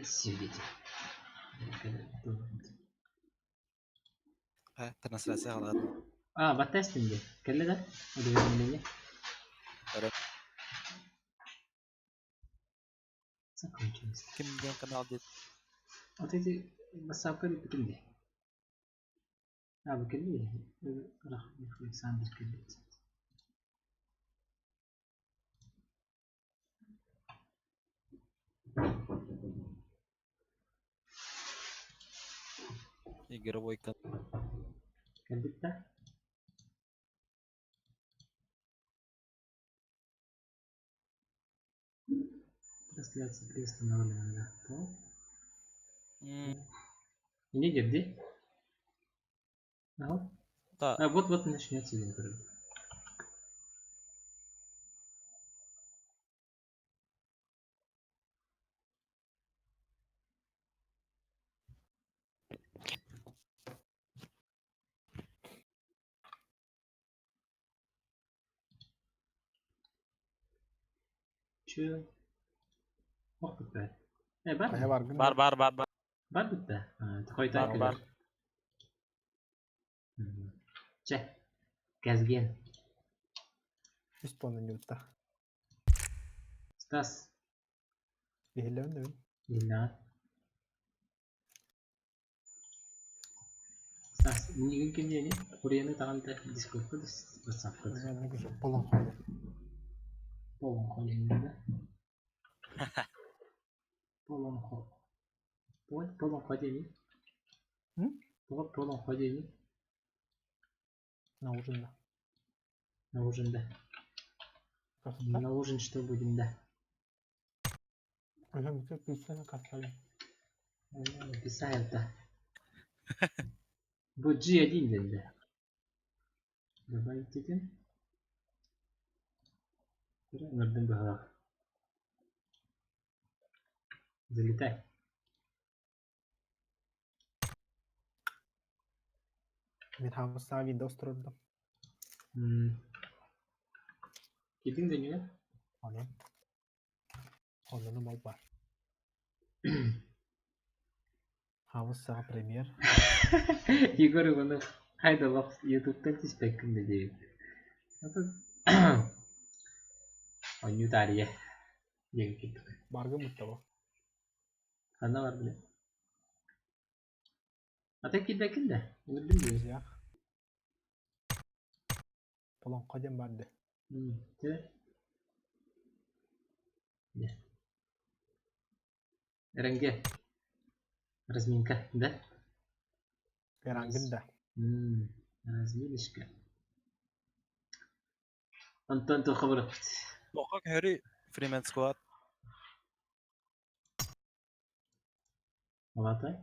Сидите. Трансляция кылат. Баттастын де. Келе да? Уведомление. Закончилось. Кимден канал дейт? Вот эти бассавка битим де. Bu keldi. Rahmet Alexander keldi. Игровой канал. Keldi de. Трансляция приостановлена. Не girdi. Да. Вот начнется игра. Че? Ох, be. Бар mı? Бар. Бар bitti. Koytak Бар. Çek. Gezgin. Исполнение минута. Stas. Бихелеуне. Illa. Stas. Bugün kim yeni? Buraya tamam da Discord'da da safkadı. Ne güzel. Polon koydu. Polon koyduğunda. Polon koy. Polon koyduğunda. Hı? Polon koyduğunda. На ужин, да. На ужин, да. Красота. На ужин что будем, да. Ага, мы как писали, картали. Писаем-то. Bu G1 dedi. Давайте dedim. Нырдым бахар. Залетай. Мен хамыса Windows тұрдым. Gidin de niye? Onun mal var. Хамыса премьер. Егор Иванов. Hayda bak YouTube'dan tispekim de değil. Oyunu tarihe. Yang gitu. Bargı mutlu bu. Karena var bile. Atak gidekin de. Öldüm diyor. Ya. Polon koyacağım ben de. Evet. Ya. Renge. Разминка, да? Herangin de. Разминочка. Антон خبرك. Бокак Harry Freeman Squad. Молотай.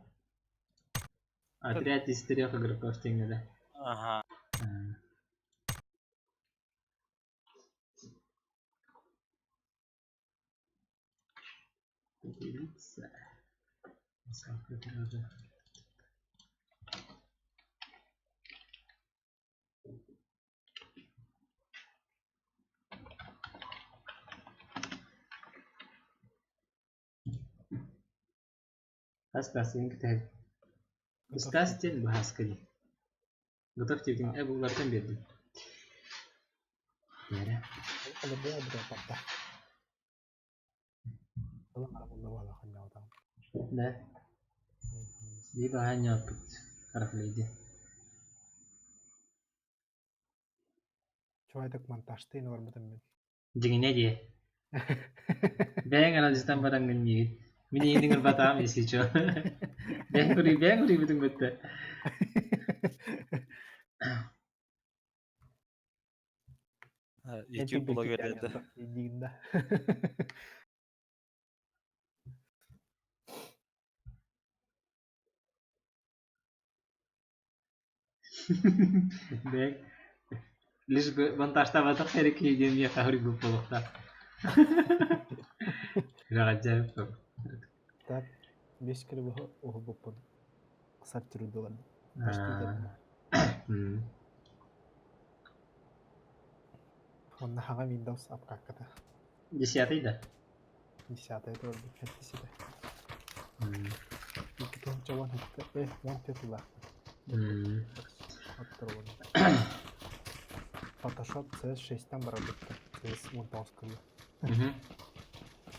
Отряд из 4 игроков да? Ага. Поделиться. Сколько надо. Стасин кітап. Стастен bahas-кали. Готовьте этим буллардан бердим. Яра. Kalau dia ada apa? Kalau nggak mau bawa kan jauh tahu. Да. Либо Аня опыт. Рафлейди. Coba itu mantastin nomor betul. Jangan aja. Bang analistan barang ini. Mini ini nggak batam isi cow. Bang uri betul betul. YouTube blogger dedi. İlginde. Bang. Лишь бы монтажта батак керек едем я хаври bu polukta. Gak acayip tuh. Так, 5 kere bu pun. Kısar türü dolan. Onda hangi Windows app kakada. Disiatı da. Disiatı itu lebih fancy sih. one hit, one hit left. Attır bunu. Photoshop CS6'ten beraber bitti. CS 19 кыла. Мгм.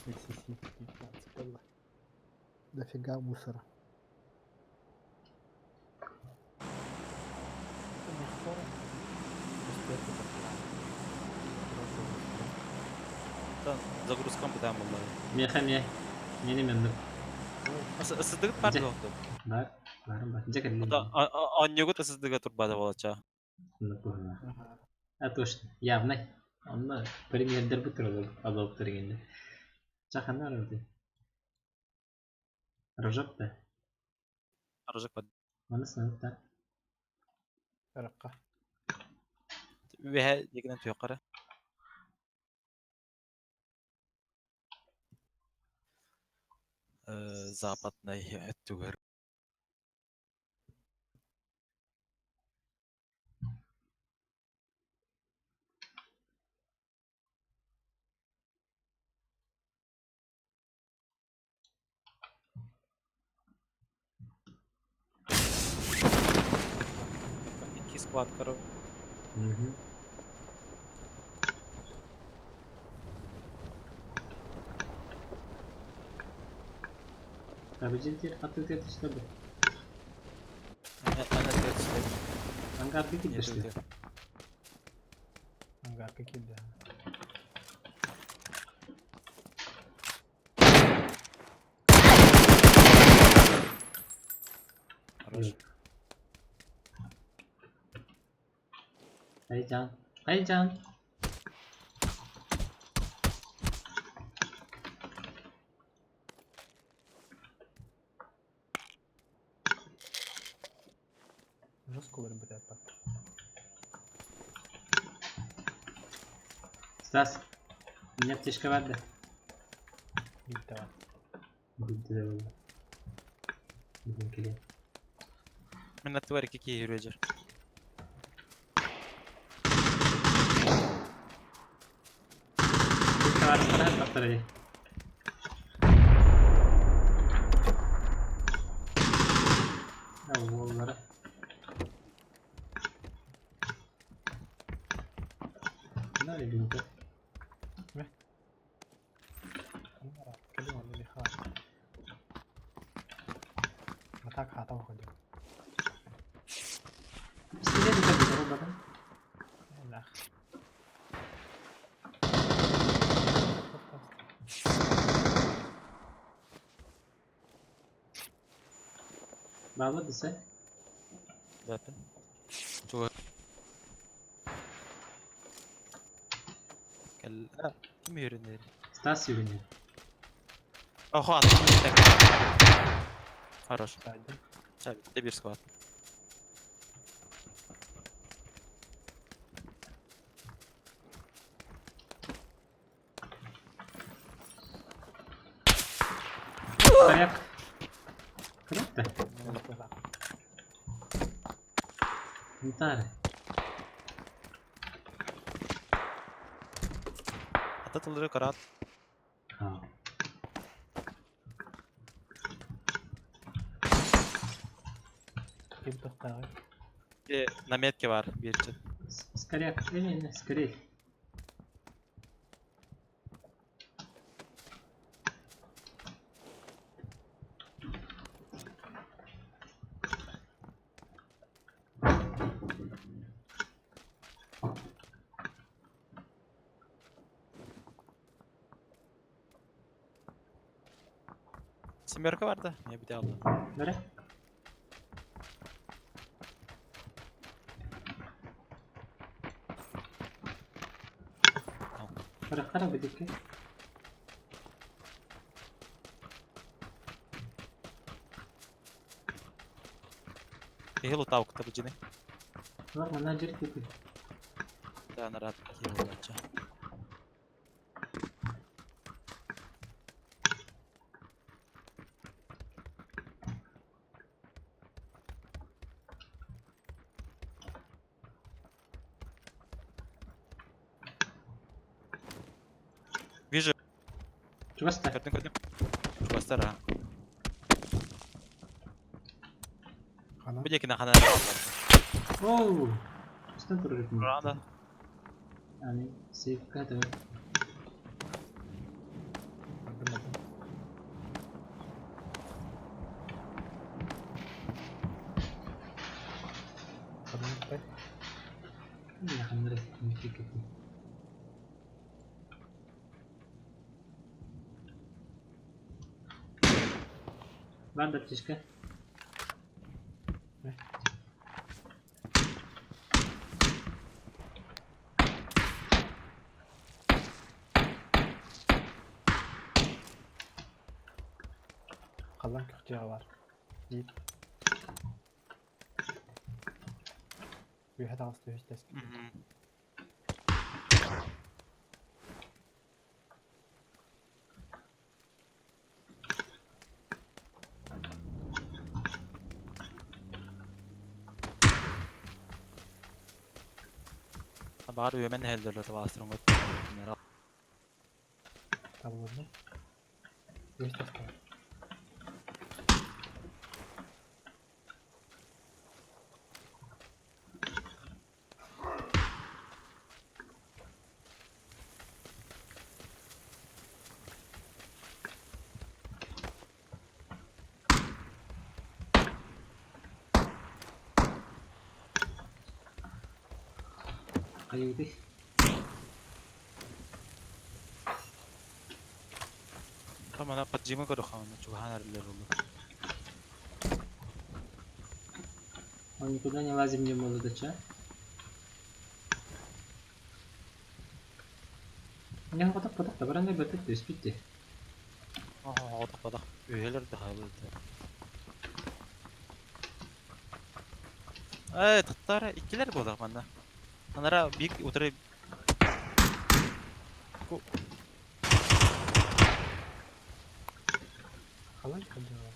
XCC 15 кыла. Дофига мусора. Это мусора. Успех это план. Загрузкам бітам болды. Меха. Менеменді. Ысыдығы бар Же- жоқты. Барым бар. Жекер Оннегут ысыдығы тұрбады болача. Ага. А точно. Явно. Онда примердер бутырылır azalып бергенде. Жакандар өтө. Рожок да. Аржық бады. Оны сынып да. Ракка. Веhe дегенен түйек қара. Западный өттігер. Iki squad karo. Мгм. Табижентер атып кетишти. Ana tüyek. Ангар бекитишти. Ангар какие-то. Хорош. Айжан. Жестко говорим, блядь, так. Стас. Меня аптечка vardı. Bitti var. Bitti de oldu. Bizimkili. Minnet var iki yürüyecek. Bir tane sana attıracak. Ya bu onlara. Nerede bildi? كلمة اللي خاف. متاك حاطه خدي. Size bir tabii ki bakın. لا. Bağladı ise. Zaten. Çok. Kim yürünür? Stas yürünüyor. Oho attım. Хорош. Saydım. Çabuk. De bir squad. Ayak. Kırık da. İntihar. Atatılır karat. Ha. Kim tohtağı? Nametke var bir için. Скорее, скорее. Семерка vardı. Ne bir de aldım. Böyle. Kara bir dakika. Helo tavuk tabucini. Var mı? Lan cirit yapıyor. Daha rahat helo olacak. Вижу. Чувasta. Gördüm. Şu bastır ha. Kana. Bir dekine kanara aldılar. Oo. Üstten turret mi? Burada. Yani safe kat evet. Aldım. Kana be. Yakınlara gitmek gerekiyor. Var da ateşka. Ne? Kalan kırkacağı var. Git. Vi hade haft husdesk. Mhm. Bari ömen helderleri bastırın götür. Tabloda. Husdesk var. Hayırdı. Tamam, apa jimi ko dokan juga hanerler olur. Он никуда не лазим не может дача. Я поток da barangay batık da bitti. Aha, odak odak. Üyeler de hayırlı. Tıktar ikiler bu odak bende. Onlara bir oturup Kalan kırkacağı var.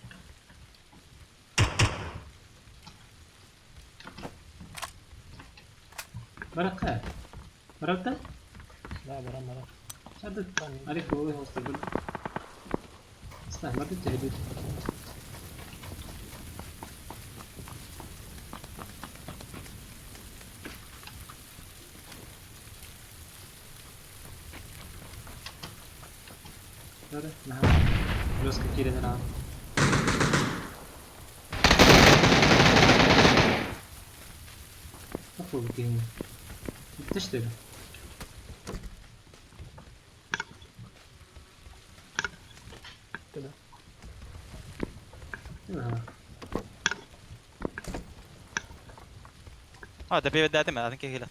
Baraka. Barakta? Daha bara. Şadı. Arif oğlu hosta böyle. Stah batık çaydı. Hadi. Nah. Terus ke kiri dan kanan. Apa begini? Itu işte. Bitti de. Ha. ha tepeye verdim ben. Adın kehile.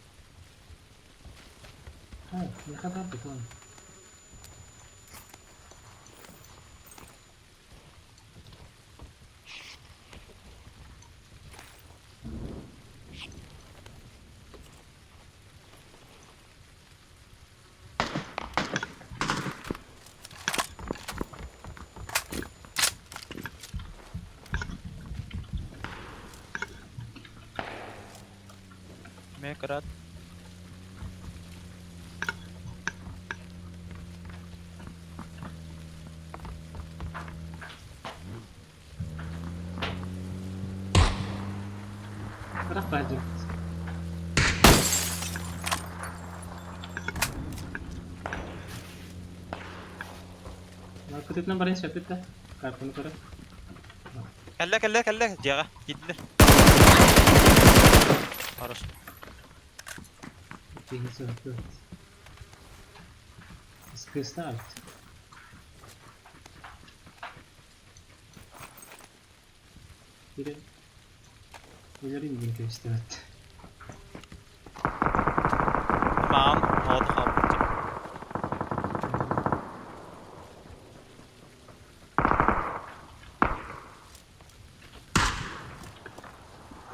Ha, ne kadar beton. Mekarat. Bırak bence. Nah, kutipnya paling siapa itu? Kartun kore. Kelle. Jaga. Gittiler. Harus. Tinggi suatu. Start. Tidak. Ileri mi ke start? Tamam. Hadi kaldı.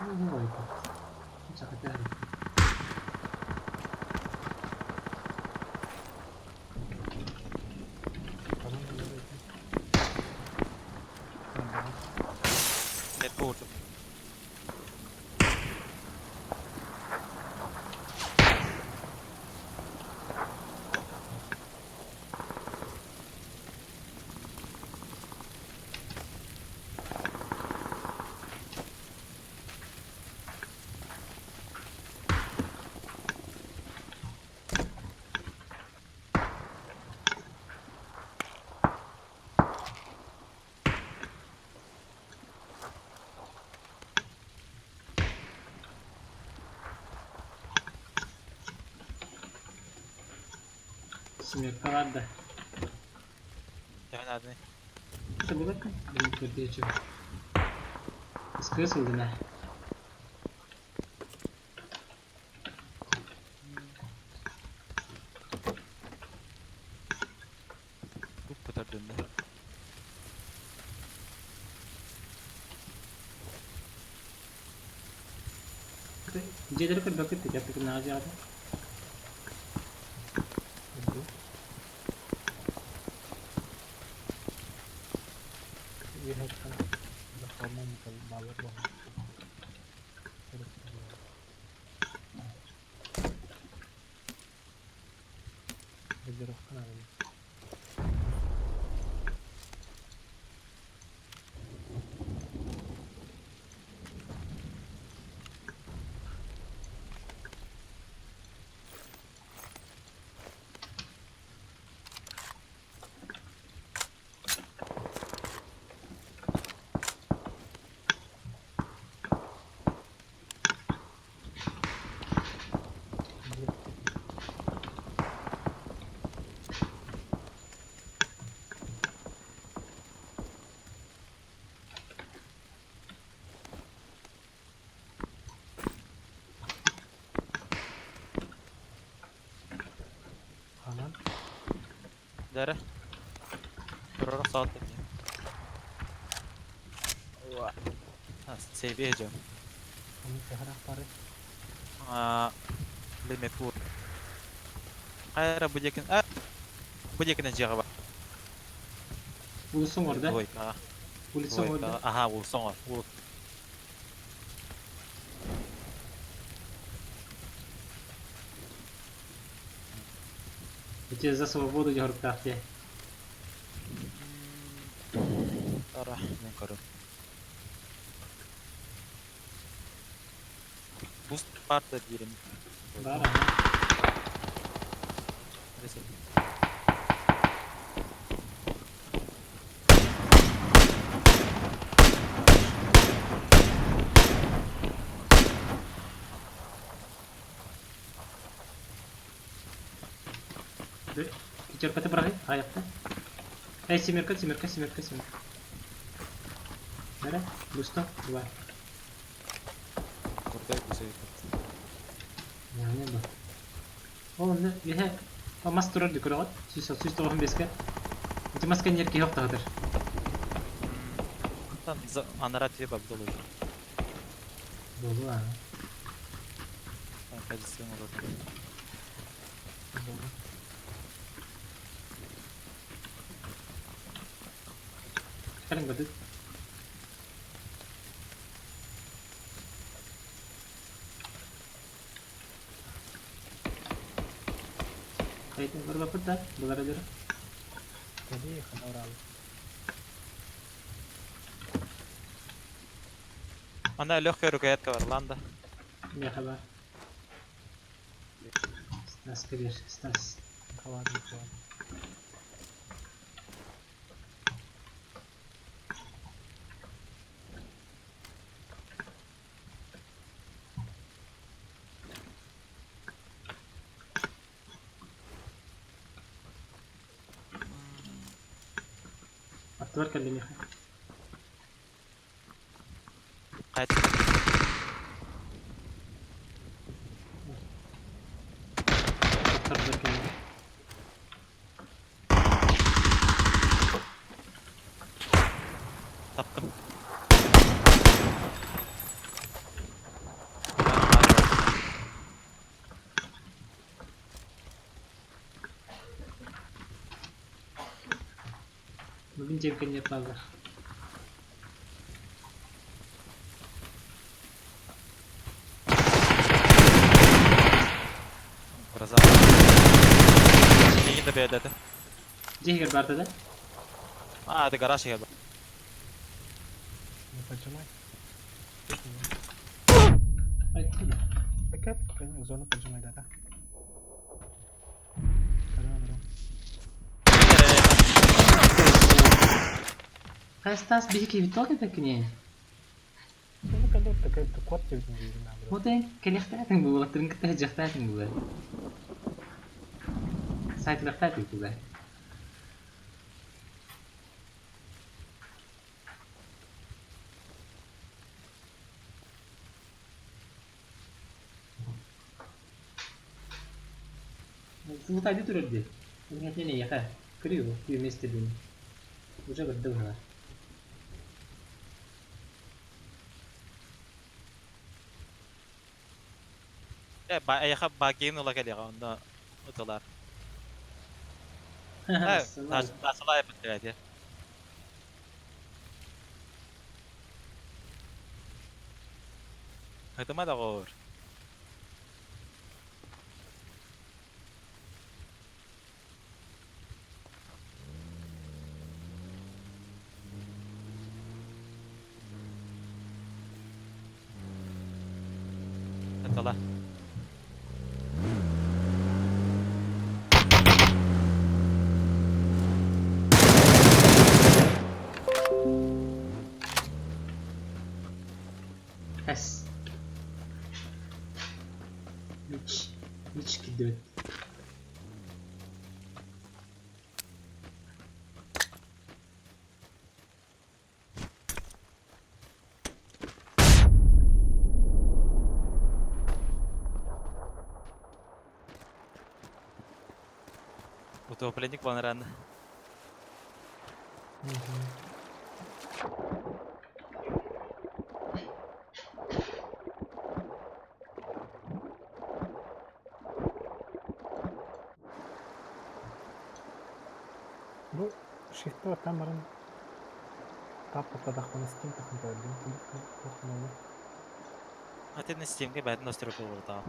Oh, itu. Sakit ya. Kalan kırkacağı. Kalan. Net vurdum. Simirka var da. Yani hadi. Hadi bakın. Benim kötüye çık. Sıkıyor oldu ne? Bu kadar döndü. Geceleri kır bakıp da yaptık Naci abi. Itu. Lihat kan ada kamu bukan bawah bawah. Terus bergerak kan ada. Kanan. Dere. Durarak saat bekliyor. Wah. Ha, seviye hocam. Kamu sehat apa re? Limit wood. Hayır bu jekin aja bak. Bulutsun orada. Woi, ah. Bulutsun orada. Aha, Wilson var. Gdzie za swobodu dzior prawie. Arah, ben karım. Boost part da diyelim. Var ama. Reset. Gece katı bırakayım ayakta. Hey Simirka. Nere? Busta. Var. Burada bir şey. Yani bu. Oğlum ne? Bir he. Mas turun di kurot. Sus tohum beske. Itu mas kan yer ki yok tahadır. Tam anaratiye bak dolu. Dolu ha. Tam pozisyon olur. Kalian badut. Itu baru bapak dah. Bukan aja. Jadi kan orang. Ana lök rükayet var lan da. Ya haber. Stas gelir. Stas. Kawan itu. Atlar kalian ya. Kayıt. Atlar kalian. Taptım. Mungkin jengkelnya fazla. Biraz daha. İyi de bir dedi. Jehir barda da. Hadi garaj geldi. Macam mana? Ay tamam. Dekat kayaknya zona percuma data. Kadang bro. Stas bir iki bito ke tekniğe. Zona kalau dekat kuat jadi di sana bro. Mungkin kalian tahu bu waktu kita jahtatin bu. сайтлах тайп itu guys. Full tadi tuh dia. Ingatnya nih ya kan. Keriu, you missed it ini. Udah berdua lah. Ayaka bagiin ola geliyor onda otolar. Evet, taşla yapıyor ya. Hadi ma da gor. Otola. Has. Hiç gidiyor. Utoplenik banıran. Hı hı. Bu shift'te öten barın tapıkta dağını Steam takımda öldüm. Korkmalı. Hadi ne Steam'ge ben nostro burada.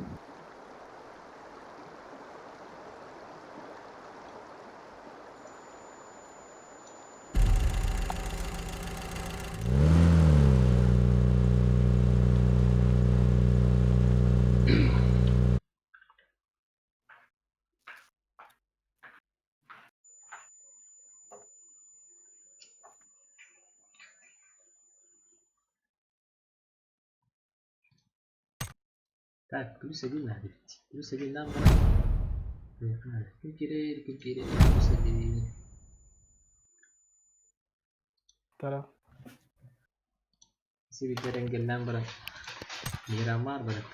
Tak, plus sedih lah. Plus sedih nama. Kim kiri, plus sedih. Tara. Si bicara yang number. Miramar berat.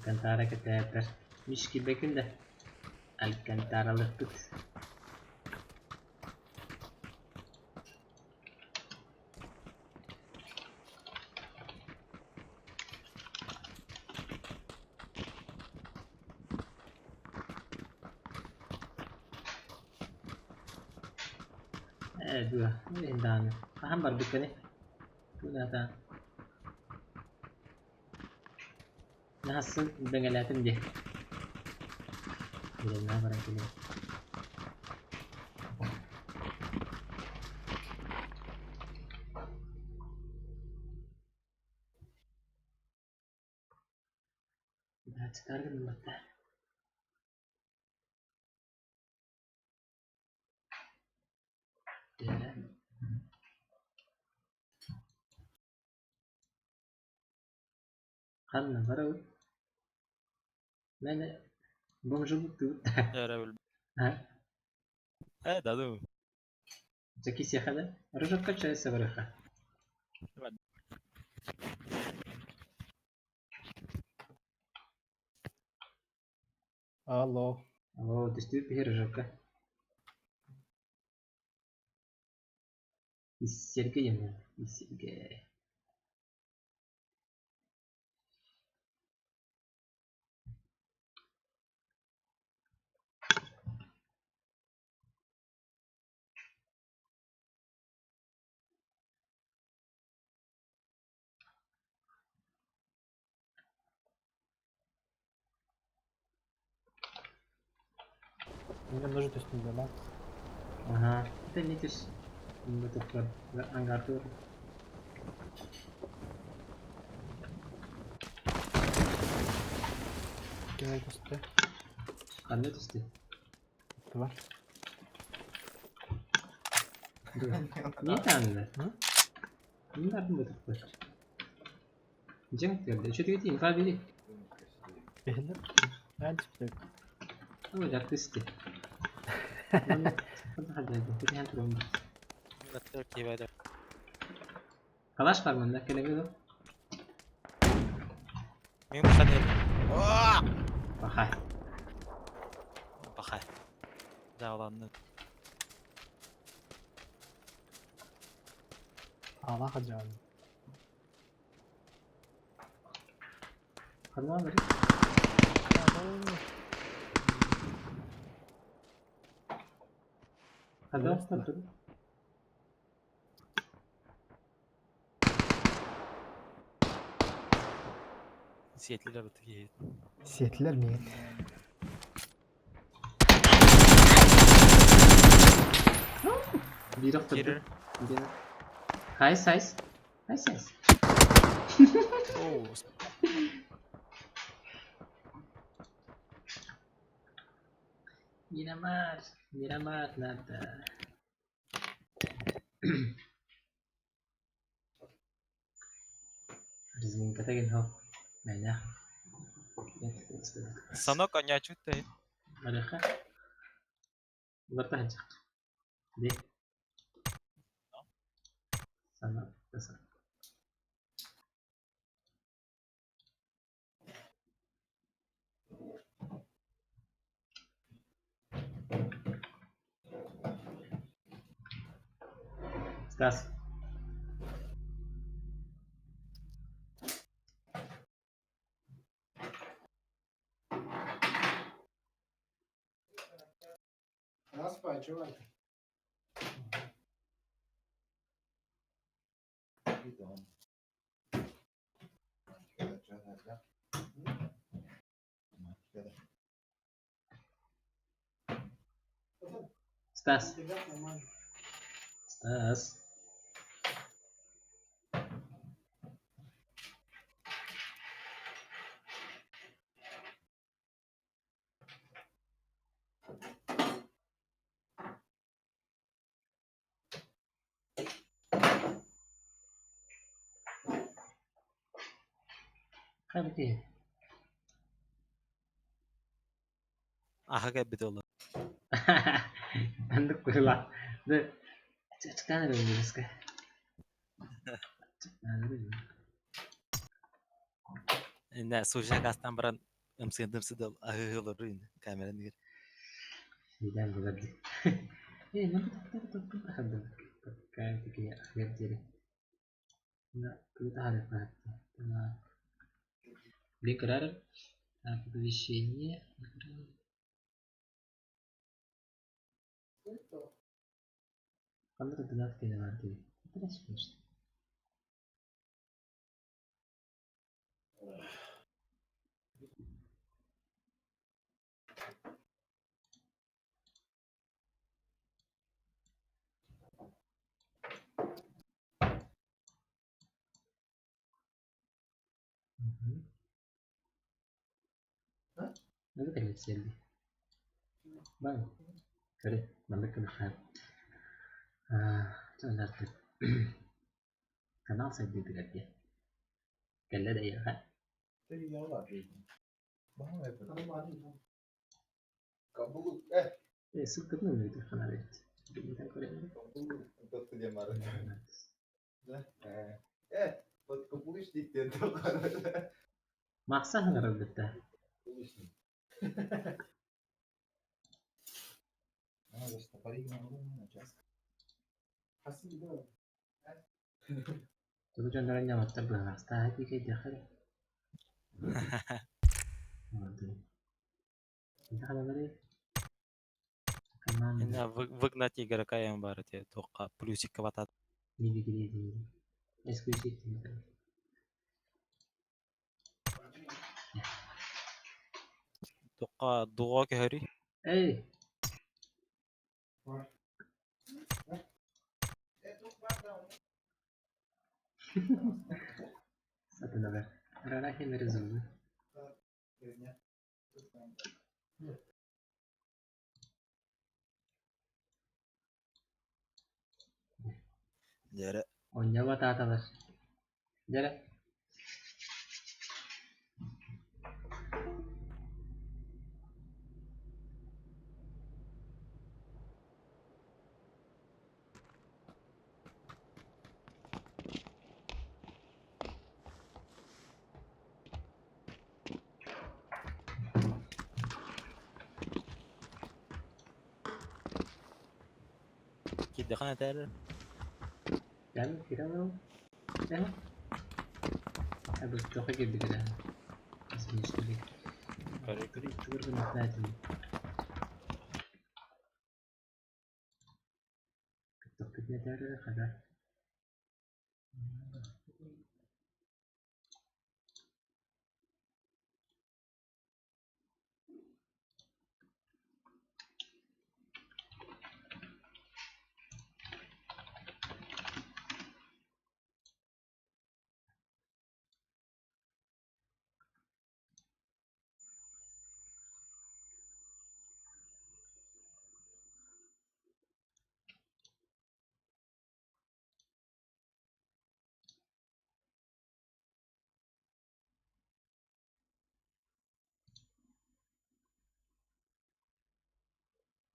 Alcantara ke teater. Miski bekin dah. Alcantara lekut. Dua. Ini endana. Paham baru bukan nih. Itu nata. Nasıl bengelatin dia. Bila barang kini. Nah, sekarang mata. Ya. Kan baru. Mana bom jogo tudo. Öyle bil. Ha? Evet dadı. Zeki siyahada. Rojok kaç ay severha. Allo. Oh, destruir bir rojok. Sergi ya. Sergi. Yine nojit üstünde lan. Aha. Bir de nedir? Bunda toplar. Ve angarda olur. Gene üstte. Kandet işte. Üstü var. Dur. Niye tanrılar? Hı? Bunlar bunda toplar. Cenk geldi. Şu dedi infaz biri. Behli. Ben çıktı. Ama dakika işte. Hadi hadi. Hadi hem durum. Milletler TV'de. Kalaş var mı? Ne kelebek o? Benim bu kadar. Ooo! Bakay. Bakay. Dağlandı. Allah hacağım. Kanal var. Hadi Evet, hasta dur. Siyetliler öteki. Siyetliler mi? Bir hafta Girer. dur. High size. High size. Oo. Miramar. Miramar nerede? Rizmin kata gin ho. Banyak. Sanok anya çütte. Mereka bertahan. Di sana besar. Stas. Нас почему? Stas. Stas. Kayak begini. Aha gibi dolu. Anduk lah. De cekan ada Inggris kah? Ne soja kastan baran ımsındımsı dolu. Ahı olur yine. Kameranı gir. Tidak berarti. Nanti kita ada kayak begini akhir jadi. Enggak, kita ada berarti. Nah, dia kerar publishingnya. Quando tornato che davanti, cosa sposta? Lalu kan sel. Bang, kare, balik ke depan. Coba lihat. Kenal saya di dekat dia. Kalian ada ya kan? Seriyorlar dedim. Bana ne yapalım? Tamam hadi. Kabul. Suka tuh itu kenal itu. Kita Korea itu. Kabul. Untuk dia marah. Buat kepulis di tentu kan. Maksa nggak betah. Kepulis nih. Ah, basta paling ako na just. Kasi ba? Tuh contohnya mata belas tadi kayak jahat. Waduh. Kita kalau balik. Kemana? Ne vıgnat yigara kayan barat ya. Toqa plusik kabatat. Gini. Eksklusif. Toqa doğa ke hari. Eh, Satın haber. Rara kenara zıldı. Jere. Onya batatalar. Jere. Kidde kan eter. Gel kira mı? Ne? Ha bu çok gibi kira. Nasıl işledik? Correct. Dur bunu atlayalım. Çok ne derler kadar.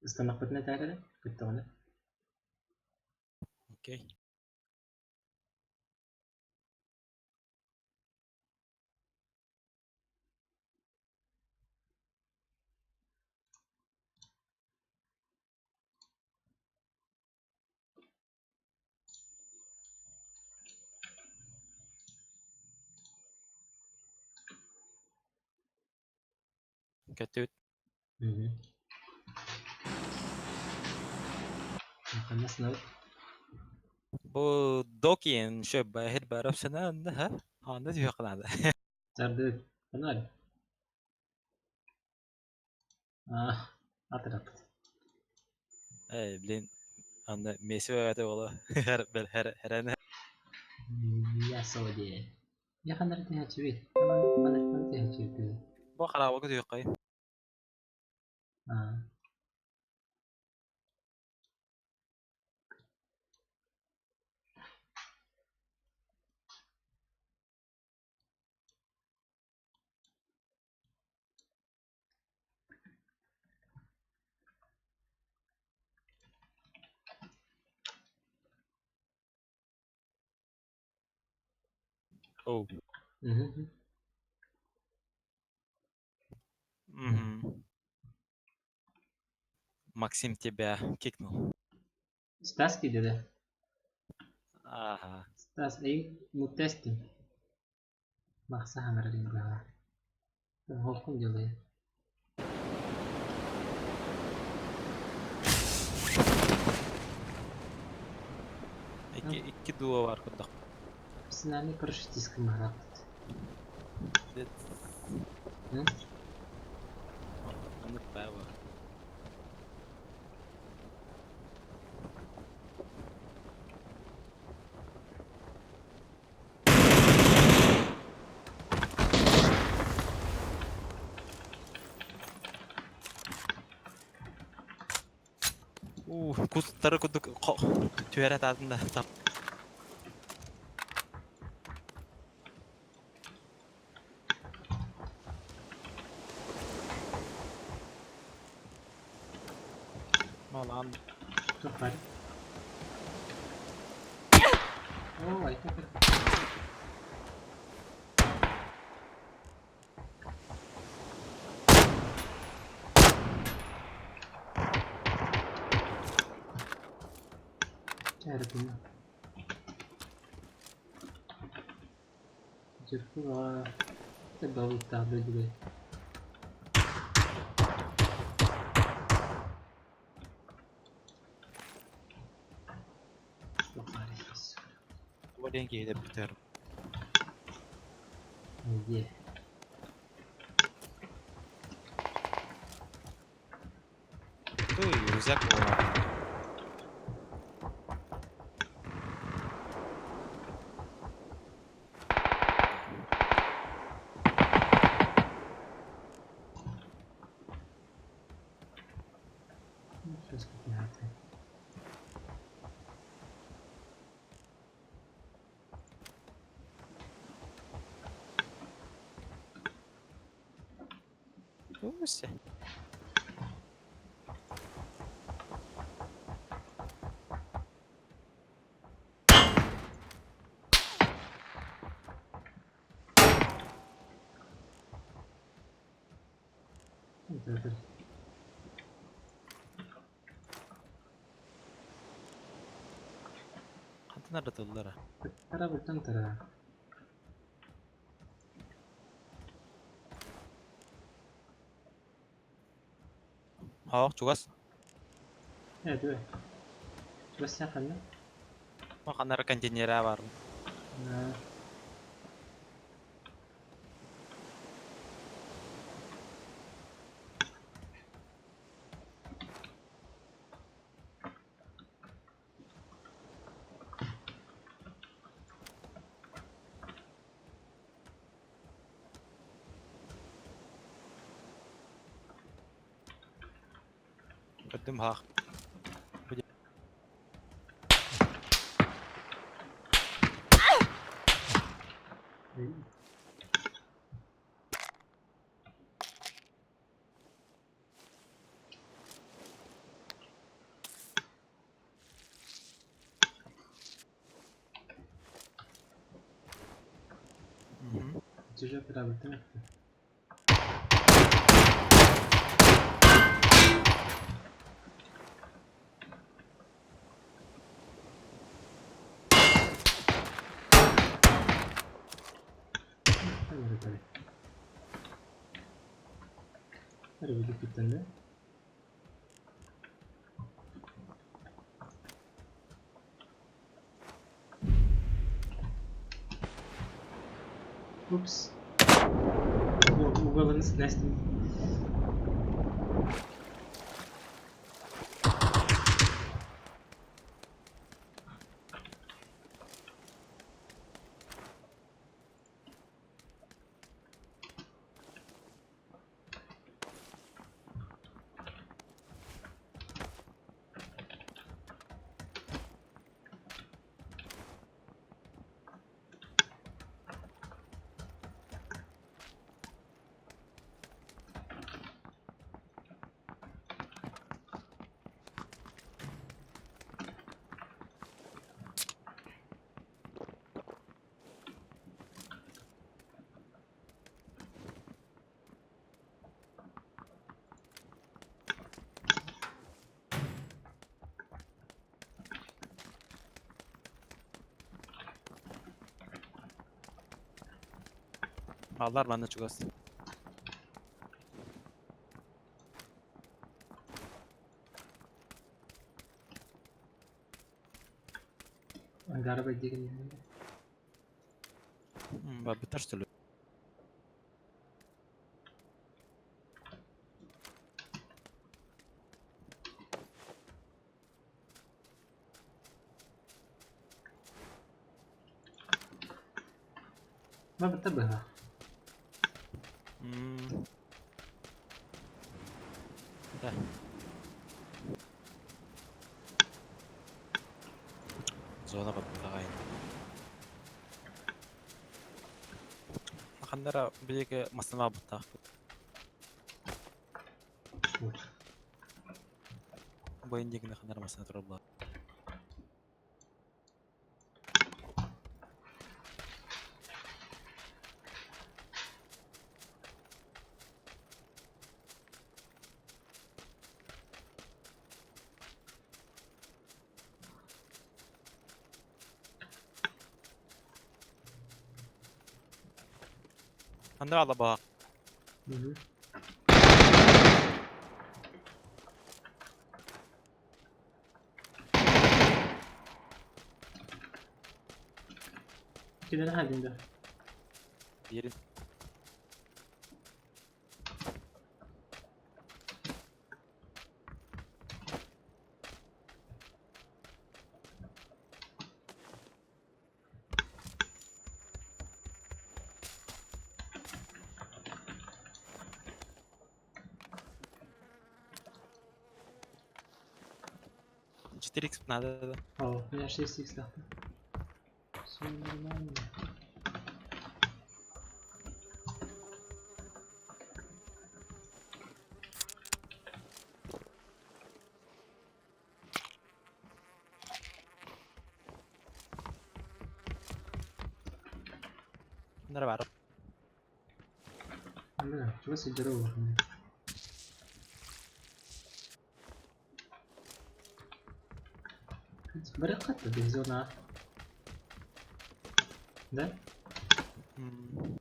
استنى خدنا تعالى كنت أنا Okey. Kötü. خلصنا أهو. Bu Doki'nin şu bahir barafsana ne ha? Ha ne diyor kan سردت خلنا أطرق bilin anda Messi ve ola her يا سعودية يا خلنا نتيها شوي خلنا نتيها شوي bu kara vakit yok kay. آه Oh. مهم. Maxim тебя кикнул. Стас كده ده Aha. Стас أي متستم مخصها مرة بها هو كم جلي İki duo var kudda. بس نعني كرش تيسك مرات Anlık bayağı var. Kutları kuduk tüyeret adında tap. Malan تفر أوه أي تفر تعرف إنه جرفوا تبغى التابلت دي bu dengeyi de biter. Yeah. Uy, rüzgar mı var? Öse. Dur. Kantan aratıldılar ha. Tara button tara. Jugas. Evet evet. Bas yakın. Makan rekan jenyera var. Nah. Ödüm ha. Juga tara button. Tabii. Hadi bir button de. Oops. Google'ın nesli. Allar bende Jugas. Garbage digin. Bak biter sürü. ما بنتبه. Da. Zona bakta aynı. Makanlara bir ki masama bakta. Bu indikine kadar masana turabla. Kandır ala bak. كده انا halinde. Yerin. GTX nada da. اه من 26 تحت. Süleyman. Bunlar var. Enggak, coba sejauh ini. Berangkat di zona. Dan Hmm.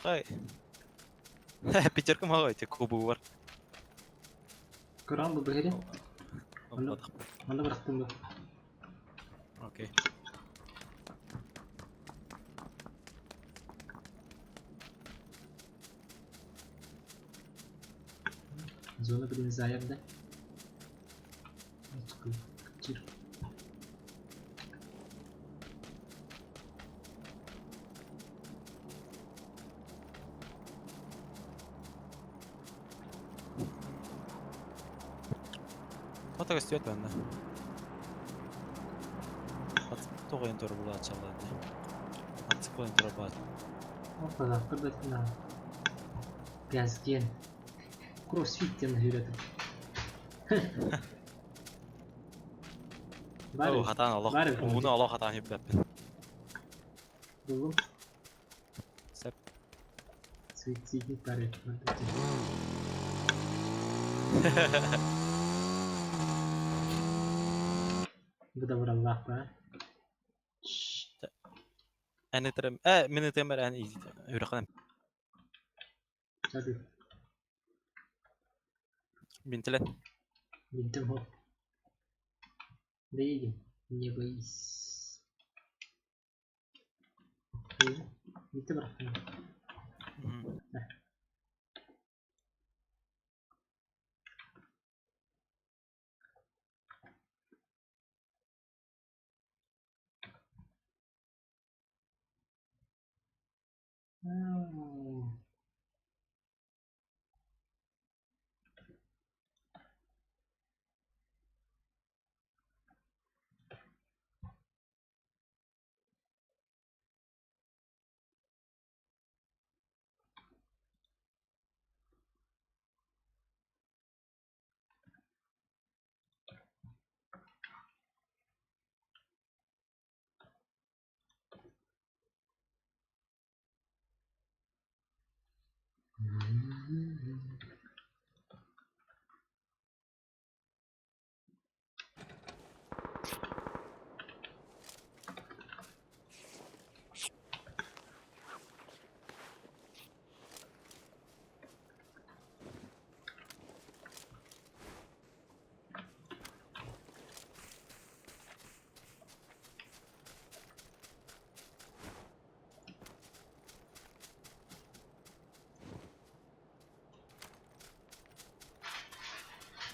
Hey. Picture ke mau itu kubu war. kurang beberapa ini. Olmadı. Mana bıraktım bu? Okey. Zona birinci ayarda. Çıkıyor. Kecil. Foto istiyor bende. At oyun toru bu açalım. At oyun toru bu. O kadar kadar. Gezgin. Crossfit yanına yürüdüm. Oh, hatan Allah. Var Bunu Allah hatan yapıp. Buldum. Sep. Suicide bari. Bu da Allah be. Ani terem. Mini temer ani yürüyelim. Hadi. Bintilen. Bintim hop. Değilim. Niye bayız? Bitti bıraktım.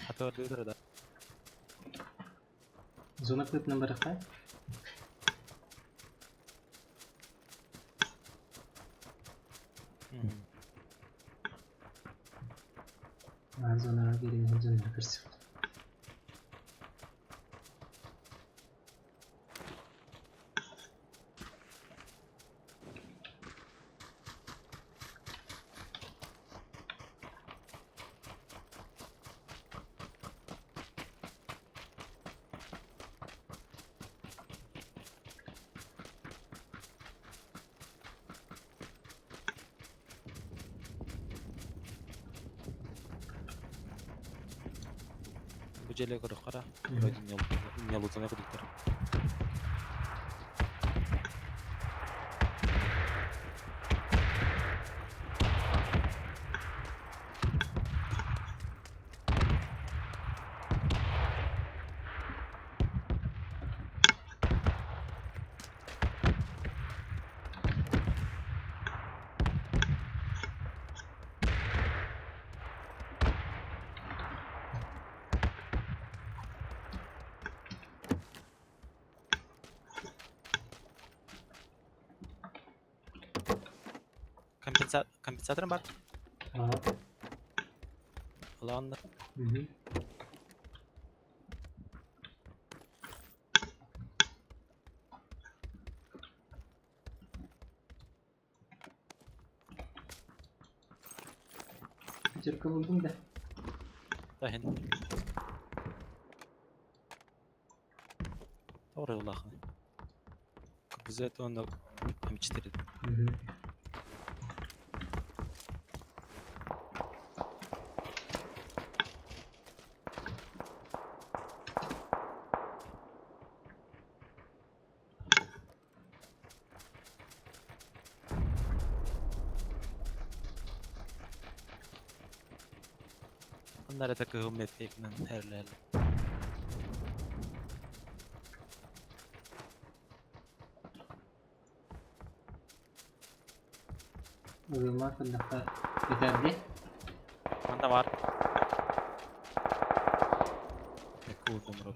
Atıyor diyor da. Zona klip number berapa? Zona kirim zona agresif. Bu cele kadar kara. Böyle yalıtına kadar. Kompensatorun var. Aa. Alanda. Hı hı. Sürkü buldum da. Dahin. Doğru yolla. Bize de onu amçtırdı. Hı hı. Onlara da kıhım etmekle herlerle. Uyuma kıldıkta yeterli. Banda var. Ne kurdum Rob.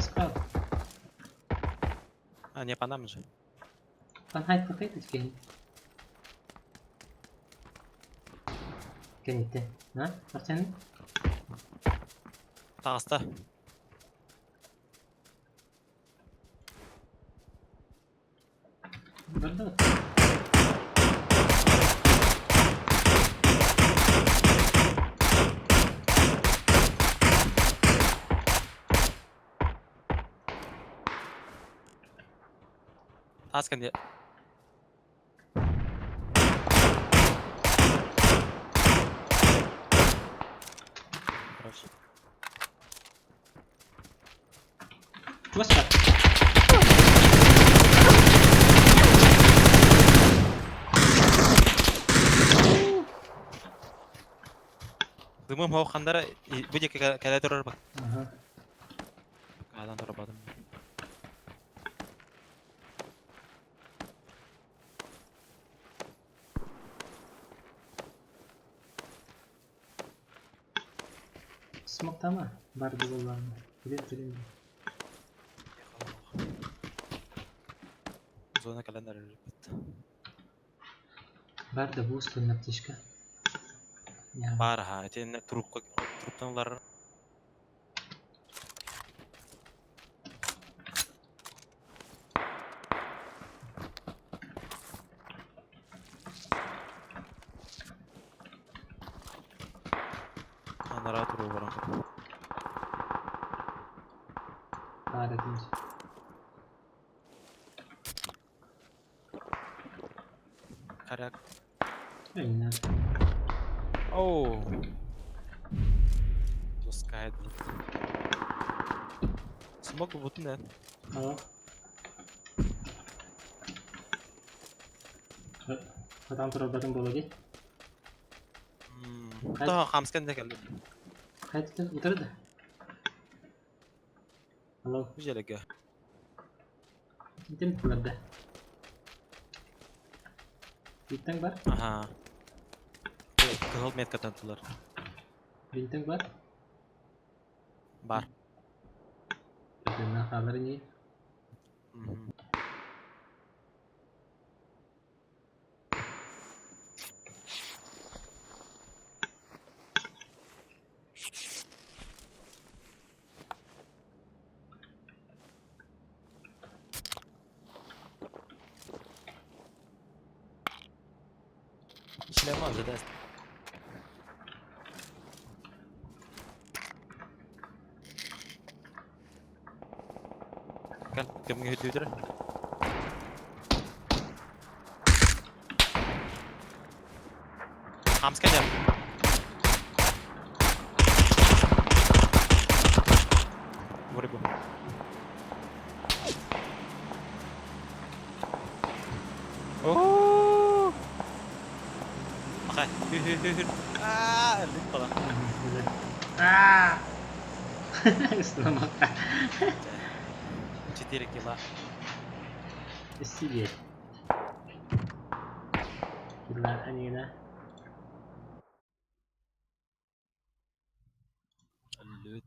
Справа. А, не по нам же. Pan hayt bakaydı tükenin. Kenette. Ha? Var senin? Tağısta. Burada mı? Tağız kendi. Хорошо. Burası var. Dımım hava kandara bu jeki kale durur bak. Aha. Kalan durur badım. Smoke'ta ama. Bardı kullanma. Bilir. Zona kalendar ripet. Barda bu üstüne ateşka. Ya. Бар ha. Etin truptanlar. Onlara turu var. Harikaymış. Karak. Öyle. Oh. Пускай. Смог бы ne? Tamam. Adam turabadın bolu git. Daha hamsken de geldi. Hayt oturdu. Hello. Güzel ege. Gittin mi burada? Bintang var. Aha. Kıhıl met katantılar. Bintang var. Бар. Bagaimana kabarnya? İşlemez de ders. Gel, gömge hüdüdür. Hamsken yap. Vur bu. Oh! Makay. Hür. Öldük falan. Ah! Üstüne bak. Çitirik yıla. Sige. Gila kanina. Lüt.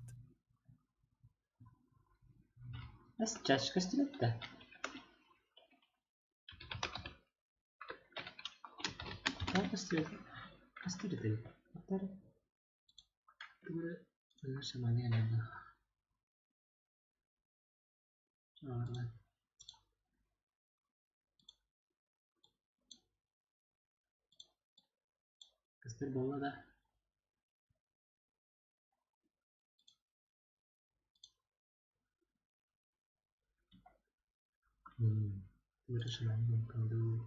Бес чашка стилет да. Как стилет? Стилет или? Атары. Bunu samanya nada. Çağırlar. Kıstır bolla da. Böyle samanya kaldı.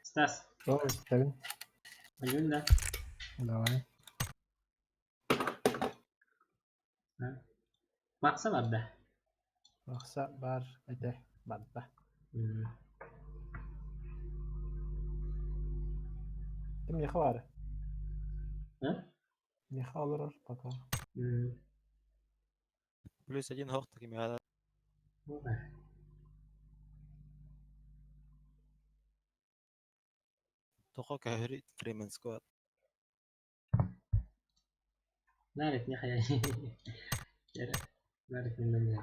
Стас, Что, Сталин? ayun da. Давай. Maksa var da. Baksa var. Ede. Badda. Kim yıkı var? Ha? Yıkı alır baka. Плюс 1 хоқ такими Bu var. тоқо кахри Freeman Squad. Narik niya kaya. Narik naman niya.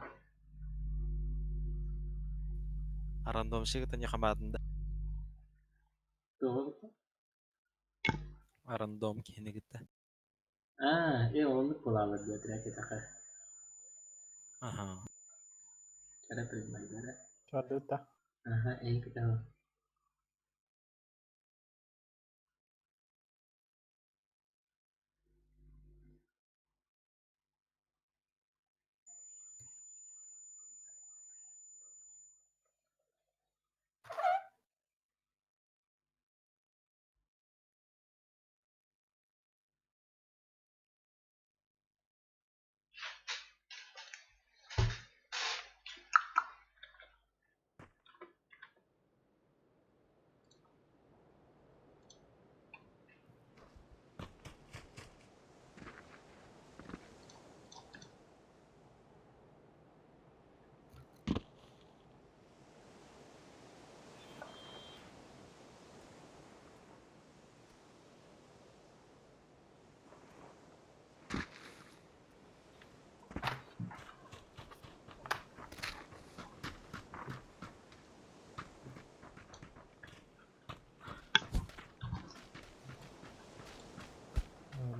Random шигтэн яхамаатанда Doğru. random кенегитте. İyi onluk bulalım diye direkt takar. Aha. Cara pribadi. Çardı da. Aha, iyi kita.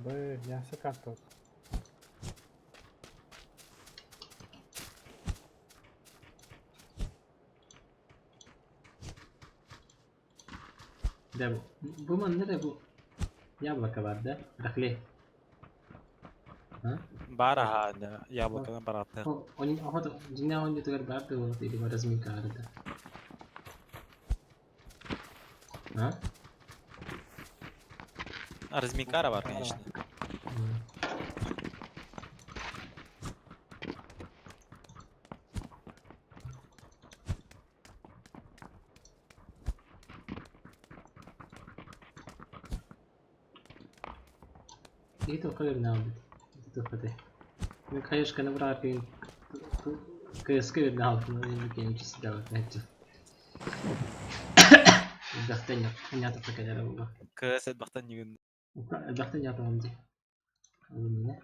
Böyle yasa kartı. ده bu manzara bu. Яблоко var da. Rakli. Ha? Бара яблокадан бараатта. Onun ahot jinna onun tugar dar da onu dedi var resmi kardı. Ha? Размикара бар, конечно. İyi to kayır ne oldu? İyi to kade. Ben kayış kana bırakayım. Kayış kayır ne oldu? Ben bir kendisi de var. Evet. Baktan yap. Nyata tak aja lah. Кэсэт бахтан нэгэн Baktan nyata amca. Alın ne?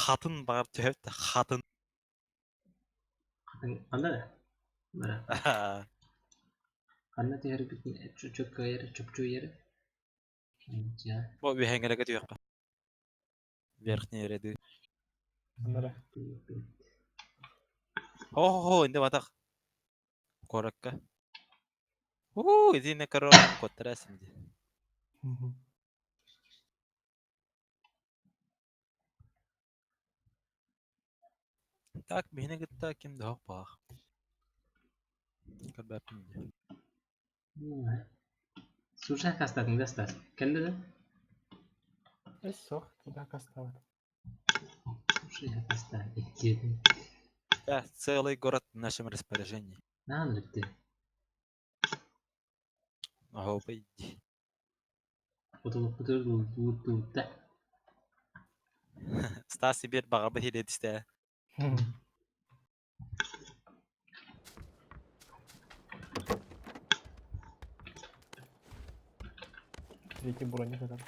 хатын бар төһөт хатын. Anda da. Bara. Karena teh hari bikin cucuk kayır, çupçu yeri. Aja. Бо бихэнгэрэг түйэкка. Верхний ряды. Bunlara. Хоо инде батак. Коракка. Изине каро коттерасинди. Так бихне гитта ким дах бах. Кабапинди. Susah kastadın da stas. Kelle de? Eso. Tуда kasta var. Susah kastadın. Yedim. Да, целый город в нашем распоряжении. Ne anlattı? Ого, пойди. Fotoğraf da. Stasi bir bağa bir hile işte. Третий броник adam.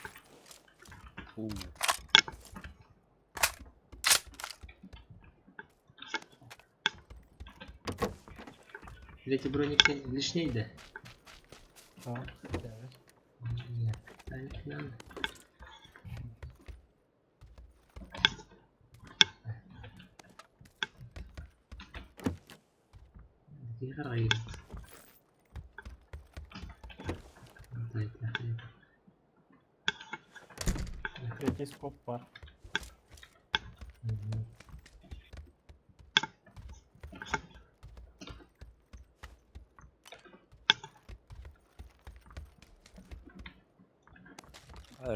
Tretji bronik лишнейdi. Tamam. Evet. Нет, так надо. Где райд? Третий скоп var.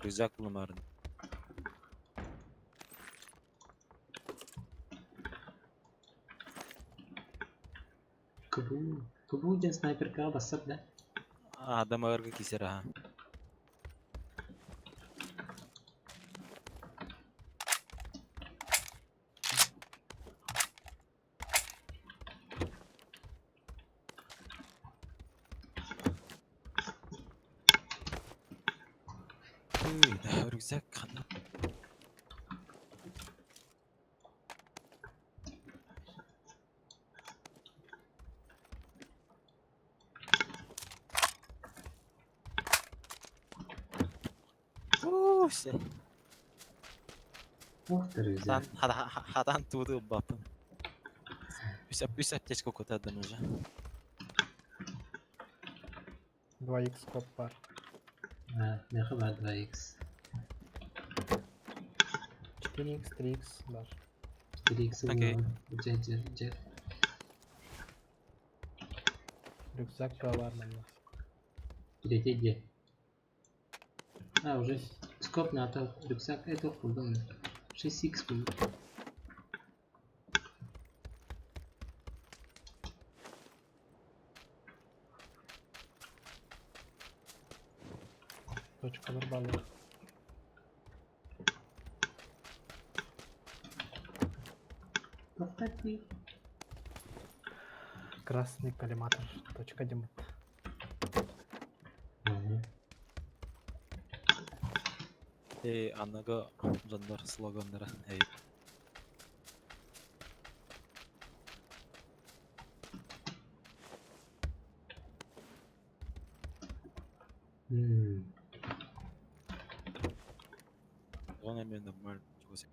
Rüzak bulunmarın. Кбу ден снайперка басып да. Adam ağırga keser ha. Rüzak kanı. Şey. Ух ты, рюкзак. Hadan tuğdu bapın. Üç apteçka kotadan уже. 2x скоп var. Ne kadar 2x? 4x, 3x var. 1x'i Okey. bulalım. Cır. Rüksak çağı var bende. Третий где? А, уже скоп на то. Рюкзак это buldum. 6x buldum. Точкалар bağlı. Тоқтат değil. Красный коллиматор. Точка Димит. Annaga canlar sloganları. Hey. Ona hemen de var. Çok güzel.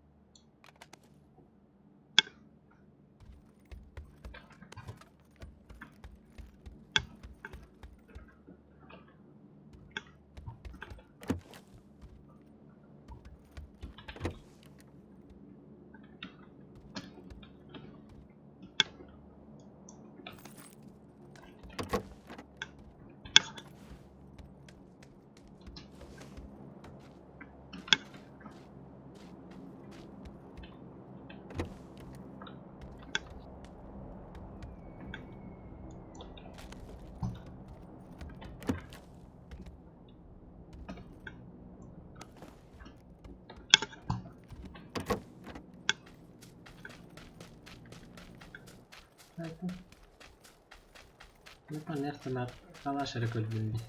Kenapa nerf na kalash record din di?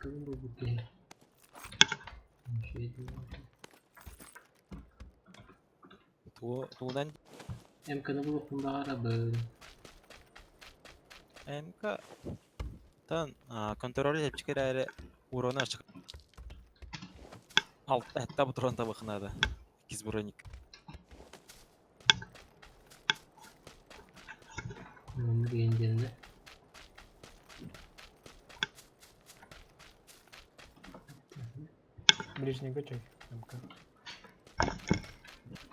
Kung bubuki. Tuğdan Emkanı bulup bunda araba. MK tan kontrol edip çıkar ayrı uronu açık. Altta hatta bu turanta bakın adı. 2 bronik. Onu beğendiğinde. Ближний гачок. МК.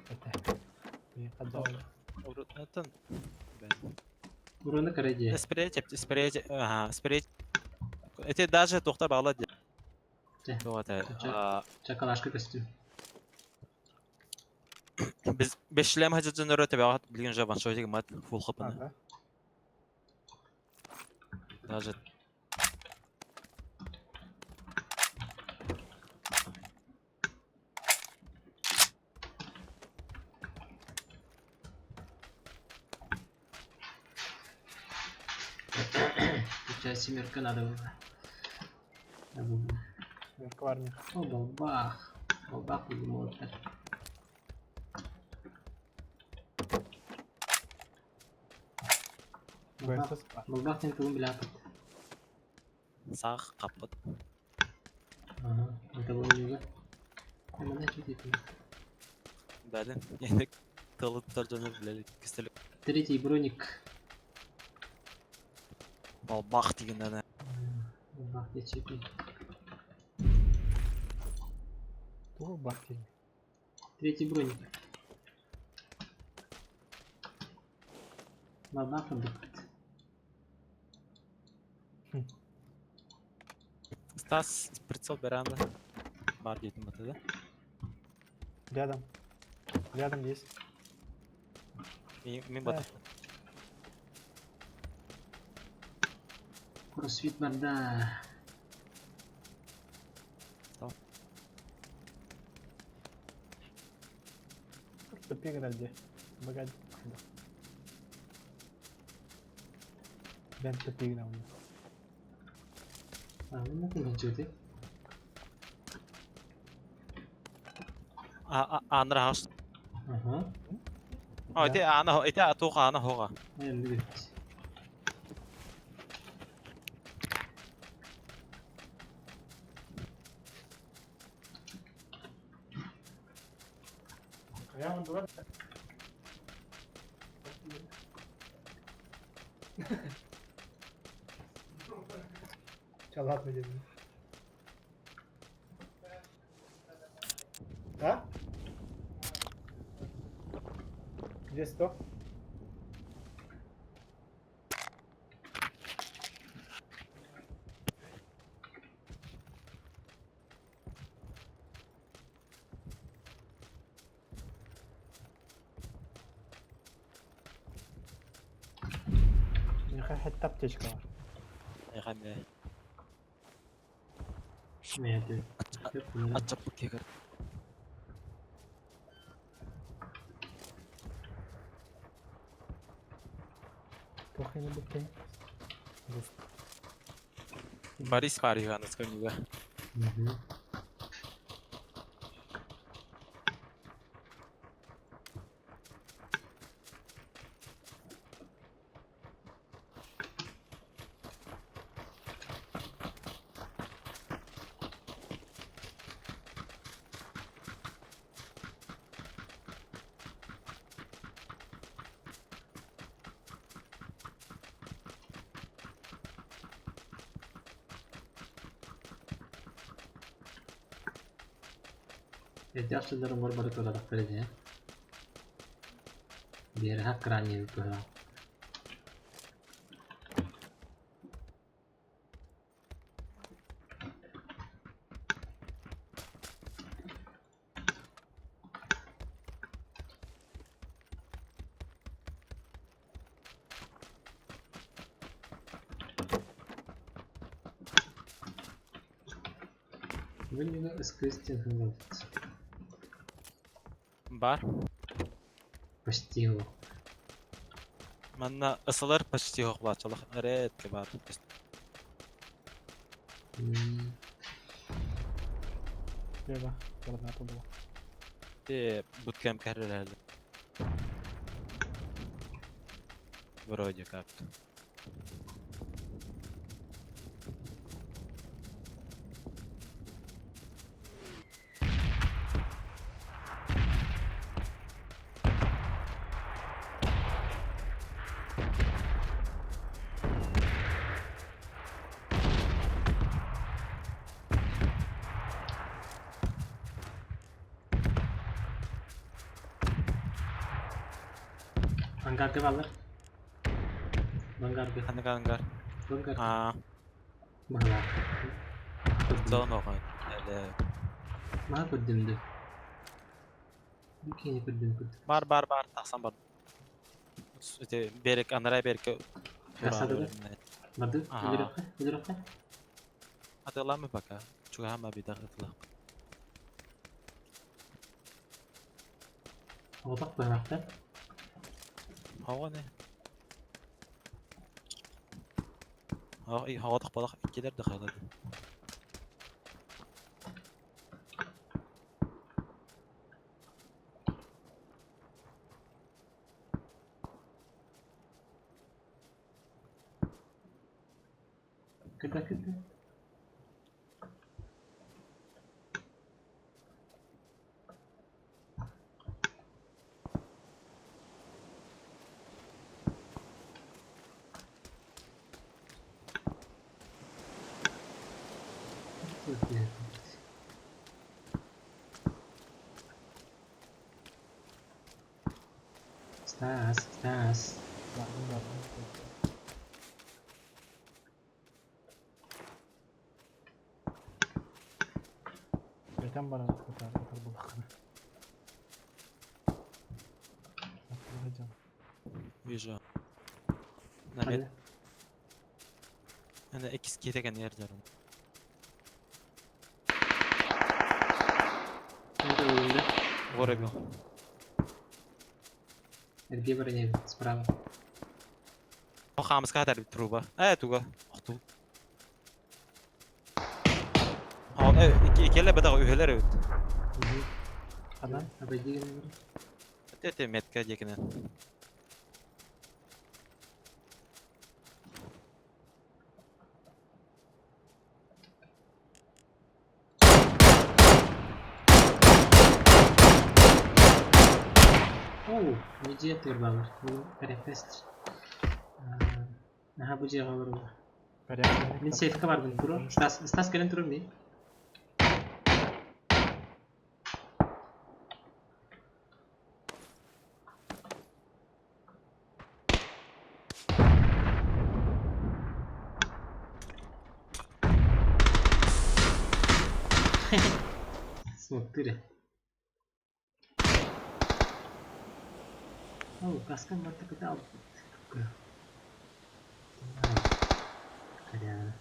Это. Приехал. Urunatan ben. Buranı karaciye. Sprey. Ete даже doktor bağladı. Şey, Вот Çakal aşkı kostüm. biz 5 lem hacıcın öte bağlı bilgin javan şöyle mat full hapını. Ага. Даже Çay simirka надо было. Merka var mı? О, бабах. Бабах или морда. Versus var. Бабах sen tuğum bile yapıp. Sağ kaput. Aha. Это было juga. Hemen de çok iyi. Bədin yeni kılıtlar dönür biləlik. Küstülük. Третий броник. Balbaq digəndə nə? Бабах geçeyim. Bu bak değil. Третий броник. Бабах отдыхает. Stas прицел бərəndə. Var dedim batıda. Рядом. Рядом есть. Min batı. Кроссфит банда. Тупик где? Погоди. Да. Ben tupik играл. Anladın mı mevcudu? Anır haş. Aha. O ite ana ite atuq ana hoğa. Ben evet. Ayağımın duvar. Çalat mı dedin? Ha? Где сто? Нехай حتى аптечка var. Yaxamə. Mevcut. Açıb bu keger. Трохи не бутей. Борис Париган сконига. Hı. Yaşlıların var barık olarak vereceğim. Diğeri hak kraniye yukarı. Вы меня искусственно говорите. Бар. Почти его. Manna ısılır почти hoqlaçılıq. Редки бар. Треба. Гранату было. Bootcamp kərlərdi. Вроде как. Hangar ke bawah. Hangar ke. Hangar. Hangar. Ha, Mahal. zon oğan. Elə. Mahal kudumdu. Mungkin kudum. Бар, тақсан бар. Өте берек, анарай берек. Kasada da. Madu. Aha. Udur. Hatırlamı baka. Çünkü hama bir dakika. Otak bırakta. Hava ne? Hava tıkpadak ikiler de kaldı. Kıta kıta. Çok iyi. Stas. Bakın. Geçen bana atar bu bakını. Hatırlayacağım. Вижу. Hadi. Ana X ketegen yerlerim. Nerede oyunda? Ворогу. Где броня? Справа. Хамс катар бит труба. Туга. Ахту. İki bada üheler evet. Adam Обойди. Tete metka jekine. Oh, медиатор var. Bu refest. Aha bu cevap var. Min safe'ka var bunun kuru. Stas gelin turun bir. Smoke dire. Oh, kaskan mata kita out. Kaya.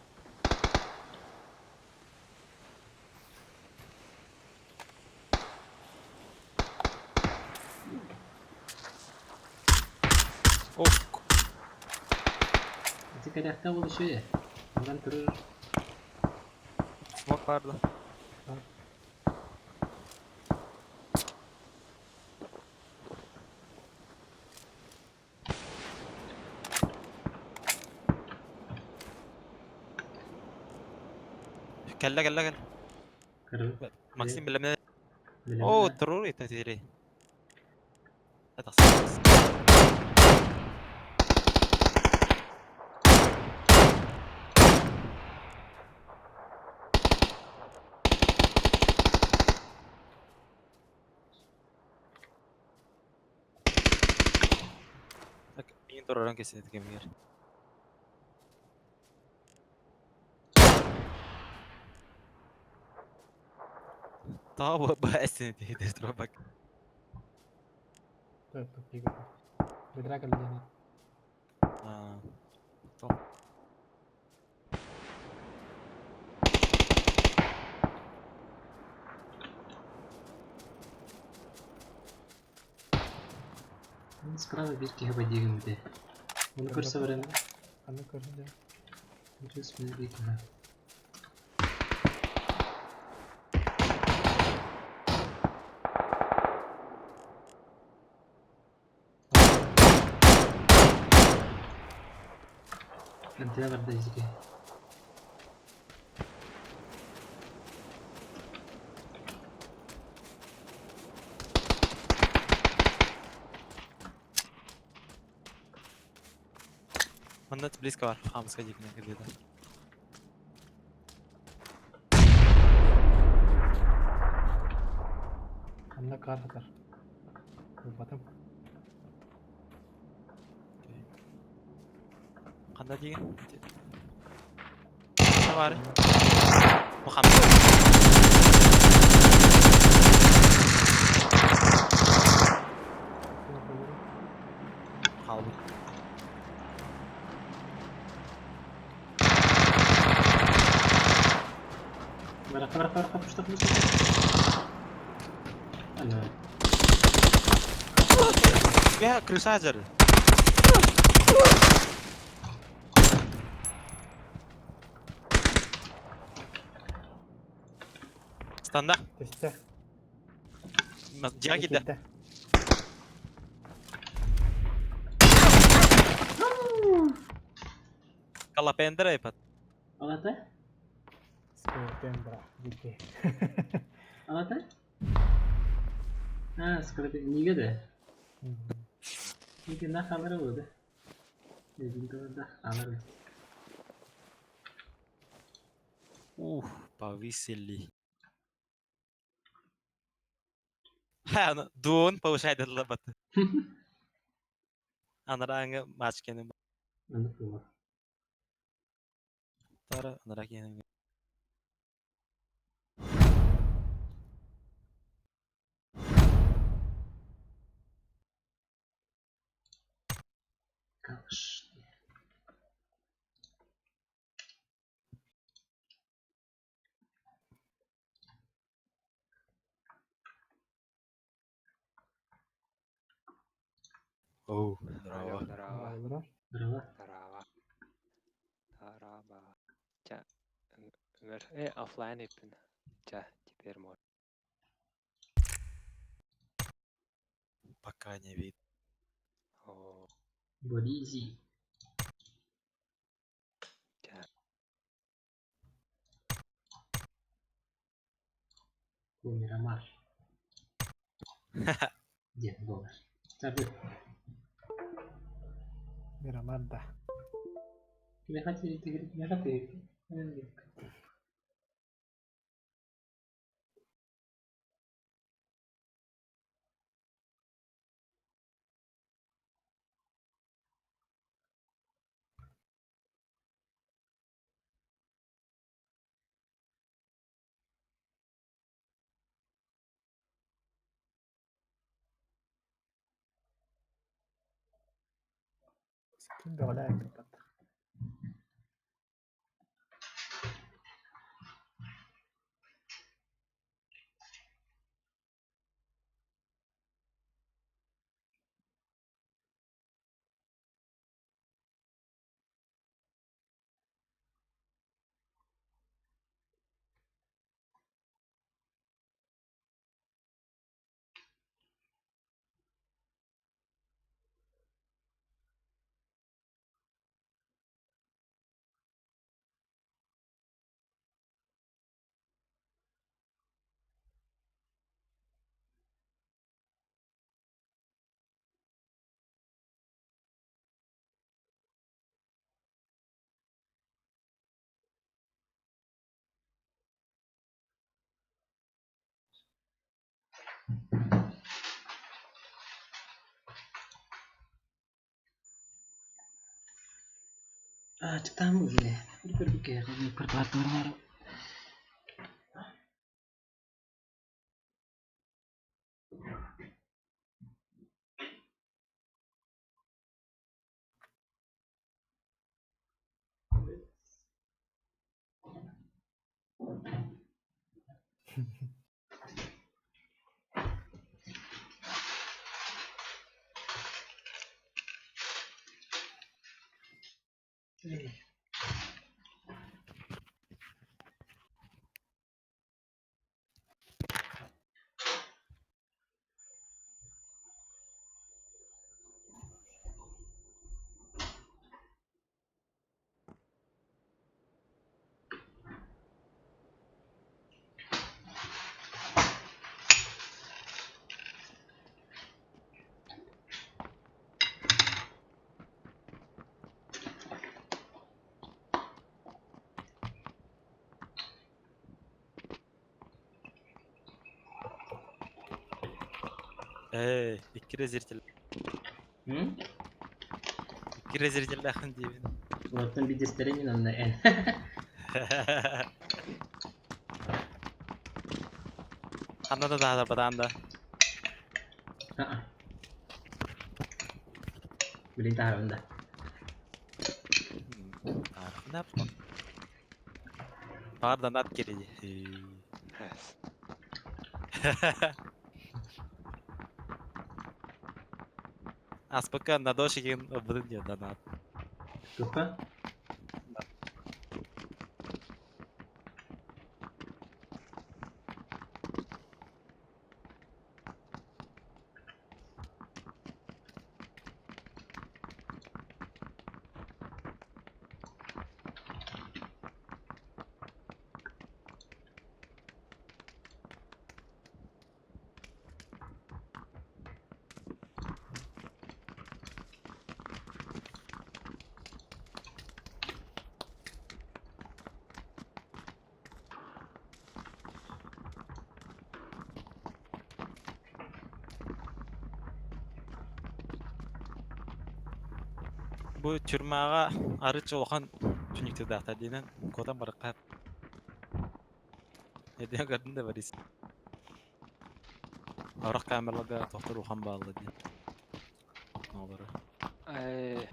Of. Nanti kadang oluşuyor ya. Ondan durur. Smoke vardı. Gel. Kırıl. Maxim bilemene. Bilemem Oo ben. terör itu tiri. Atas. Ingin turun ke sini kemir. Tahu bahas ini tidak terobak. Tuh, ikut. Bedra kali ini. Ah. Справа бирки обойдем где. Он курса время. Anda kerja. Terus beri ke. Nanti ada di sini. Mana близко var. Hamız kajikine gidiyor. Anda kar atar. Batım. Kanda diye. Ne var? Bu hamız. Kaldı. Berapa pustaka musuh? Ano? Ya kriz ajar. Standa. Teste. Cihan gidi. Teste. Kalla pendere yapat. Alata? Skeleton bra. Gitti. Alata? Ha, sıkıntı niye de? Mungkin dah kamera udah. Jadi itu dah kamera. Pavisilli. Ha, Doon pawsayad labat. Anaranga match kenin. Untuk keluar. Tara anara kenin. Kaos. Oh, Ayo, bravo. Tarawa. Bro. Berapa? Tarawa. Taraba. Ca. Offline ipin. Ca. Теперь можно. Пока не вид. О, Body easy. ca. Gue Miramar. Ya, boleh. Cabut. Miramar dah. Kenapa sih? Kenapa sih? Skin dah ada yang dapat. Ah, cetamu ya. Ini berpikir ini peraturan. İki rezircil. Hmm? İki rezircil akın diyeyim. Suratın bir desteremin önünde en. Anada da badanda. Aa. Berintah önde. Ne yapalım? Pardon at geriye. Yes. Aspaka na doşikin obudun ya da nat. Tupa? Bu türmağa arıç olgan tünükte dağıtar denen kodan barıqap. Ediyen gördün de var is. Araq kameraga tohtar olgan bağlı diye. Ne olur. Ay.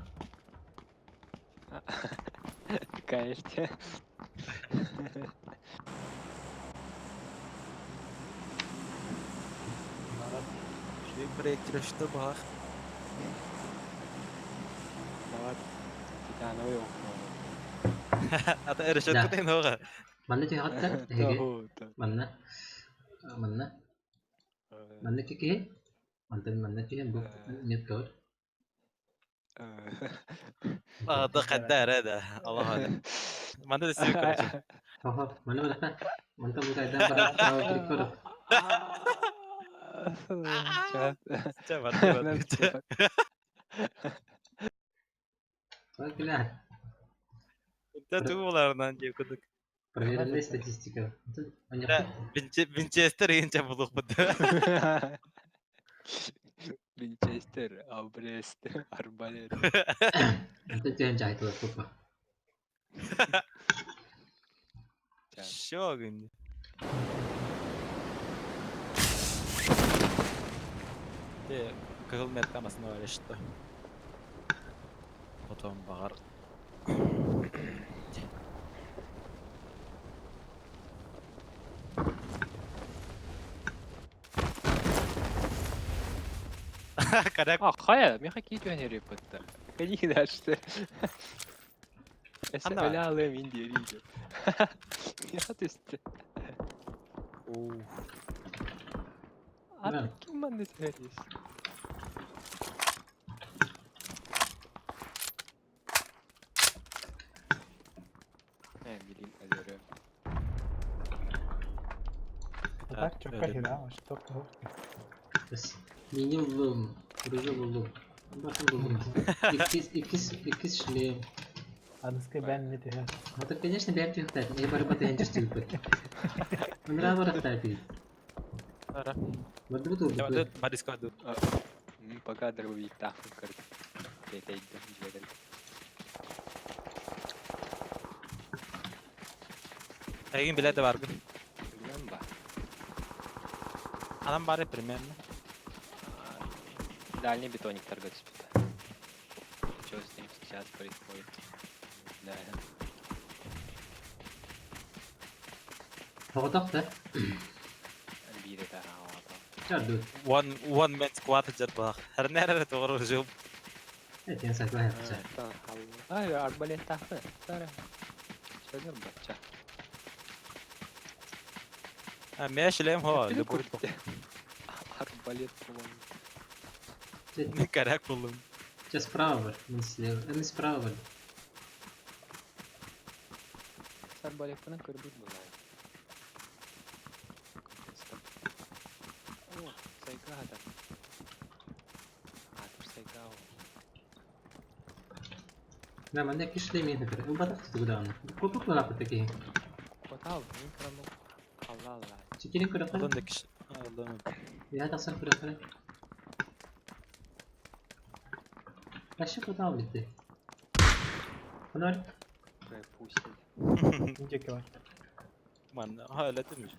Конечно. Şey breaktirişte bak. Давай. Титановый окно. Ata erişet Da. kutayın oğa. Manna ki hatta hege. Того, да. Manna. Manna ki ki. Manna ki bu net kor. Ağda kaddar hada. Allah Allah. Manda da sivik konuşun. Haha. Manna berapa? Mantap bu kaydan para tahu klik kor. Чат. Cevat Lan cevat. cevat. Soal kilah. Kita tuğularından cevkuduk. Проверенная статистика. Itu banyak Da tuh. Winchester ince buluk bu. Winchester, Brest, arbalet. Itu jangan jahit tuh lupa. Shogun. De kıl metkamasına var işte. Potom bağır. Kadak Хая, мен хоккей тренері бітті. Конечно, дәшті. Әсі Анда. өлі алым инде рейді. Я түсті. Аты кім манды сәрес? Bileyim ödürü. Так, чё, кахира, что то. Terus mini buldum, kurucu buldum. Bakın buldum. İkiz шлем. Адыска бән не тихе. Ну так, конечно, бэм тюхтать. Я барба тенджер стюпер. Он рава рахтати. Ara. Баду ту. Ya da Badis kodu. Пока дробовик тахын кырды. Бетейді жедел. Egin bile de vargın. Bilmem ба. Adam bari примерно. Дальний бетониктарға түспеді. Что с ним сейчас происходит? Да. Havada da. Бире тарауада. Çardı. One man squad jet bak. Her nerede doğru job. Evet, yani sakla yapacak. Ay, arbalet tahtı. Sara. Şöyle bakça. Ha meşlem ho. Böyle Lubur. kurdu. Arbalet falan. Ne karak buldum. Сейчас справа var. Не слева. Не справа var. Arbalet falan kırdı mı lan? О, сайгада. Tur сайгao. Да, мене якісь шлеми не треба. Убадав ти туди. Купок на лапи такі. Потал, min kramı. Allah Allah. Çekilin kırıkı. Adam da kişi. Allah'ım. Ya da sen kırıkı. Kaşı kutu bitti. Bunlar Пустили. İnceki var. Man hala demiş.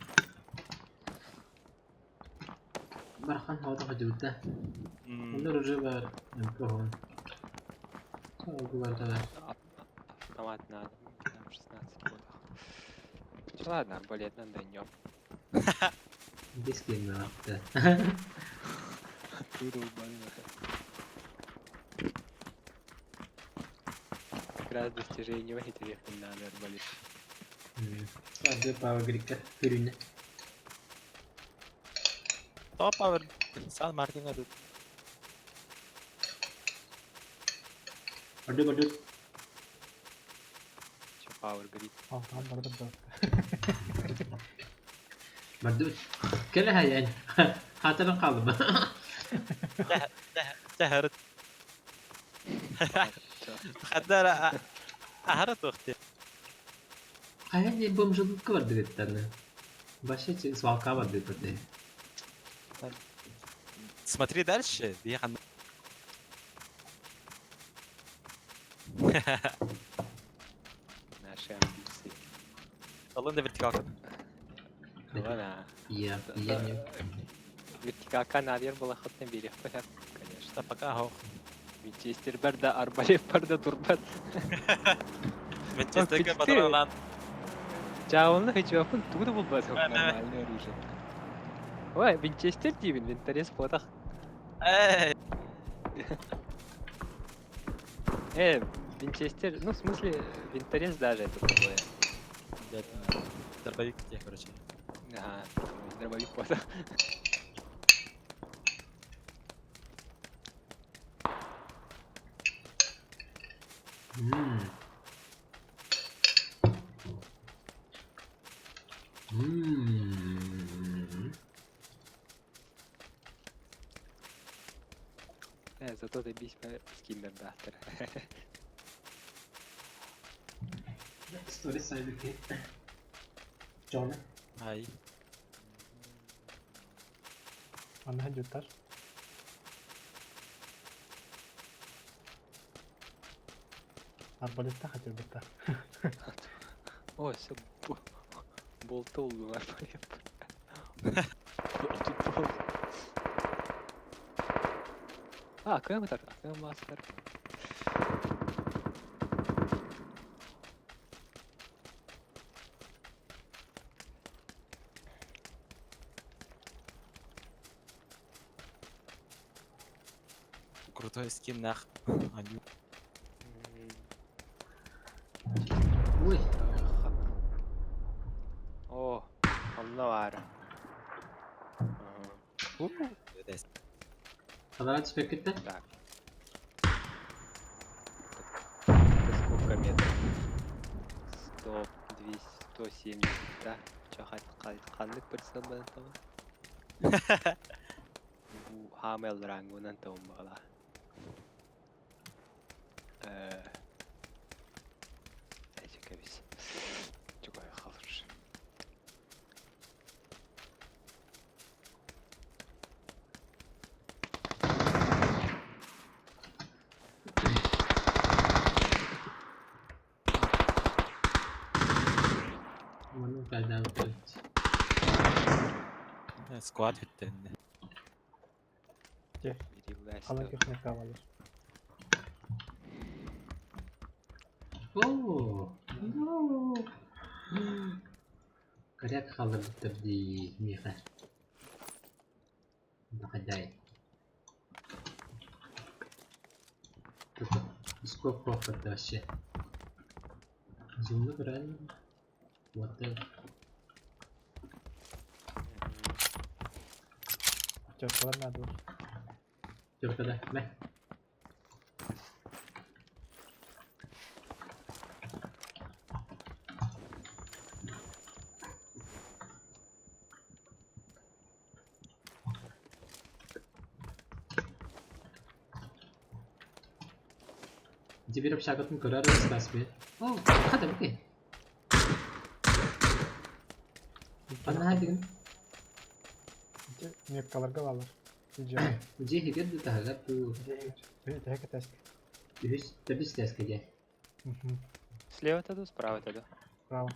Barhan havada hudutta. Bunlar ucu var. Yapıyorum. Çoğu var da. Автомат надо. Там 16 годов. Че, ладно, арбалетно дойдем. Диски mi yaptı? Оттуда убанно. Как раз достижение интересно надо арбалет. Sadece power grip'te ürünü. Top power. Sal Martin adı. Aduh. Че, пауэр горит. Tamam burada da. Mardut. Kelaha yani. Hatırın kaldı mı? Teharet. Hatta aharet vakti. Hayal diye bomcılık vardı bir tane. Başka şey svaka vardı bir tane. Смотри дальше. Diye Наши амбиции. Alın da vertikal kadın. Ладно. Я не... Вертикалка, наверное, была хоть набери, конечно. İşte baka hok. Винчестер бар да, арбалет бар да турбат. Manchester'ga bitti. batır olan. Жауны хочу апын туды болбас Ана. нормальный оружие. Ой, Винчестер дивин, винторез фотох. Ey. Винчестер, ну в смысле, винторез даже это такое. Дробовик те, короче. Ага, дробовик фото. Ммм. Ммм. Зато добись скиннер дастер. Story sahibi John. Ay. Ana jutar. Arbalette kaçır jutar. О, все, болты oldu арбалет. Тут болт. АКМ так, АКМ мастер. Крутой скин нах. Аню. Ой. О, онна var. Ödes. Kadar спекетте? Так. Это сколько метров? 100, 200, 170, да? Чё, ханлык представ бана тама? Bu hamel rangundan tamam bala. Neyse ki biz. Çok ay kalır. Onu kadar evet. Squad bitti. Gel. Biri bu Kalan gaysi. köşene kavalır. Oo. Oo. Коряк халır bitirdi Miha. Bahaday. Тут сколько проходит вообще? Зумы реально. Вот это. Çocuklar nerede var? Только да. Мeh. Теперь общагатын көрәрбез кәсби. О, хада бикей. Ана хадигин. Metkalarga bağlar. Rica. Где хигер да тагат ту Bir tek test. үз табис тескеге. Слева таду, справа таду. Bravo.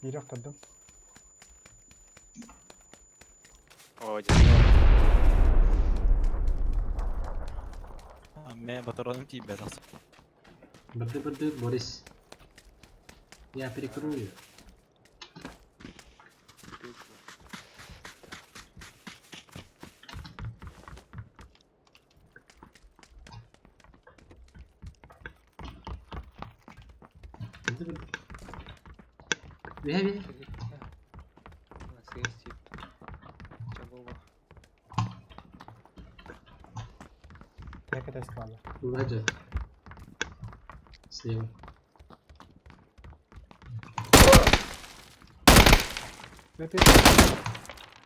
Bir yaptırdım. О, дядя. Men батароным тебе даст. Барды Борис. Я перекрою. Бери. У нас есть тип. Чагова. Tek test bağlar. Ладно. Слева.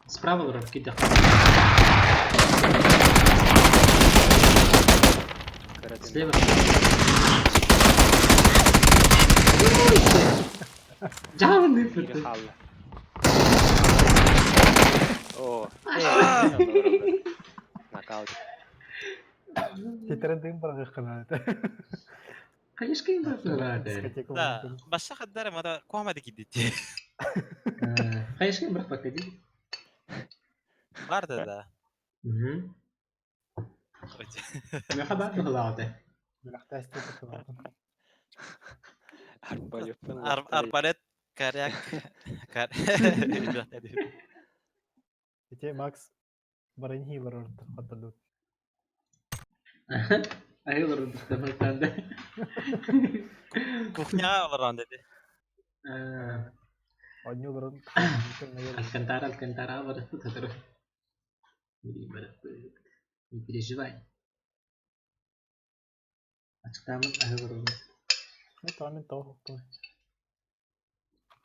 Справа враг кидах. Слева. Canım Biri fırtı. halle. О, нокаут. Titredim bırakır kanaat. Kayışkayım bırakmıyorlar der. Diskoteka Da oynadım. başka kadar ama da kovmadı gitti. Kayışkayım bırakmak dedi. Vardı da. Hı hı. Ne kadar tıhıladı. Bilakta estetika vardım. Arbalyopun lafta Arbalet karyak. Kar. Ece Max Brain Healer orada hatırlıyorum. Ayılır demek de. Kuhnya olan dedi. Oynuyorların mümkün ne Alcantara бărăfăt hătără. Не переживай. Açıklamın ayılır olur. Ne tahmin tavuk bu.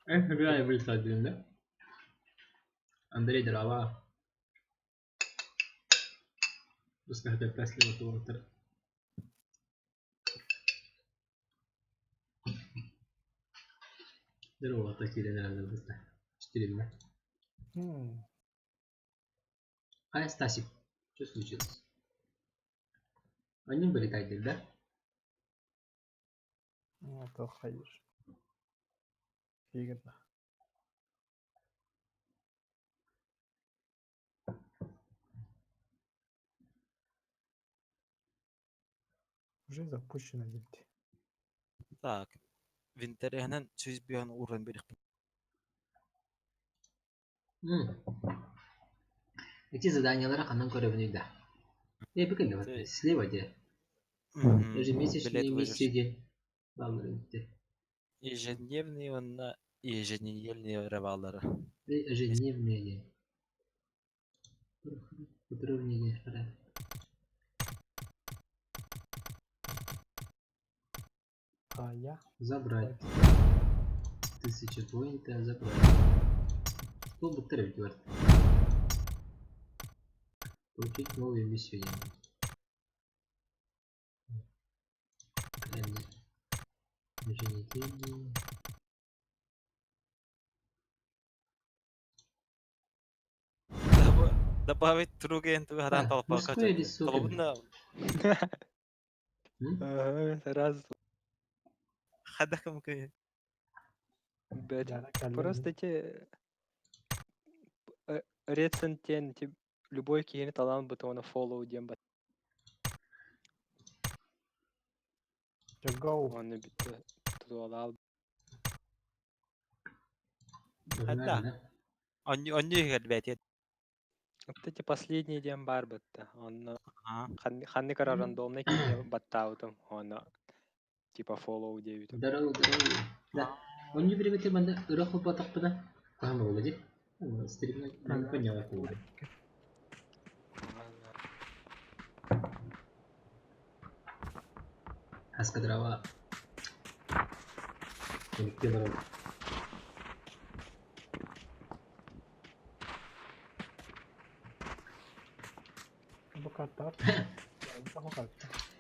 Bir ay bir saatliğinde. Андрей дрова. Пускай это тесла вот это. Дрова такие наверное быстро. 4 дня. А Стасик, что случилось? Они были тайдер, да? Это hayır. Фигурно. Уже запущено ведь. Так. Винтеренен чиз bir an uğran bir. Эти заданиялар канан көрөбүнү. Я бекеле вот Ты- слева где. Ежемесячные миссии. Баллы. Ежедневные он еженедельные ревалары. Ежедневные. Подробнее вторая. А я? Забрать. 1000 поинта забрать. Что быстрее делать? Получить новые миссии. Еженедельные. Добавить другие интуиции толпа. Мужской или супер? Толпа Раз. хадак мungkin. Блять, Яна кәлле. просто те рецентен любой киен талан бутона follow дем бат. Go. Он бит туалал. Хадда. Он не говорит. Вот эти последние дем бар битта. Он Ага. ханны кара рандомный киен баттаутом. Он типа follow девит. Здорово. Да. Он не приветил банда ыраху батакпына. Кама болду. Стрим не понял этого. Хаска дрова. Коллективно. Bu kartlar. Bu kartlar.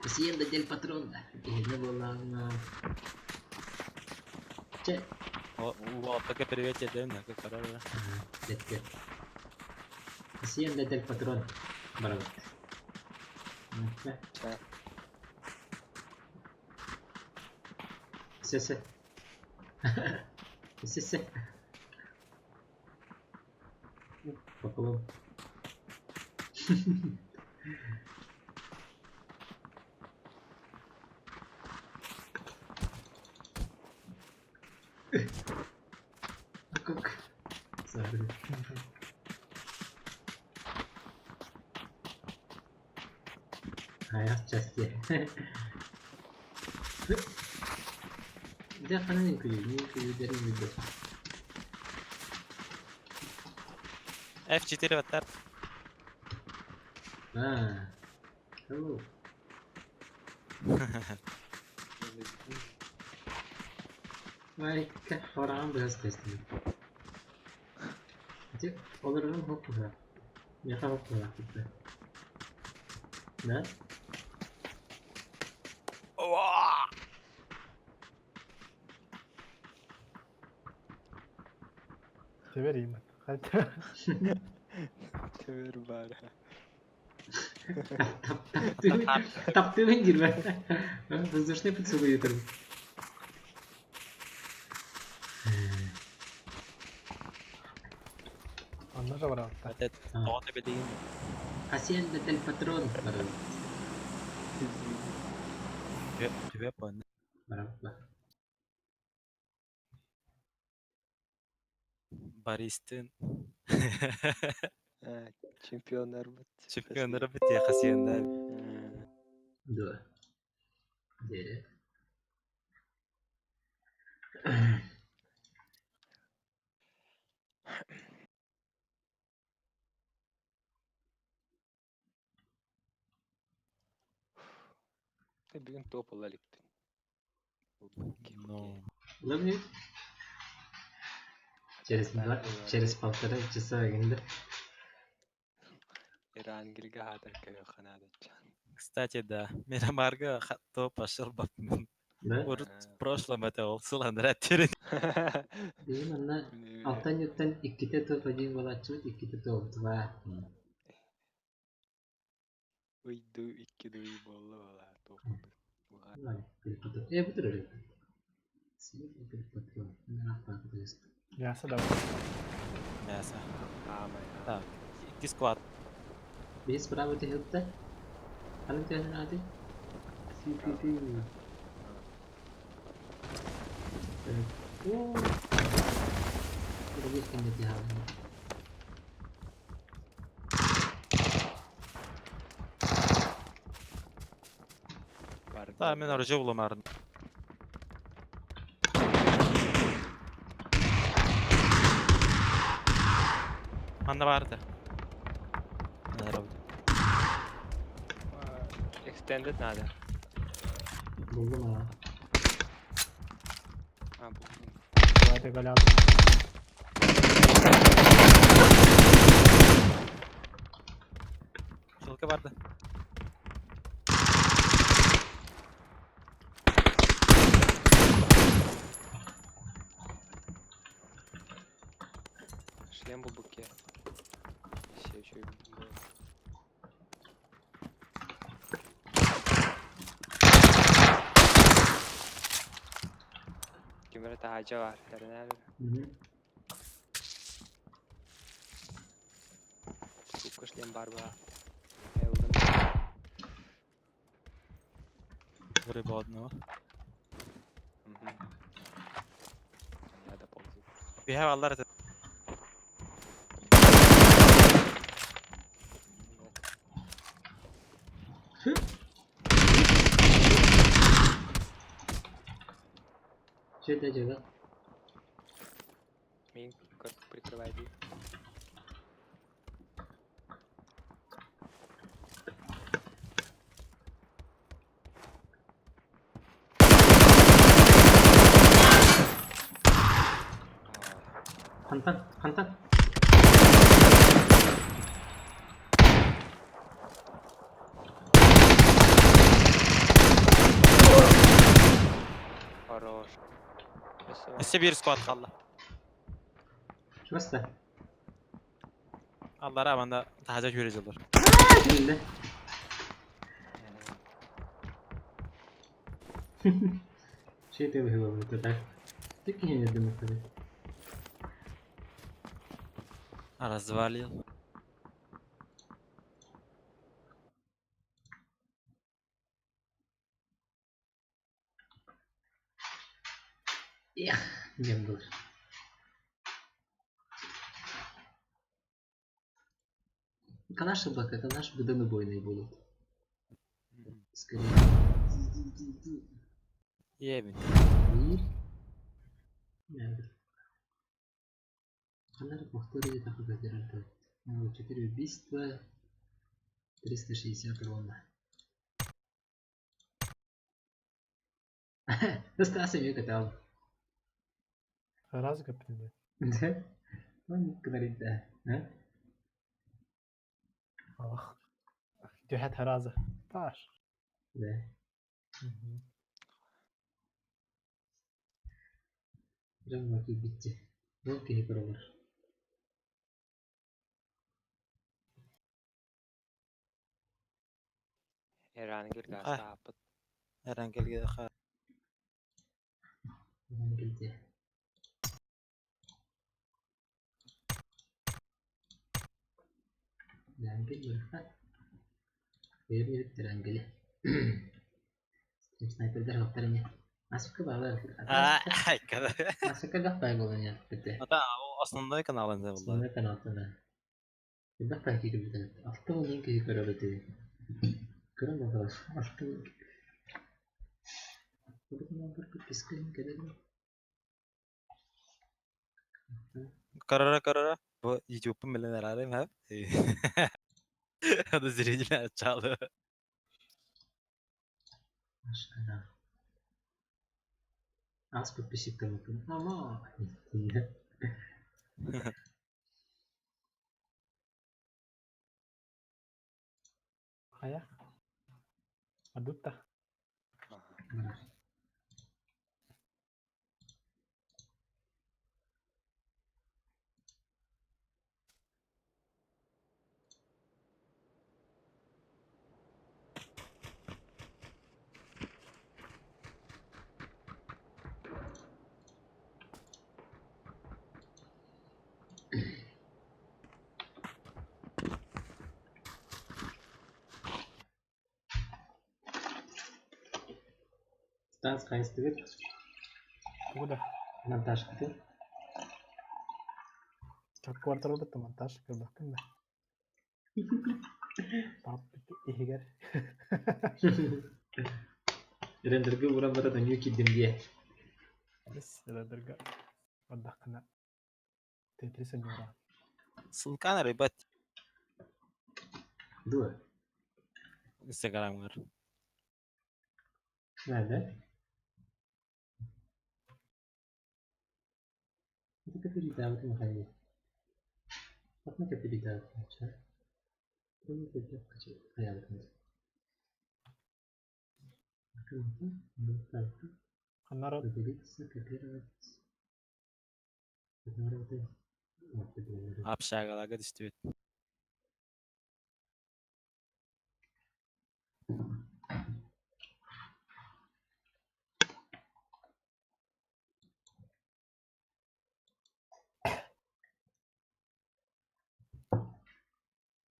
Hacienda del patrón. Не было на... Че? Вот такая привет тебе, на как короче. Детки. Hacienda del patrón. Браво. Се. Се. Поклон. Как? Забыл. Hayat части. Где фанатик не дарим видео. F4 ватар. Hello. Vay kahraman biraz teslim. Где оларның хокуга. Яка хокуга китте. Ne? Severeyim ben. Hadi. Тевер бар. Taptığın girme. Воздушный поцелуй yatırdım. Onlar da var altta. Hatta Ha. dağ tepedeyim. Hacienda del patrón. Tüve yapma. Merhaba. Barist'in Ha, Çempiyonlar bu. çempiyonları bitiyor Hacienda. Dua. Deri. Bugün top olalıktı. No. Olabilir. Через полтора часа günde. İran gilga hadar kayo kanada. Кстати, да. Мирамарга то пошел бы. Да? Вот в прошлом это Олсуландра Тюрин. Benim anla alttan yurttan ikkite top acıyım olaçı ikkite top var. Uydu iki duyu bollu ola topu. Vale, el patrón. Bu da öyle. Sí, el patrón. Ne yapar bu işte. Yasa da var. Neyse. Ama ya. Так. İki squad. Biz bravo te hutta. Alın te hadi. CPP. Oh. Terus ini dia. Vardı. Да, мен оружие буламарын. Анда барды. Extended nada. Buldum ha. Ha buldum. Vade gol aldı. Жылқы барды. Шлем bu buke. Şey bu. Kimere tahaca var. Nerede? Bu шлем barba. Evden. Вырыба одного. Ya da polzu. We have Allah razı. Что это делать? Min прикрывает. Hantan, hantan. Хорош. Ese bir squad kaldı. Şurası da. Allah rahmanda tahaca göreceğiz olur. Elinde. Şey de bir bu kadar. Tek yenildim bu kadar. Развалил. Ya, yem dur. Калаш собака, калаш дальнобойный будут. Скорее. Yemin. Мир. Нет. Фонарик повторили так как 4 убийства. 360 урона. Остался мне катал. Раз kapında. Да? Он говорит, да. А? Ah. Dühet herazi. Var. Да. Прям лаки битти. Волки и пробор. Her an geldi Ah. hasta apıt. Eren gelge ha. Ben girdi. Rengeli ha. Bir rengeli. Sniper'da baktarnya. Masuk ke bawah. Ay kada. Masuk ke gak golnya gitu. Ata o aslında kanalında vallahi. Sebenarnya penaltıda. Bir bak belki gibi. Altı oyun ki yukarı ötedi. Kırın bakalım. Altı. Burada ne var? Bir piskin gelelim. Karara. Bu YouTube'un bilen ararım hep. Adı ziriciler çaldı. Aşkına. Az bir pisik mungkin. Ama. Iya. Kayak. Adut tah. Benar. Stans kayısı gibi. Udah. Montaj gitu. Cak kuartal udah teman tas bahkan dah. Tapi ihgar. Renderga buram berat dan yuki dim dia. Yes, ada derga. Udah kena. Tetris senyora. Sulkan ribat. Dua. Instagram var. Nerede? Itu kita di dalam tuh makanya. Apa kita di dalam aja? Ini kita kecil kayak gitu. Aku itu belum tahu. Kenara Jadi sekedar sekedar itu. Apa itu? Apşagalarga düştü.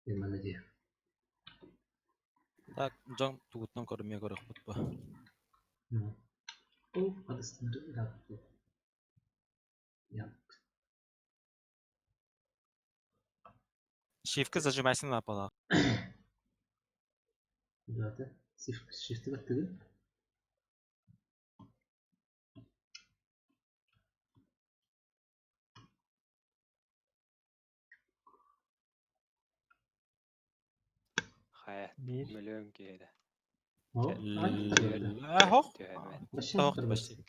Gimana dia? Tak jong tugutan korumya koruk butba. Hmm. Oh, ada sendiri dapet. Ya, Shift'e zacımaysın ne yapalım? berarti shift betul. Hayat bir. milyon kere. Oh, Hoh. Tühenmet. Başa Hoh kırmızı. başı.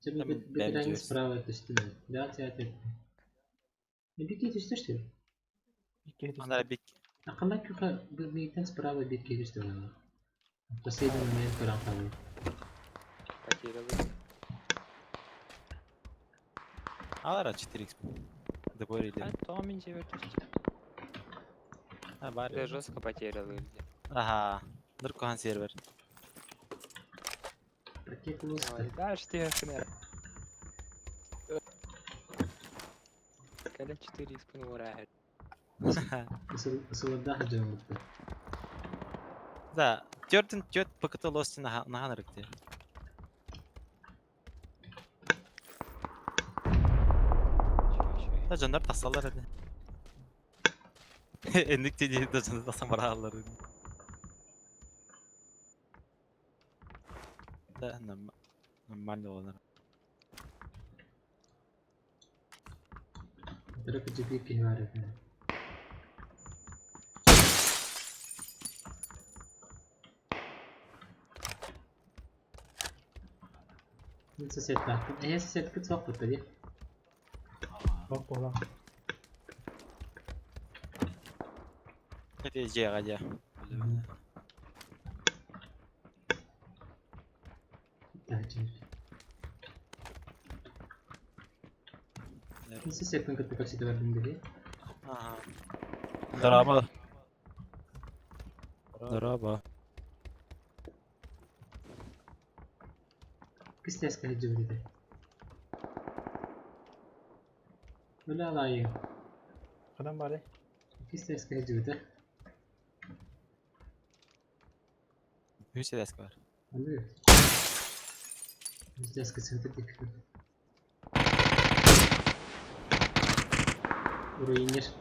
Jadi Tamam, bir ben rengi diyorsun. sprawa itu istilah. Lihat saya tadi. Bir kez işte işte. Bir kere Onlara bir Akıllı juga bir tane sprawa bir kez işte var. Pasti itu namanya kurang tahu. Потеряли. alara 4x. Да böyle Ben tahmin çevirdim. Ha bari. Böyle жестко потеряли. Aha. Dur kohan server. Pakai plus. Ой, да, что я хнер. Когда 4 испын урahет. Usul dah aja mutlu. Da. Dört paketi lostin nahan rıktı. Da canlar tasallar hadi. Endik dediği da canı tasam baralar. Da normal olur. Terus kejepit keluar. Ini set lah. Set ke sok tadi. Bak bola. Hadi C aja. Aja. Ini set yang ketika situ verdim dedi. Aha. Daraba. Daraba. İstes kalıcı bir de. Böyle alayım. Kadam bari. İstes kalıcı bir de. Hüse desk var. Anlıyor. İstes kısıntı dik. Burayı indir.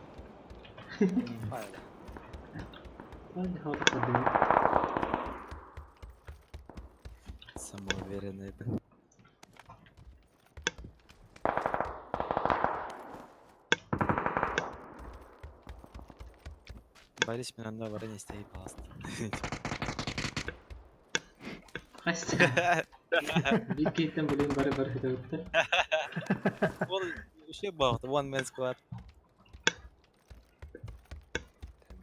Hayır. Hadi hadi hadi. Самого веренeydi. Barış ben anda var ne isteyip bastı. Kaçtı. Bir keyitten bulayım bari bari hıdı. Ol şey baktı one man squad. Sen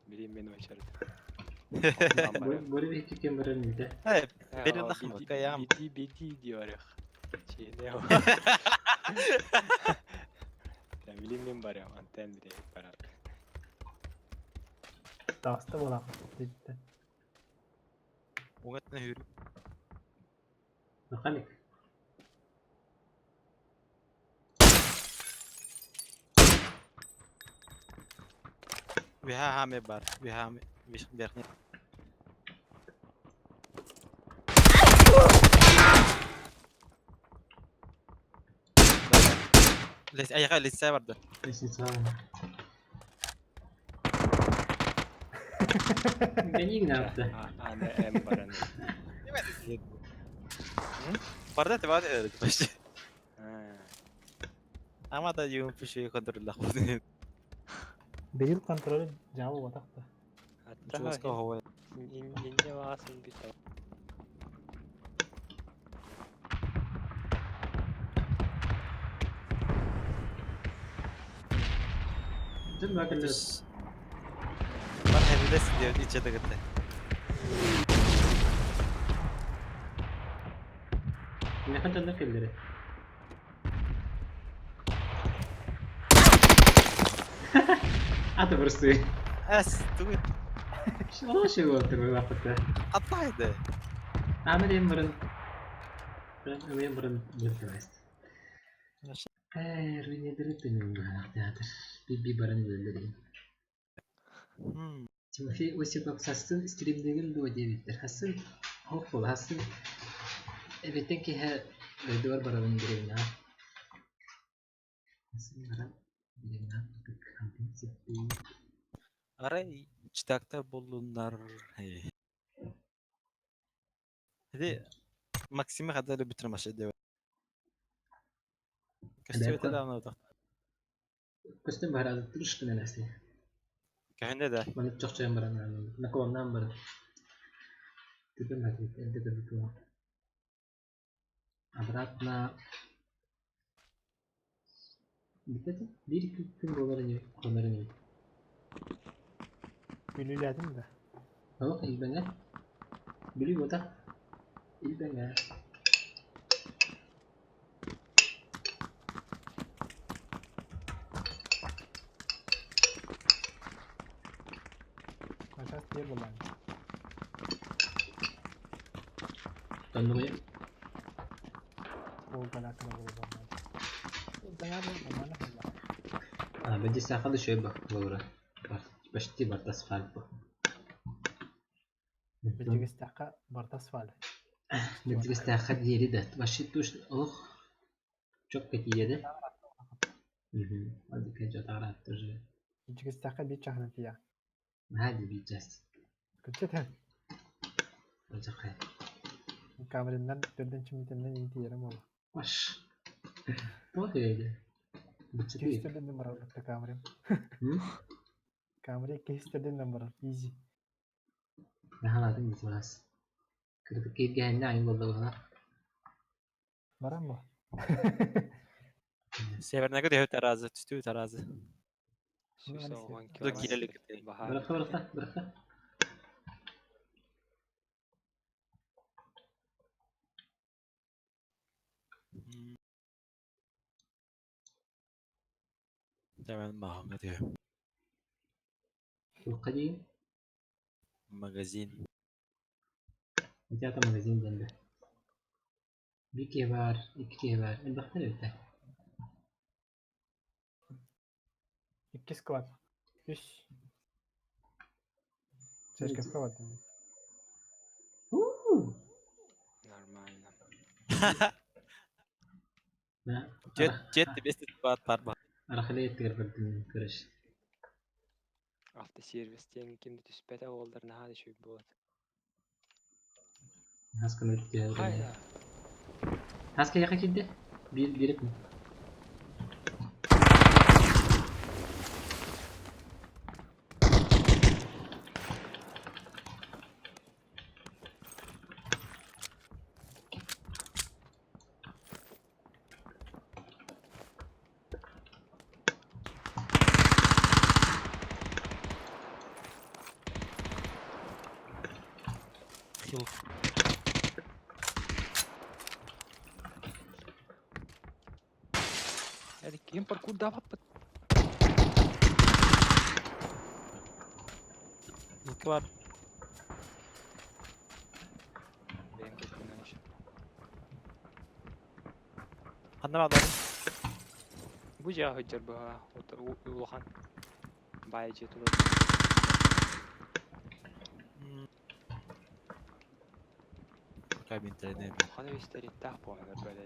bileyim beni başardı. Ondan bari. Böyle bir iki kamera mıydı? Hep Ha, benim o lakma bidi kayam. bidi diyor ya. Şey ne o? Sen bileyim ben bari ama anten bile para. Dağısta bolan. Cidden. Ungat ne hür. Mekanik. Vi har ham med bar. Vi har ham. Vi skal være Les ayağa lise vardı. Neyse sağ olun. Beni ne yaptı? Anne en baranı. Vardı da vardı öyle başta. Ha. Ama da yung pişiyi kontrol ako. Beril kontrolü cevabı batak da. Hatta Çoğuska hava. ince vasıl bir tavuk. Dur bakalım. Var heviles diyor içe de gitti. Ne kadar da kelleri. Atı burası. Es, tu Şu şey oldu vakıtta. atlaydı. Ahmet Emre'nin. Ben Emre'nin bilmez. Ruin benim teatr. Bir barani göndereyim. Timothy Osipov Hassın streamlerin bu ödevittir. Hassın hopeful Hassın everything ki ha dua barani göndereyim ya. Hassın baran bilen ya. Kamping sepi. Aray çıtakta bulunlar. Hey. Hadi maksimi kadar bitirme şey diyor. Köstüyete de anladık. Kostüm bahar turuştu nenesi. Kahinde de. Bana çok şey baran anladım. Ne kovam baran. Tipe hadi elde de bir Обратно. Dikkat et. Bir iki gün konuları Gülüledim de. Bak ilbene. Biri bu da. İlbene. Aşağı diye bolan. Tanımaya. O galakına bolan. Dengar mana Bence sakal şöyle bak. Laura. Pasti batas farklı. Bejik istaka bartas fal. Bence sakal yeri de. Başı tuş. Oh. Çok kötü yedi. Hadi kece taraftır. Bejik istaka bir çahne tiya. Hadi bileceğiz. Kötüten. Olacak hayır. Kamerandan dördün çimitinden inti yerim ola. Baş. Bu öyle. Bıçı değil. Kestirden numara aldık kameram. Hı? Kamerayı kestirden numara. Easy. Ne haladın gitmez. Kırdık girgenle aynı oldu bana. Baran mı? Severne göre terazi, tütü terazi. Süsa 10 Bu da girelik. kilometre. Bahar. Bırak. Hemen mahanga diyor. القديم Magazin. انت مغازين جنبه Bir kişi var, iki kişi var. Baktın öyle. İki squad. Üç. Церковка var değil mi? Нормально. Ben Jet de besti bat parma. arxalaya ettirdim kırış. Автосервистен kimde түспәтә олдар наһа да шөп булат. Haskını ötüyor. Hayda. Haska yaka kildi. Bir mi? Kill. Hadi kim parkur dapat bit. İlk var. Benim kötüden iş. Hanım adam. Bu ja hıcır bu ha. Otur ulahan. Bay jet olur. Kabin tane. Hadi isteri tah bu kadar böyle.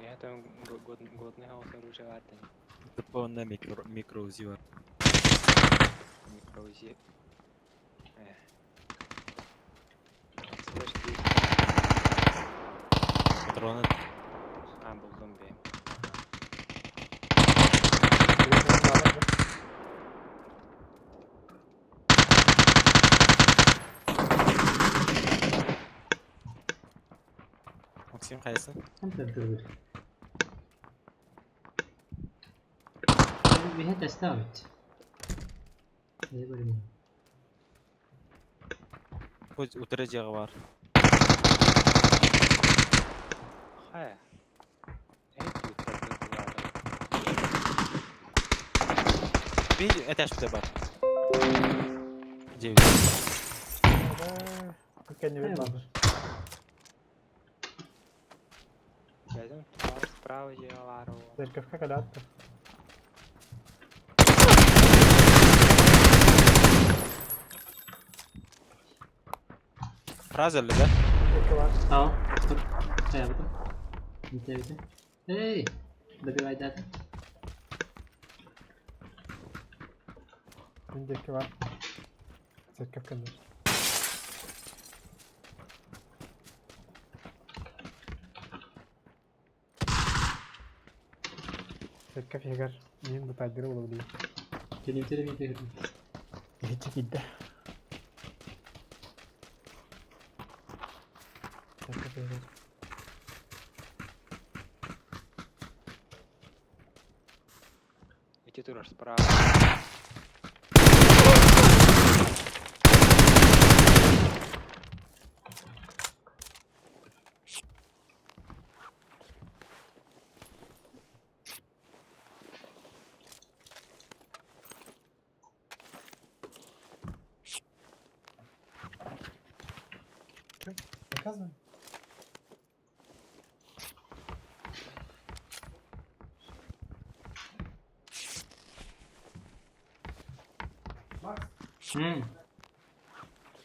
Ya там годный хаос оружие var da. Tıpkı mikro uzi var. Mikrozi. Slash değil. Patronu Ha buldum bir. Maksim kayasın. Tam dur. Bir het estavet. Ne böyle? Bu utaracağı var. Ha. Evet yukarıda. Bir eteş bir de var. Ceviz. Только не видно. Dedim справа var o. Церковка когда-то. Frazelli de. Церковка var. Tamam. Dur. Şey yaptım. Bitti. Hey. Da bir vayda. Öndeki var. Церковка var. Церковь егер мен bu tadbiri olabiliyor. Kelimleri bir girdim. Hiç gitti. Церковь егер. Эти тураж справа. Показывай.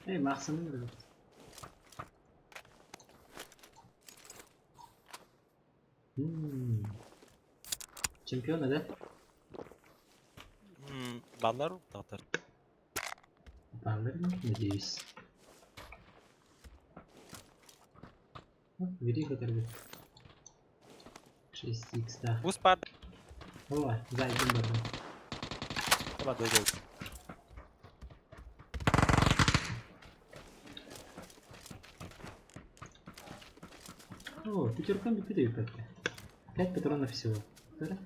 Hey, Max'ın da. Çempiyon neden? Ballar dağıtır. Parlar mı? Ne diyoruz? Veri kadar bir. 6x'da. Bu spar. Ова, зайдем bakalım. Ama da gel. О, пятеркам не передаю как-то. 5 патронов всего. Да?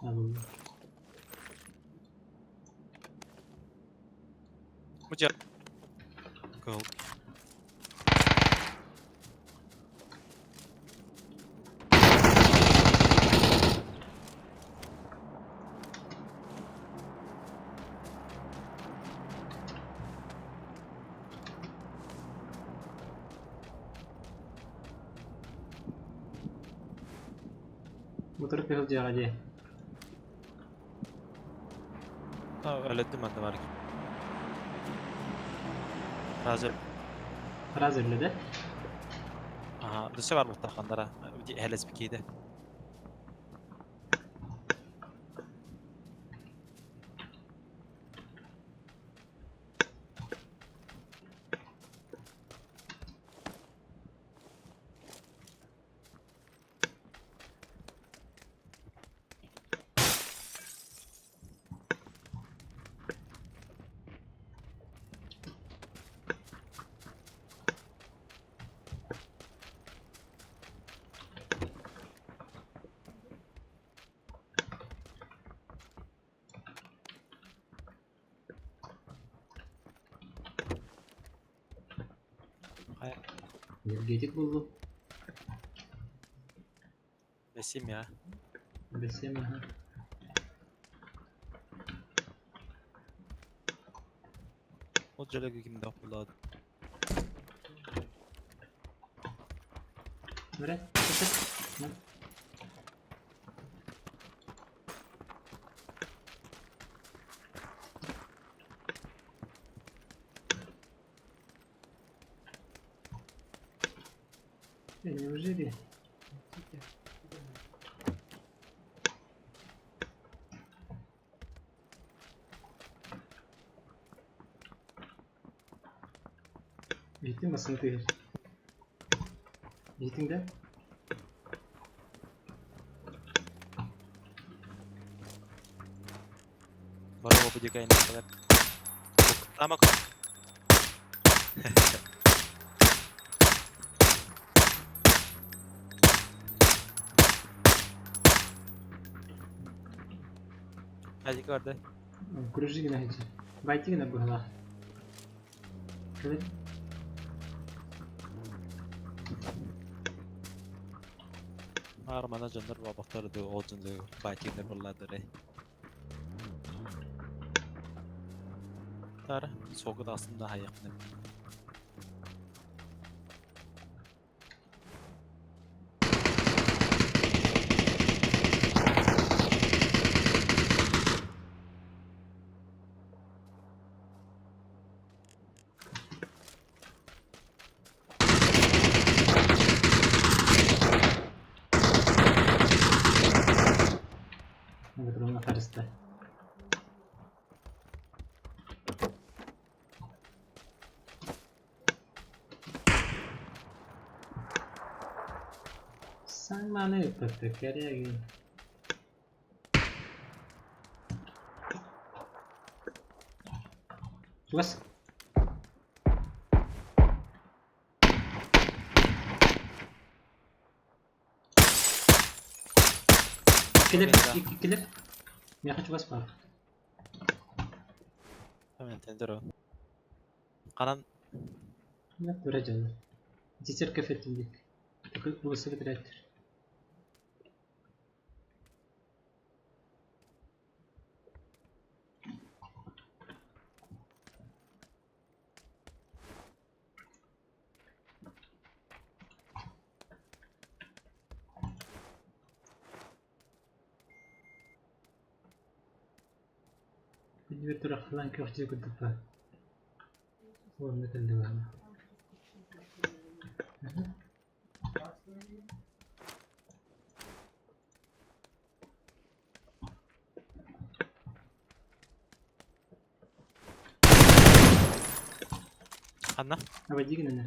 Алло. Bu Cool. Motor kehil jaga diye. Öledim ben de var ki. Hazır. Faraz öyle. Aha, dışı var muhtakanlara. Hele spikiydi. Hayır. Energetik buldu. Besim ya. Besem ha. O cölege kimde okuladı. Böyle. Tık. Lan. Неужели? Gittin mi sınıfı yer? Gittin de? Baru mau juga ini kan. Lama kok. Hadi gördü. Kurucu yine hiç. Bayti yine bu hala. Evet. Armana canlar babakları da o canlı baykinler bulladı. Tar, soğuk da aslında hayaklı. Evet, onun karısı. Sen bana yapacak nereye gidiyorsun? Bas. İkilir. Ya kaç bas var? Hemen tender o. Kanan Ne duracağım? Cicer kafetindik. Takıl bulası bitiredir. Bir taraf falan köfteci kutupa. Onu kaldı bana. Anna. Apa jadi nanya?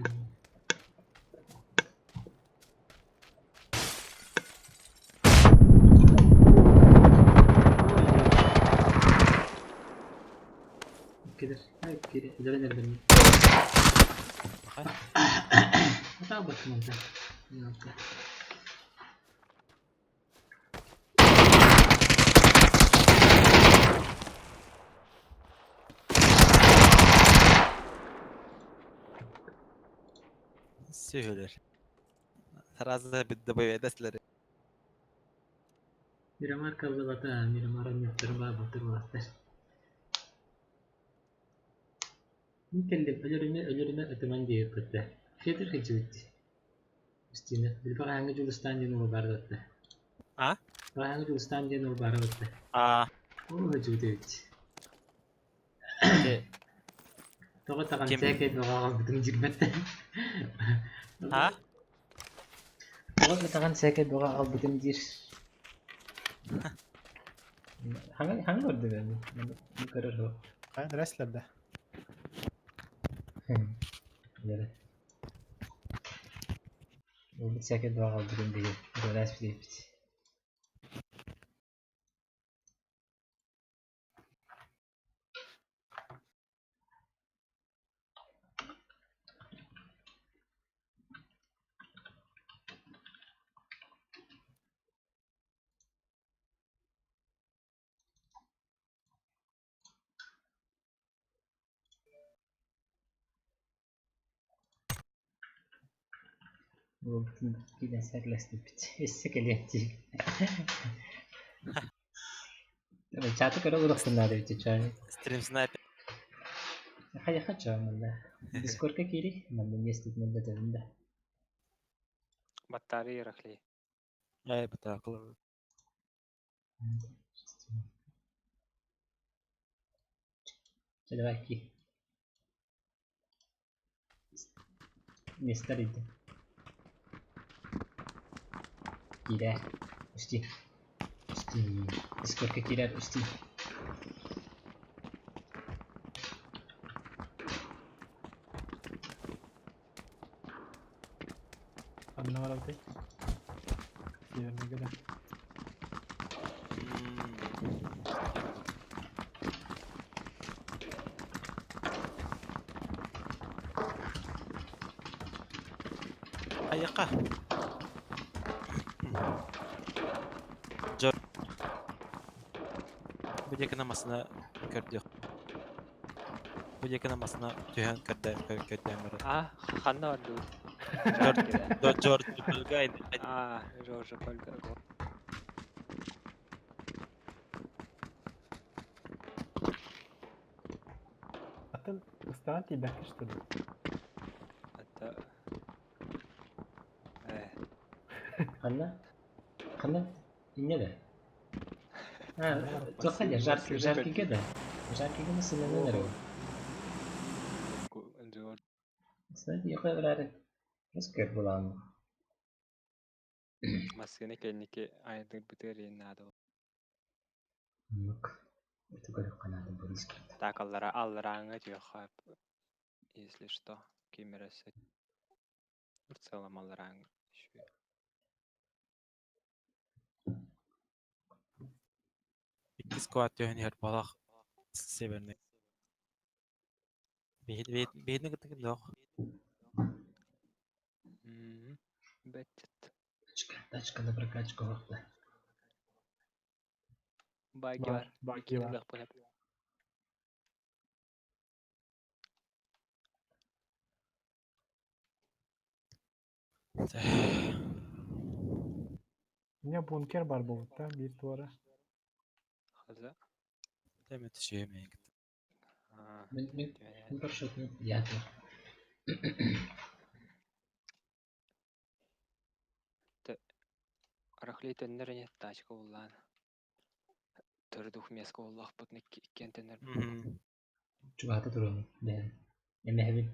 Kira, kira, jalan jalan. Bakay. Apa buat teman-teman? Oke. Söyler. Tarazda bir de böyle desleri. Miramar kaldı bata, Miramar'ın yaptırma batırmalar. Mükellem ölürüme ötemen diye yapıttı. Fedir hiç bitti. Üstüne, bir bak hangi Julistan yönü var da. Ha? Rahang Rustan diye nur bara bitti. Oo hücuduydu. Ete Toga takan Kim? seket bakal bütün jirmette. ha? Toga takan seket bakal bütün jir. Hangi gördü beni? Bu kadar o. Ben restlerde. Yere. Bu seket bakal bütün değil. Biraz bir şey. Bu bütün giden serleşti bit. Esse keliyanti. Tabii çatı kadar uğraştın daha da bitti çay. Stream sniper. Hadi kaçalım valla. Discord'a giri. Ben de mesut nebede bunda. Batarya yaraqli. Ay bataklı. Hadi belki. Mister idi. Girer. Üstü. Üstü. Discord'a girer üstü. Anne var abi. Yerine göre. Ayaka. Bu yakınamasına gördük. Bu yakınamasına tühen kötüyen Ah, xanna var dur. George Bull'ga Ah, George Polga. Zaten ıstıran değil bakıştır. Hatta Hanna? Hanna? Dinle de. Ha, çok hadi jarki gede. Jarki gede sınırlı nere o? George Aslında yok öyle. Nasıl kör bulan? maskeni kelniki aydır biter yenadi. Yok. Itu kadar kanadı bu risk. Takallara allaraanga diyor. Если что, кемересе. В целом allaraanga. iki squat tühen yer balak severni. Behedini gittik yok. Bettet. Taçkalı bırakacak vakti. Bagi var. Bagi var. Yine bunker var bu botta. Bir duvara. Haza. Demet şey mi? Ben başlatayım. Yadır. Арахли теннер не тачка улан. Төрдүх меско уллах бутник иккен теннер. Çuvalda duralım. Ben. Emehvin.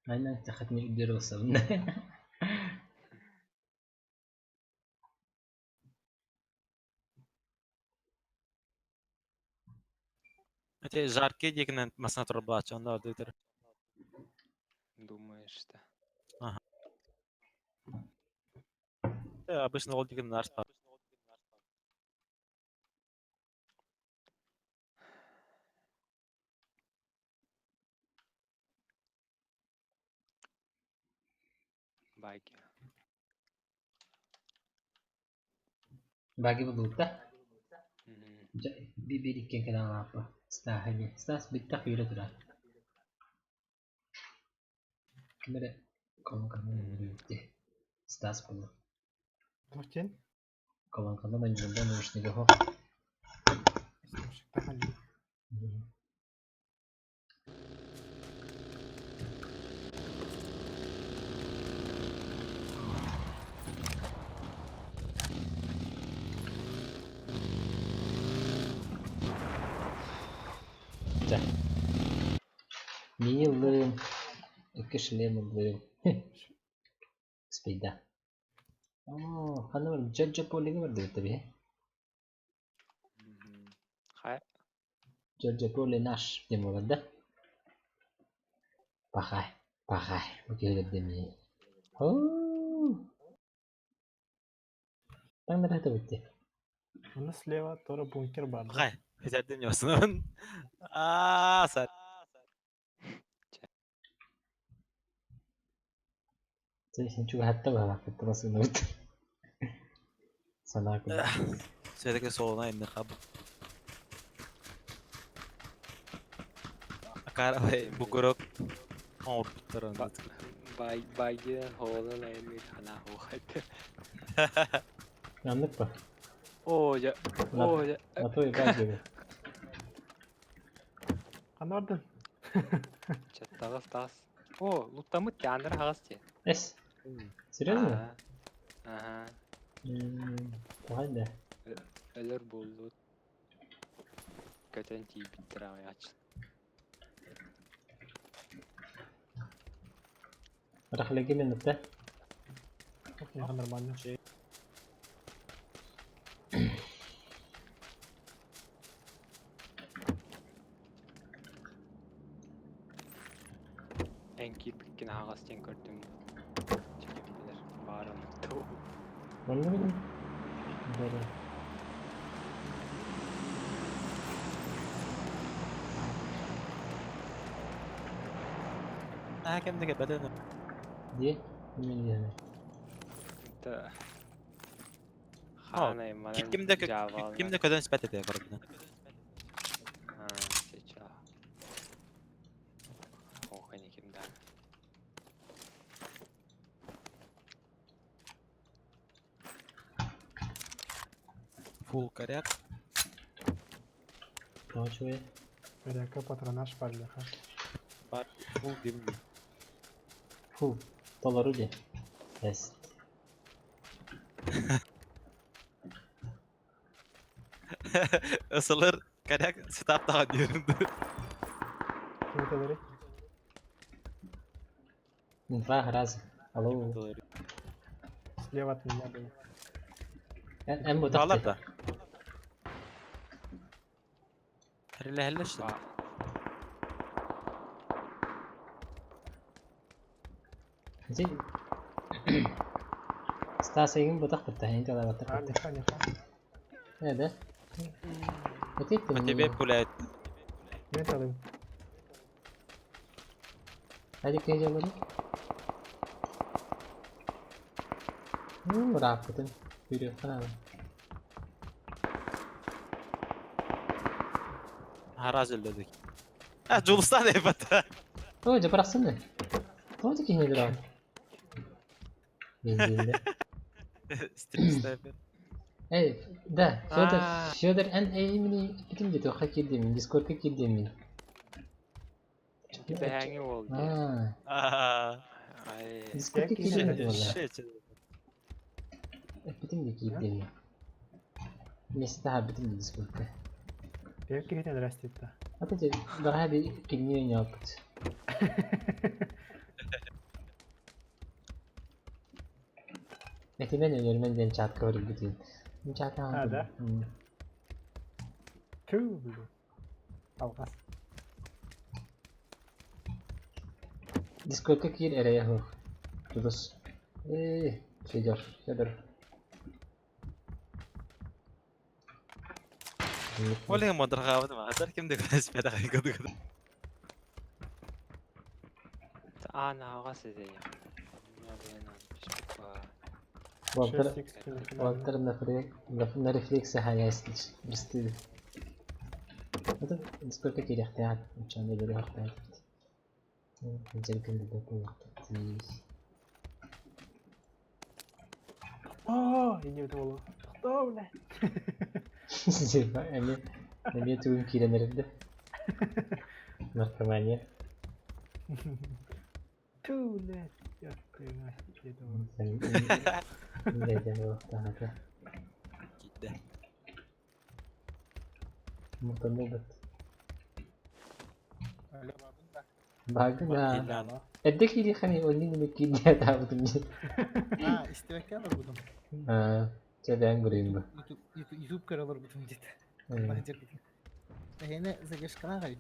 Aynen takatni üdleri olsa bunda. Ete жарки yakından masana turba açanda orada öder. Думаешь, что? Обычно ол деген нарс бар. Баги. Bagi bu da. Bir ikken kadar apa. Stahanya. Stas bitta kuyla durar. Kemere. Kamu yürüyüktü. Stas bunu. Bakın. Kamu menjumpa nulis nih ho. İşte ışıkta hani. Bir yıldırım. İki yıldırım. Speyda. Oo, hani var? Judge Pauling var diyor tabii. Hay. Judge Pauling Nash diye mi vardı? Pahay. Bu kere demi. Oo. Ben nereye tabii. У нас слева тоже бункер бар, да? Hay. Üzerden yosun. Aa sen. Sen çok hatta bak. Hatta nasıl nöbet. Sana akıllı. Söyledeki soluna indir abi. Akar bu grup. Ortadan. Bayıdan hoğlan ayırmıyor hala hoğaydı. Anlık mı? Oja. Oja. Nato'yu ben gibi. Анордон. Çattağız tağız. O, luttamı yandır ağız diye. Es. Seriöz mu? Aha. O halde. Ölür buldu. Kötün tiyip bittir ama açın. Rax lagi minute. Окей, нормально. En kirpikkin ağız diye gördüm. Çekim bilir. Bağırım. Tuğ. Onu mu bileyim? Böyle. Hakemdeki bedeni. Diye. Emin yani. Da. Hanayım bana Kimde köden ispat ediyor grubuna. Ha, seça. O hani kimden? Full karyak. Tamam şöyle. Река патронаж пальляха. Full gibi. Full. Doları diye. Yes. Isılır karyak stop daha diyorum. Кем-то говори? Infra раз. Alo. Слева от меня был. En bu Bağlar tahtı. da. Hele işte. Jadi. Stasyon bu tahtı. Tahin kadar А, batak. леха, леха. Nerede? Öteydi mi? Motive bulet. Нет, алым. Hadi kayıca böyle. Rahatladım. Yürüyor falan. Haraz öldürdük. Ha Julus'tan da yapatı. Hoca bıraksana. Hoca ki nedir abi? Bildiğinde. Strips'te yapıyor. Hey, da. Şöder en eğimini kim dedi? O hak edeyim. Discord'a girdiğim. Çünkü beğeni oldu. Ha. Aaa. Ay. Discord'a girdiğim valla. Şey. Bütün de girdiğim. Neyse daha bütün de Discord'da. Я киритен растет-то. Hadi daha bir pinliğin yaptı. Eti ben ölüyorum ben de çatka var bütün. Çatka Ha, aldım. da? Tüh, блин. Алгас. Discord'a gir araya ho. Terus. Şöder. Oleh motor kawat mah. Hatar kim de sepeda kayak gitu. Ana ağız edeyim. Ne beğenen pişmiş var. Walter 6x километров. Walter refleksi hayasız. Birisi. Hadi Discord'a gir ihtiyat. Uçağında böyle ihtiyat. Öncelikle de bu vakti. О, я не думал. Кто, блядь? Emre tüm kirelerinde. Narkomanya. Tüh, блядь. Я твою мать, я думал. Sen neyden o daha da. Gitti. Muhtemelen evet. Bakın ha. İlan. Edek ili hani onun gibi kidi da bu. Ha istek alır budum. Ha. Çeden göreyim bu. YouTube kanalı budum cidden. Hmm. Bence budum. Yine zageş kana kayıt.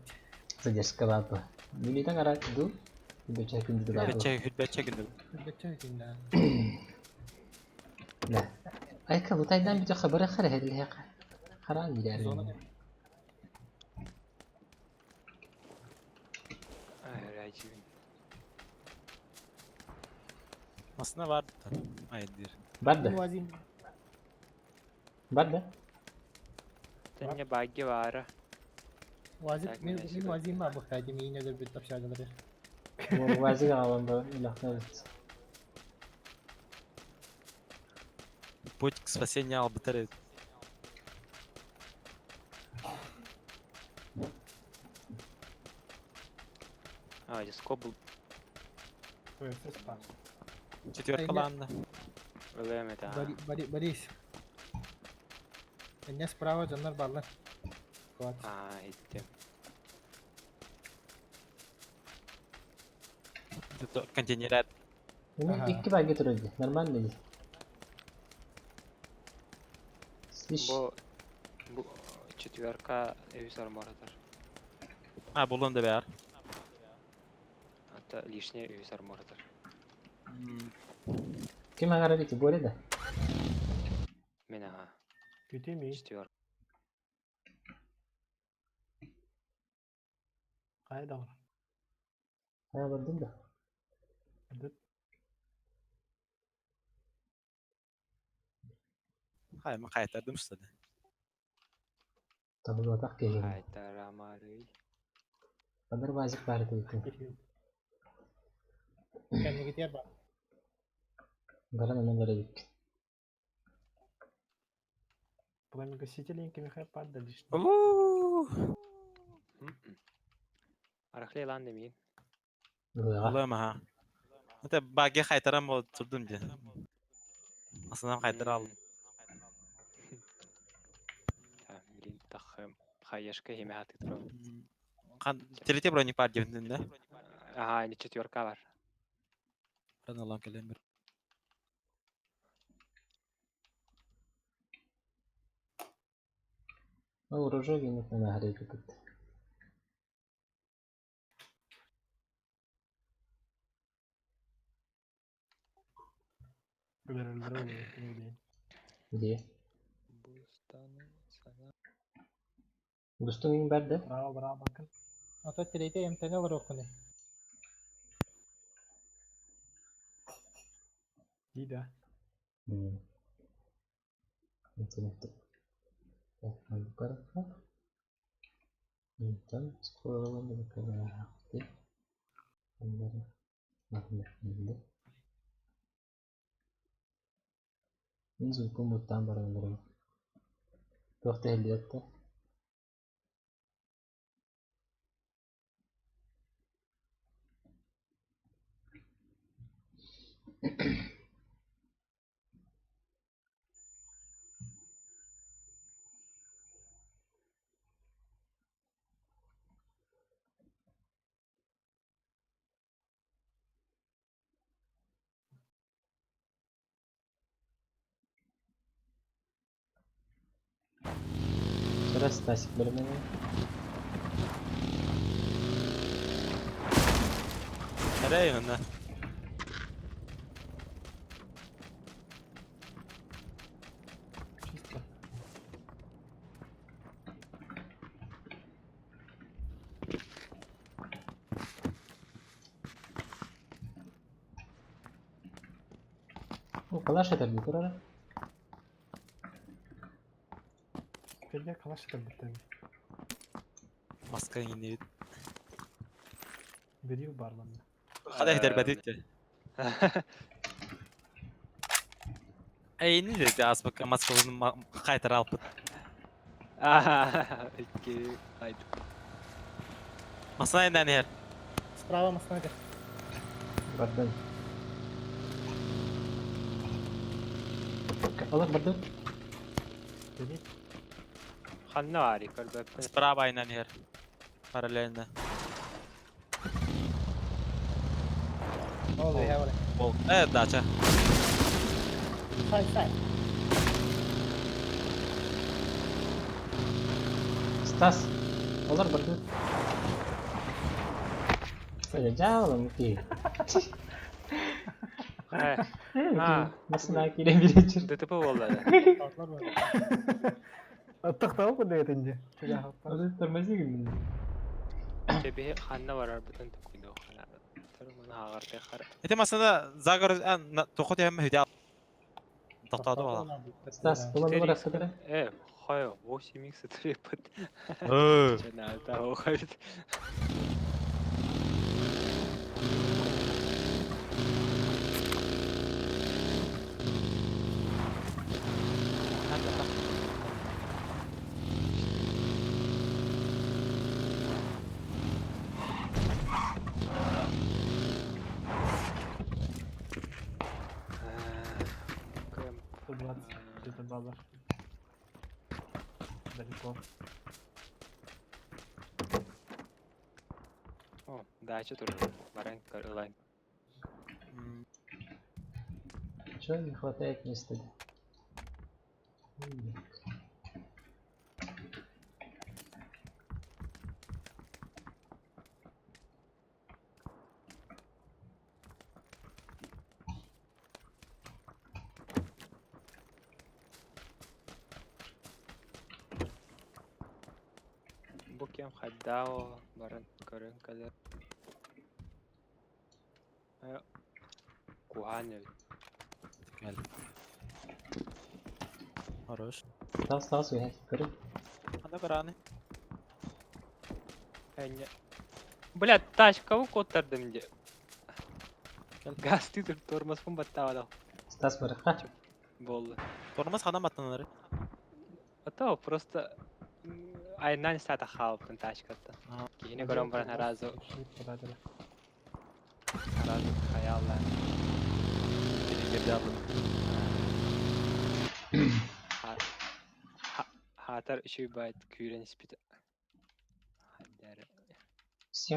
Suggest kebab. Ini kan arah itu. Udah cekin gitu lah. Hüdbetçe gündü. Beçen içinden. Nah. Ay kamu taydan bir haber khare hadi ya. Haram yani. Zona Ay racibin. Aslında vardı tabii. Hayır diyor. Barda. Vazim. Barda. Tanya bagge var. Vazim Tak min minesi vazim ma bu kaydı mi yine de bir tafşarları. Bu vazir alanda ilah evet. Путь к спасению Албатары. А, здесь кобл Evet ses var. Четверка Aynen. ланда. ölmedi ha. Борис. Eline sprava canlar barlar. Fuat. Aa ettim. Контейнерат. Ini Aha. iki bagi terus. Normal nih. Swish. Bu четверка evs armoradır. Ha bulun da var. Hatta лишняя evs armoradır. Kim agar itu boleh dah. Men ha. Kötü mü? Четверка. Kayda var. Ha berdua dah. Evet. Hayır mı kayıtladım işte. Tahu dua tak kayak gini. Hayda ramarı. Padahal wajib party itu. Kendine git yer bak. Karena memang gak ada wiki. Bukan kasih link kimi hep pada işte. Araklı lan demeyin. Dulu ya. Olur mu ha? Hatta bagiye kaytaran mı oturdum diye. Aslında kaytara aldım. Tamam, bilin takım. Hayyaşka hime hatı tro. Kan telete bro не падает, да? Aha, aynı четверка var. Ben Allah'ım kelime. Oh, Rojo gini kena hari itu. Öldürülür oluyor. Ne diyeyim. Dia. Bustanı sana. Gusto yung bad dah. Bravo bravo bakın. Ata trade MTG var okunu. İyi de. Internet. Buka apa? Intan scroll ke aktif. Gambar magnet ini. Ini suku mutam barang-barang. Waktu lihat tuh. Terus tasik bermain. Nereye yanında? Чисто. Oh, kelas ya tadi kurang. Belli kalaş da bu tabii. Maskan yine. Veriyor barlandı. Hadi gider bedette. Ey ne dedi asbak maskalının kaytar alıp. Aha, iki. Haydi. Masana eden yer. Sprava mısın hadi. Badan. Allah badan. Dedi. Hanne var yukarı bak. Справа inen yer. Paralelinde. Oh, we have Well, дача. side. Стас, olur berdua. Saya jauh mungkin. He. Mungkin Ha. nasıl nakirin bir içir. ДТП болды да. Atlar var. Attık tamam mı deyitince? Çocuğa atlar. Orada durması gibi. Тебе ханна барар бүтін түкүйді оқана. Тұрмын ағарты қар. Ete masada Zagar toqot hem hüda. Toqtadı wala. Стас, bunu numara kadar. Хой, 8x трепет. Ö. Жаналта оқайд. Тут где-то базар. Далеко. О, дача тоже. Баран Каролайн. Чего не хватает места? Букем хаддао, баран Карен кадер. Куханел. Gel. Хорош. Стас, я говорю. Anda garani. Блядь, тачка укоттардым де. Гасты тормоз баттавада Стас бараха. болды. Tormaz xana matlanları. А просто айнан сата халыптын тачкаты. Кийине көрөм баран аразы хаяллар. Girdi aldım. Хатар үшүй байт күйрен спит.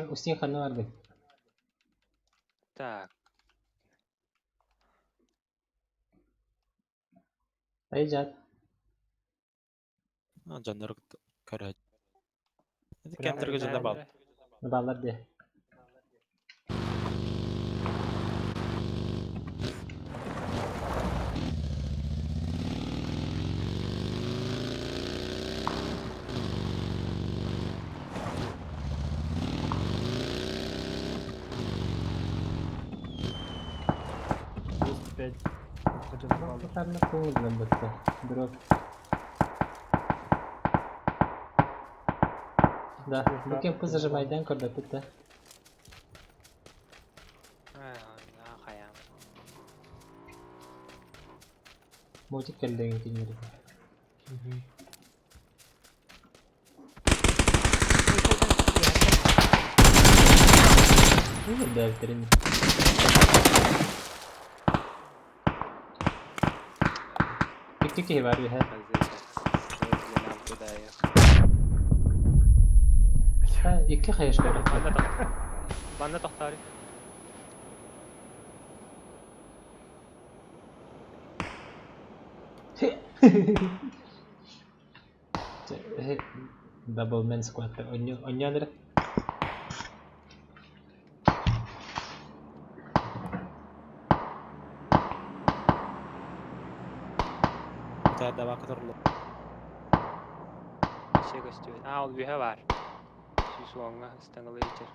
У всех одно арбит. Так, Aycat. Canları körü. Hadi Prem kendileri gözünde bal. Bağlar diye. Пять. Karena pengen betul. Drop. Да, мungkin pun зажимайдан когда тут. хаям. Мультик келдеген кинер. Ну, да, терин. Tik var bir her. Ha, iki kayaş var. Banda toxtari. Double man squad. Onyo ada. Tayda bak turlu. Şey gösteriyor. Ol bir var. Şu soğanla stangalı içer.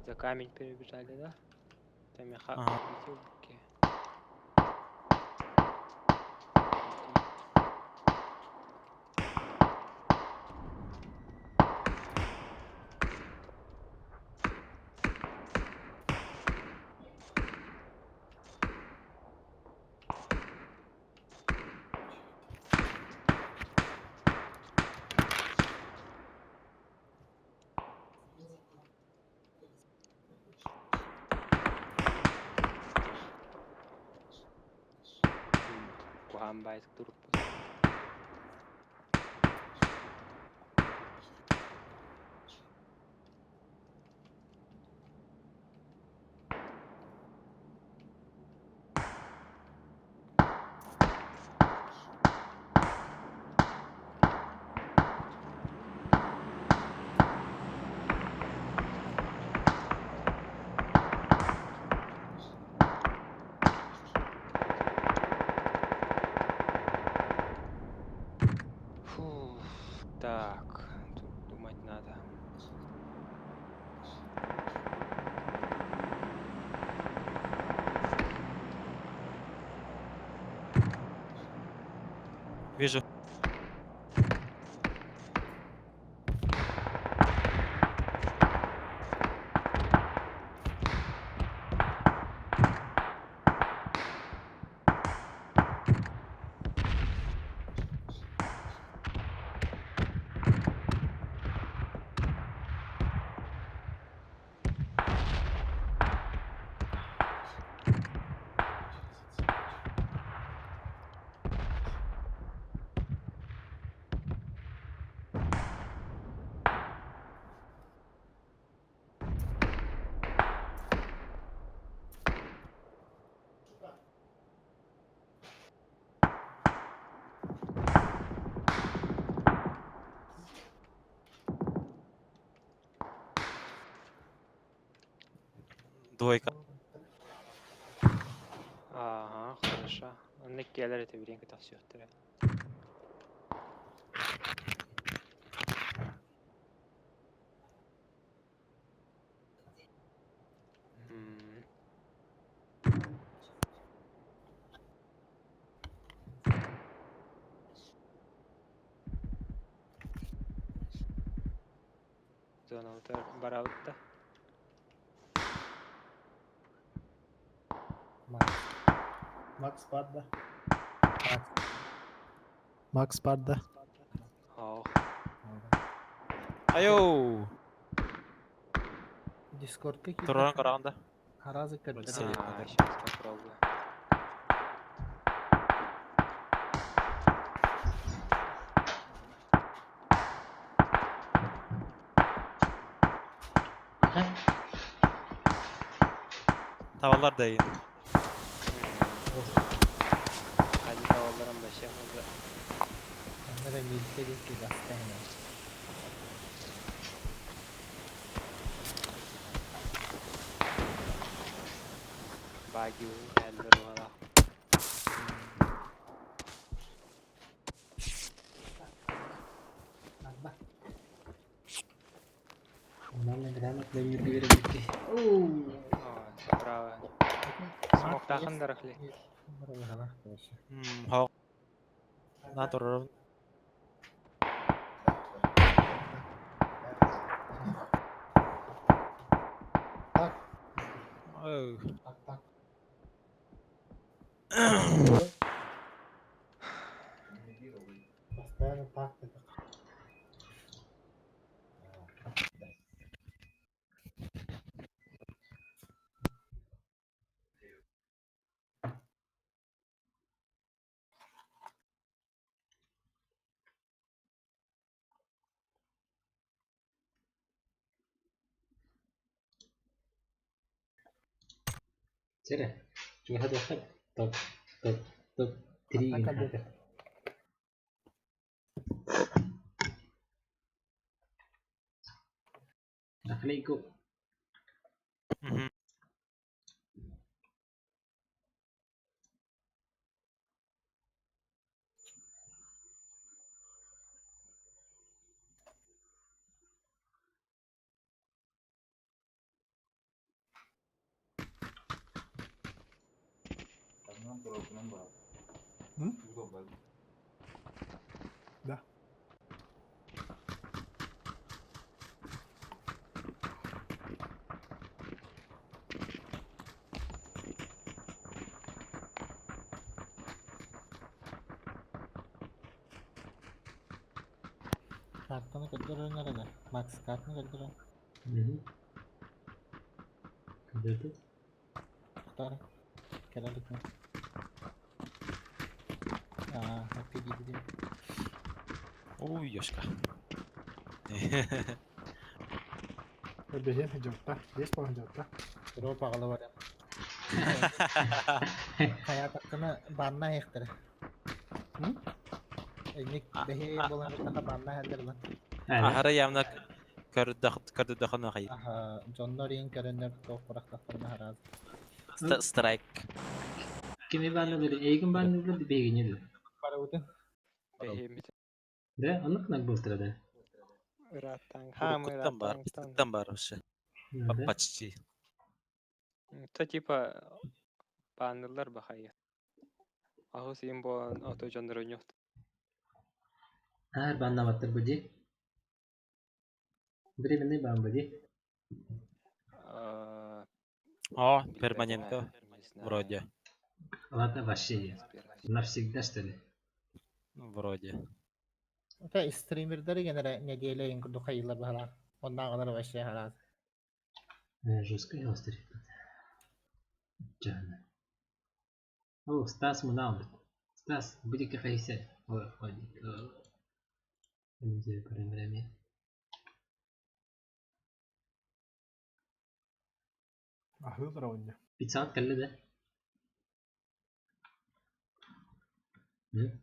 За камень перебежали, да? Там я Ага. окей. Kuhan baytık durup. Вижу. Двойка. Ага, хорошо. Он келер это берин кытак сүйөттөр. Доналтар барабытта. Max. Max Barda. Max Barda. Ох. Айоу. Discord'ka Туран караганда. Harazı Böyle kırdı. şey- А, сейчас попробую. Ha? Tavalar da iyi. Hadi tavallarım da şey oldu. Onlara birlikte bir gazete Баги elleri valla. Bunlarla granatla bir yere gitti. Oo. Ой, право. Смоктахан дарахли. Hava. Na turun. Tak Oh. tak tak. Постоянно так dedi. Sera. Coba hadi hadi. Top. Top. Top. Tirigin Ataka ha. dedi. Nakhlay ko. Mhm. Hı? Da. Kartını kırdıran nerede? Max kartını kırdıran. Hı hı. Kıdırdı. Tutar. Keralık mı? Aa, hakkı gidiyor. Uy, Yoshka. Behem hıcapta. 5 puan hıcapta. Kuro pahalı var ya. Hayat hakkını banna ektir. Hı? Enik behem bulan kutaka banna heldir lan. Hala. Ahara yamna kardı hayır. Aha, John Noreen körünler top bıraktıklarına haraz. Strike. Kimi banladı? Eygin banladı. Bir beygin yedi. Para udun. Behemit. De anlık nak bostra Iratan. Ha, mı Kurkuttan var. iratan. Pislikten var o şey. de. Почти. Ta tipa bandılar bakayı. Ahus imbo auto jandırın yoktu. Her bana battır budi. Временный бан бudi. О, перманентка. Не знаю. Вроде. Ладно, вообще. Навсегда что ли? Вроде. Ota streamerleri genere ne diyelim kurdu kayılar bahala. Ondan kadar başlıyor hala. Жесткая острый. Джана. О, Стас Мунаут. Стас, будь кафейсе. Ой, ходи. Önce время. Ahıldır oyuncu. Bir saat kaldı da. Hı?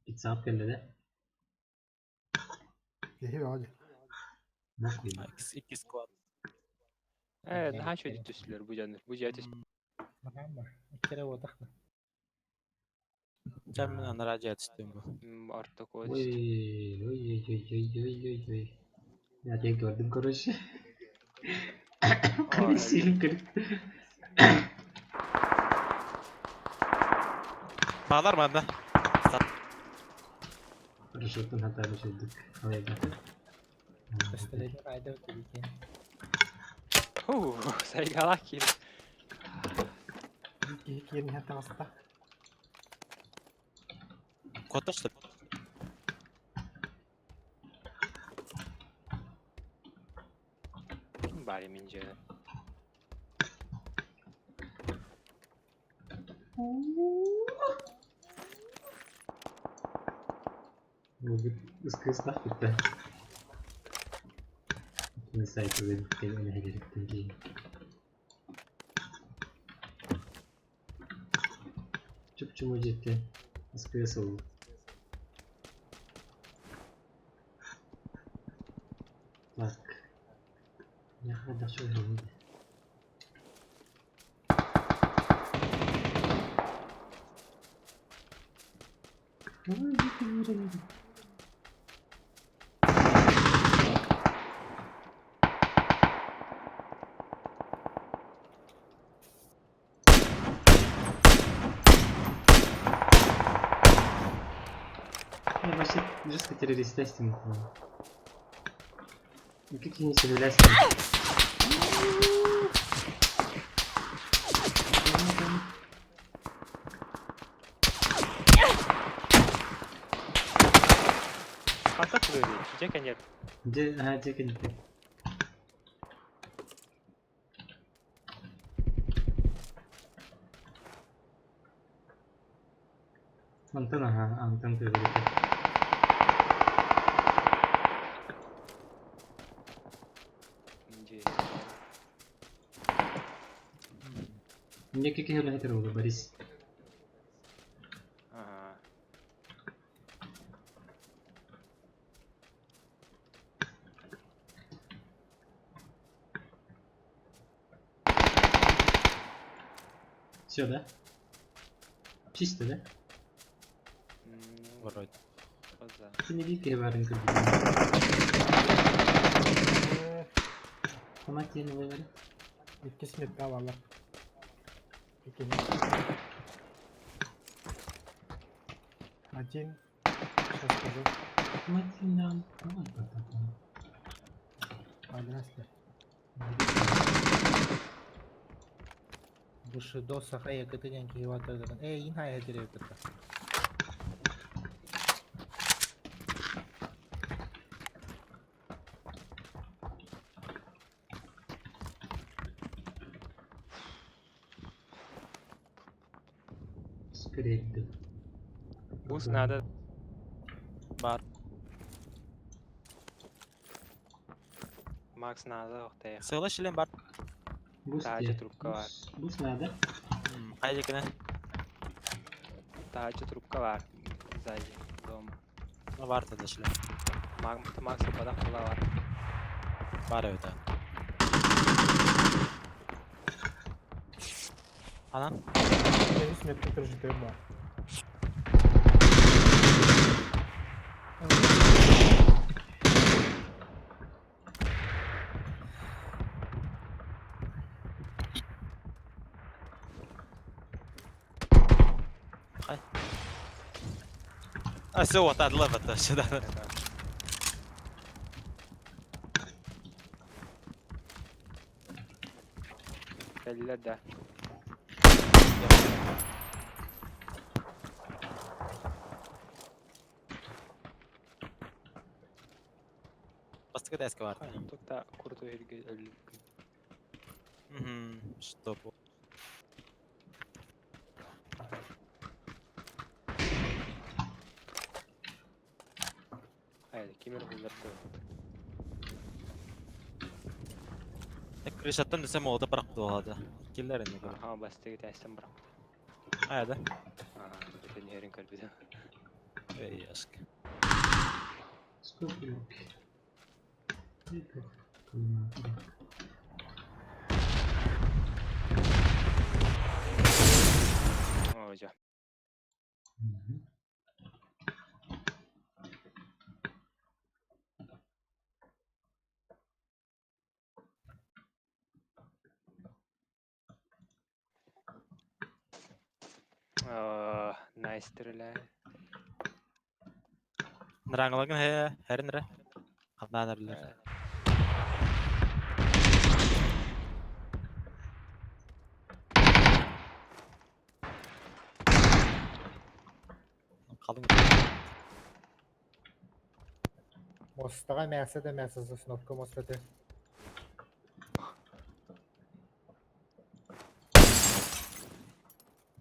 Bir saat kaldı da. İyi hadi. Ne koyayım? İki squad. Evet, daha şöyle düşülür bu canır. Bu canır. Bakalım mı? Bir kere odak mı? Cemil raja yetiştim bu. Artık o Oy, oy, oy, oy, oy, oy, oy. Ya diye gördüm karışı. Karışıyım kırık. Bağlar mı anda? Karışıktan hata düşürdük. Havaya bakın. Gösterelim ayda ötürük yani. Saygalak ki. İlk yerini hatta hasta. Kota işte. Bari mince. Bu bir ıskıstak bitti. Mesela benim öyle hedeften değil. Чому діти списував? Так. Я хада що робити? Ой, діти вірені. Я вообще жестко террористастик. Никакие не цивилизации. Kanka kılıyor. Jack and Где, ага, где коньки? Антон, ага, Антон ты говоришь. mince. Мне какие были это Борис? Aha. Все, да? Чисто, да? Вроде. Fazla. Ты не видишь, я варен как Ama diye ne var? İkisi net daha varlar. İkisi. Один. Сейчас скажу. Ama diye ne var? Адресли. Bu şu dosaka yakıtın ki hivatlardan. Yine hayal edilir yakıtı. Скрипты. Bus nerede? Var. Max nerede? Yok değil. Sığla şilen var. Bus Sadece diye. trubka var. Bus nerede? Haydi gene. Daha trubka var. Sağcı. Dom. Var da şilen. Max kadar kula var. Var öyle. Ana. Здесь нет пережитый бар. Ase atladılar hatta aşağıdan. Geldiler de. Bastık da eski vardı. Hayatlık da kurdu herge öldü. Что bu? Hayır, kimir bulurdu. Krişattan desem o da bıraktı o hada. Killer indi bu. Aha, bastı gidersen bırak. Hayda. Aha, bütün yerin kalbi de. Ey aşk. Сколько yok? Bir tek. Tamam. Hocam. Hı hı. Nice thriller. Nırangılagın he, her nere? Kadına bilir. Kalın. Мостаға мәсі де мәсіз снопка мостаты.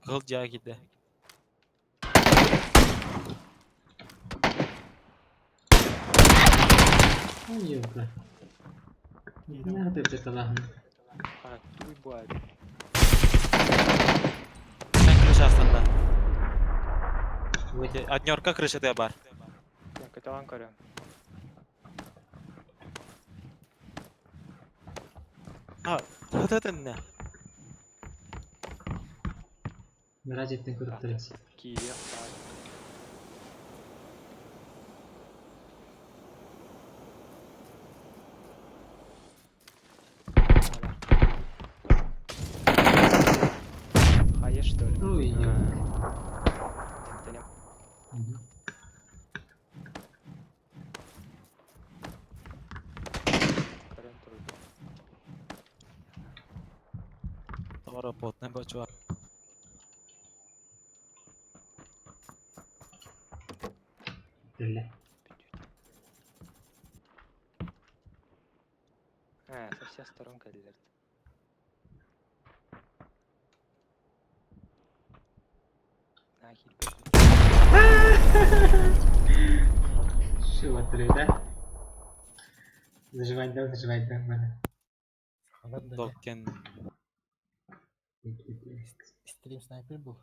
Kıl cağı gitti. Ой, ёпта. Nerede bir Allah'ım? Kanat duy bu abi. Sen krış aslında. Однёрка крыша да бар. Ben kötü Ankara. Ha, hıtıtın ne? Müracaatini kurup dururuz. Kiyi abi. Hayır, что ли? Ой, ёпта. Benim Hı hı. karın turdu. Doğru pot ne boçu var. Öyle. Ha, со всех сторон geldiler. Nahil Şu oturuyor. Заживать, да, мене. Сақалар да Dolken. стрим снайпер бұл.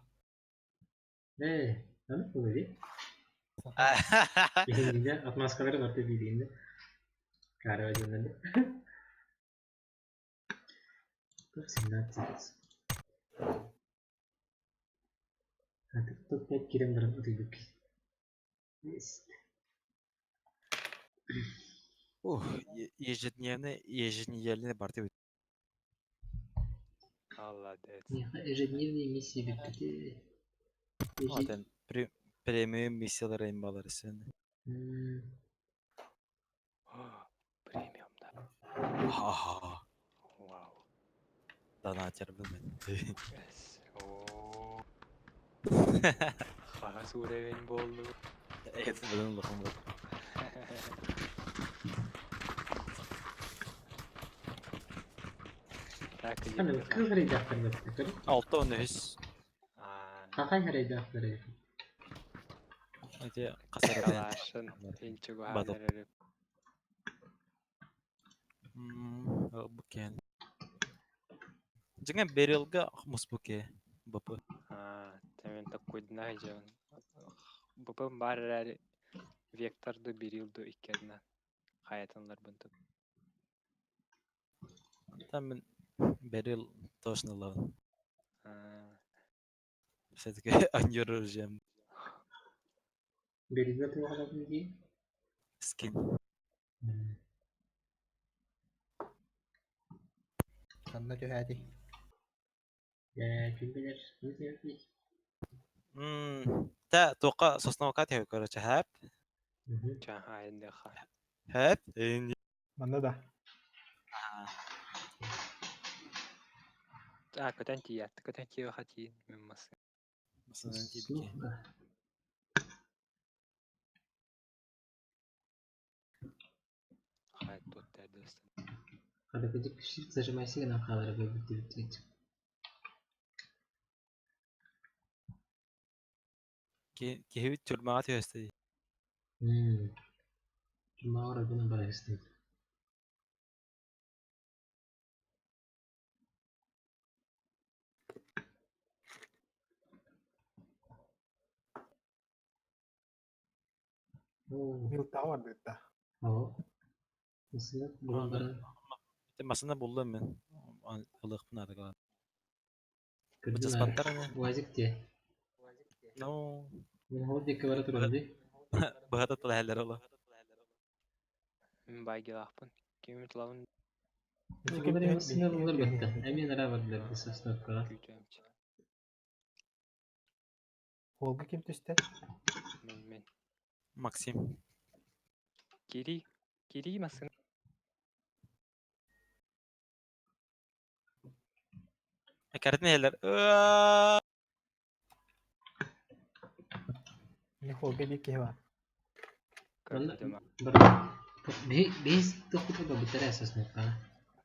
Anı bu dedi. Сақал. Bildiğinde atmaskaları var dediğinde. Galiba cümlede. Dur sen ne yapacaksın? Hadi tut hep girin bırak ödüldük. Есть. Ежедневный партия. Молодец. Ежедневные миссии bitti. Zaten premium misiyaları imbaları sen. Премиум, да. Ha. Вау. Donater bilmem. Yes. Oo. Хагас уровень болду. Evet, bunun lafım var. Так, Hani kız haraydı aktarı baktık. Altta onu hüs. Kakay haraydı aktarı. Hadi kasar. Калашын. Инчугу Батл. хазырып. Bu ken. Jangan berilga musbuke. Bapa. Темен такойдна жон. Бупам баррар векторду бирилду иккедна. Хаятынлар бунтуп. Tam beril toşnalan. Все-таки anjururjam Belirli bir adam değil. skin. Sanna tühәdi. Kim bilir? Ne yapayım? Та тока сосновка тев короче hep. Çaha indi ha. Hep. Bende de. Köten tiyat. Köten tiyo hati mümması. Sosnovka. Hayat tut derdi. Когда ты shift зажимай сильно, хавара будет лететь. Ki çurmağa tevesti. Cuma ora bunu bara istem. Oo, Milta vardı hatta. o. Mesela bunun bara Masında buldum ben. Alık pınar kalan. kırdım Bıças ha. pantar ne? Vazik diye. No. Ben hor diye kıvara turan di. Bahada talaheller ola. Baygı ahpın. Kimit lavın Bunlar yemişsinler bunlar bitti. Emin ara vardılar bu Sosnovka. gücümçe. Olga kim düştü? Men. Maxim. Giri. Giri masın. Ekaret ne heller? Ne Olga bir ki var. Gördüm ha. Bara biz tıkıta da bitir Sosnovka.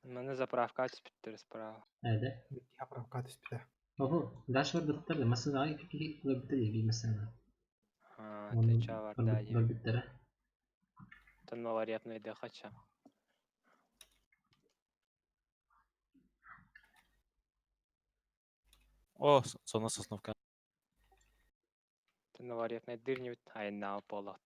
Bana zapravka spittir sprava. Hadi. Bir ki yaprak düştü. Oho, daş var bitti de mesela ay ki da bitti bir mesela. Ha, teça var dahi. Var bitti. Tanma var yapmayı da kaçam. O sonra Sosnovka. Tanma var yapmayı dirni bit. Hayır ne yapalım.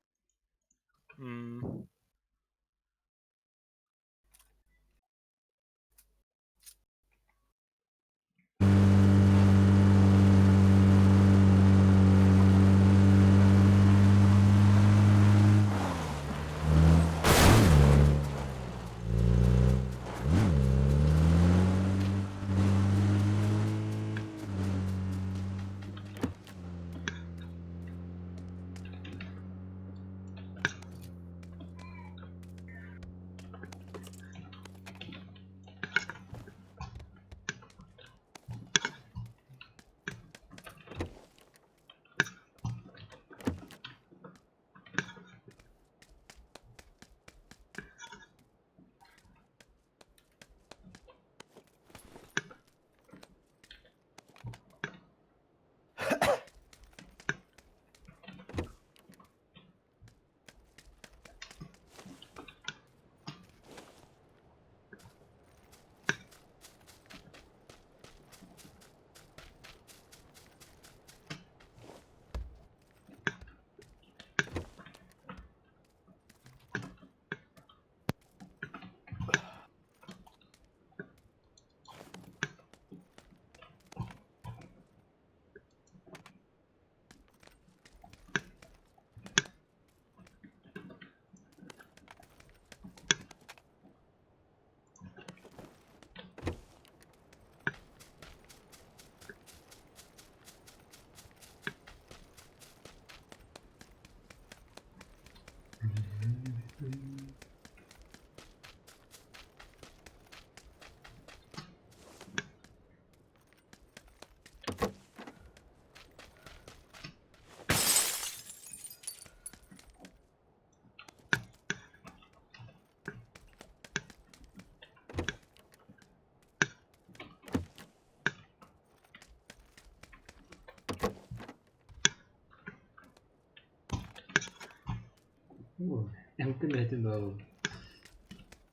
Mungkin itu bau.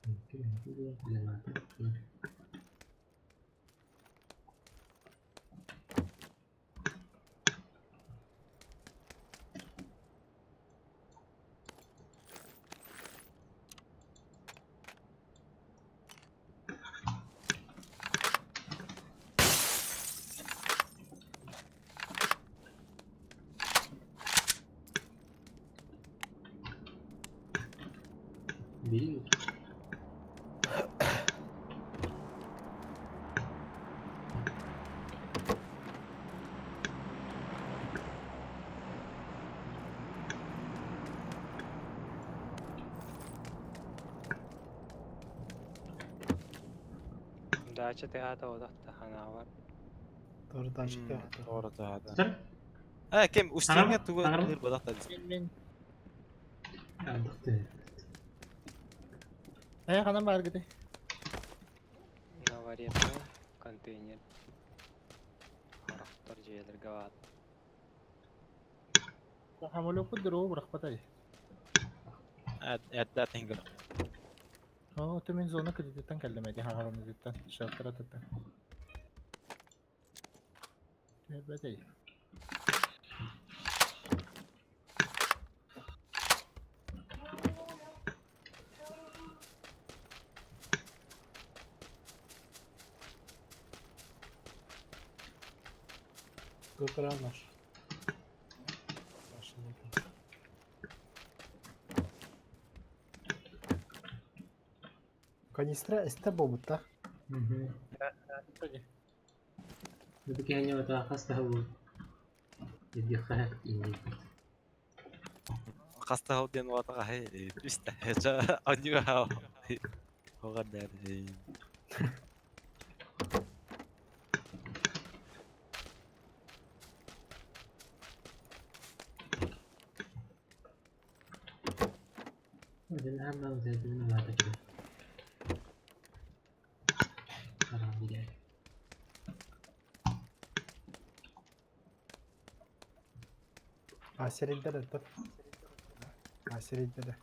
Mungkin itu dia bilang apa? Bingung. Дача tehata odakta hana var. Doğru da açık ya. Doğru da. Tutar. Kim Tanır uçtuğuna mı? tuğu Tanır mı? bir badak da biz. Ben. Aldık da. Kanam var gidi. Na var yapıyor. Konteyner. Haraktar jeler gavat. Hamalo kudur o bırak patay. Edda tingir. O tümün zona kreditten kellemedi haramı zitten. Şartlara tıttı. Tübetey. Gökran var. Karşındaki. Kanistra este bobutta. Hı hı. Tapi kayaknya wata khas tahu. Jadi khayat ini. Hasta hal diyen vatağa hey. İşte heca anyu ha. O kadar. Jadi hamam saya tu nama tak kira. Haram dia. Aserilde de dur. Aserilde de.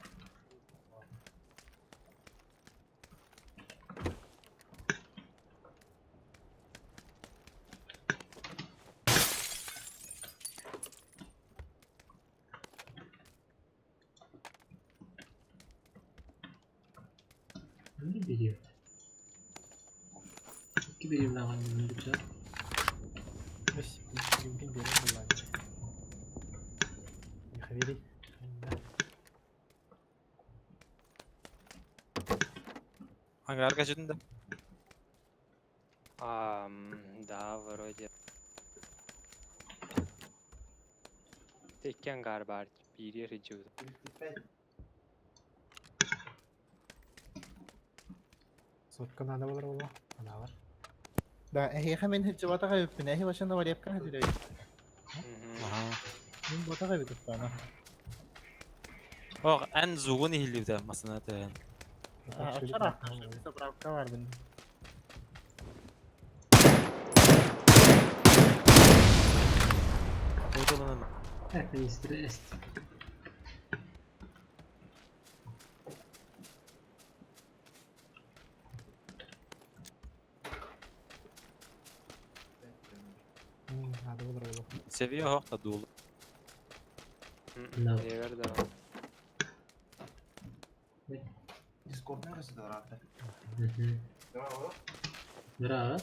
Ini video. İki birim lawan menunjukkan. Bes mungkin dia mulai. Ya khabiri. Hangi arkadaşın da? Да, вроде. Tekken galiba biri rejiyordum. Sotkan ada var valla. Ada var. Da hemen hıcıvata kaybettin. Ehi başında var yapkan hadi de. Aha. Min bota kaybettik bana. O en zuğun ihli de masana da. Açar arkadaşlar. Bize bırakka var benim. Koydulanın. Ini stres. Ada var valla. Seviye hak da dolu. No. Lever de var. Discord neresi de var abi? Hı hı. Ne var o? Berapa?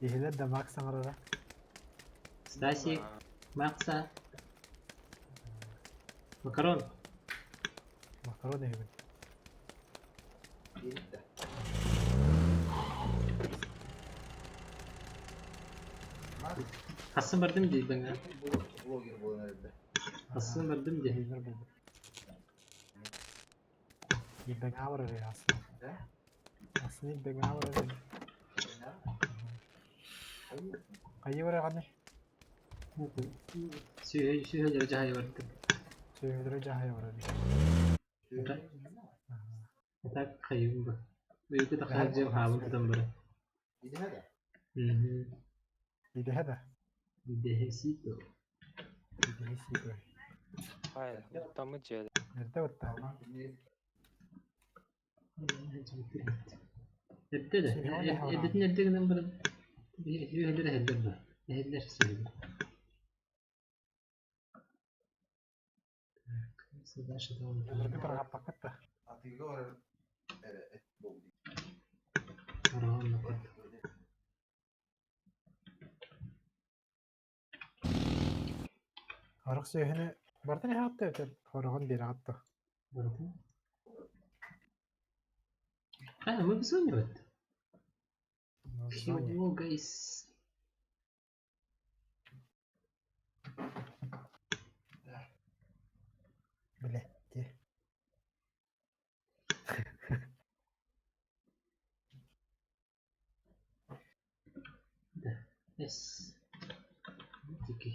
İhler de maksan arada. Stasi. Maksa. Makaron. Makaroni hemen. Gelip de. Hasım verdim diye bana. Blogger bu herhalde. Hasım verdim diye. İhler buldu. İlk ben ağır arıyor aslında. He? Aslında ilk ben ağır arıyor. Ayı var hani. Suyu jadi cahaya verdim. Söyledire cahaya var arıyor. Kita kayu bu. Bayu kita kerja hawa kita ber. Bir de de. Bir de hede. Ide situ. Bir de hisi koy. Hayır. Tamı jeler. Nerede otta? Tamam. Şimdi Ette de. Edetini eddiğinden bir hüyelere hedder var. Hedder söyledi. Sıra şurada oldu. Nerede para paket da. Atigo var. Evet. Bu. Karan bakın. Arık söylene. Barda ne hatta öter? Horon bir hatta. Bakın. Ama bir son yok. Oh guys. Bile. Ki. Es. Tiki.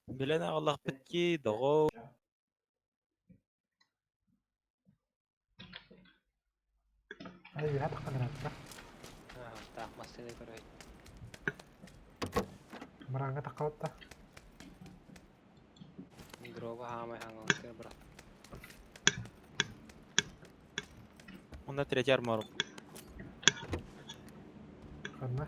Bilen Allah bitki dogo. Hadi bir hadi kadar hatta. Takmasını görüyor. Maranga takavut da. Drop'a hamay hangi bırak. Onda trecer mor. Kanna.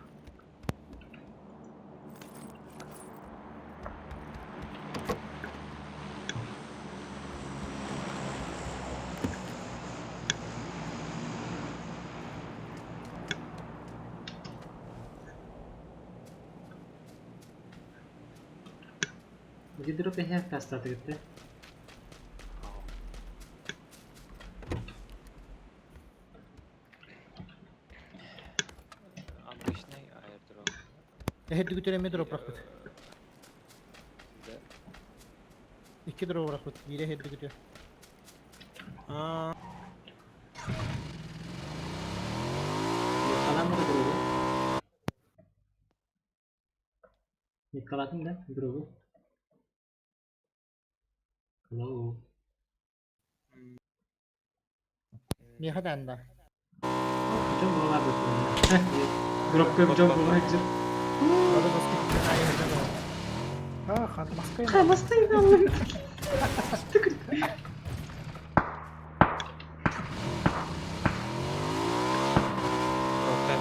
Bagi drop ya kasta tete. Обычный airdrop. Hedi götüreme drop bıraktık. 2 drop bıraktık. Biri hedi götür. Aa, Kalan mı drop'u? Mid kalatın da drop'u. Hello. Niye hadi anda? Jump var da. Drop koyup jump var hacı. Orada baskı bir tane hedi drop. Ha kan maskayı. Ha bastaydı Allah'ım. roket.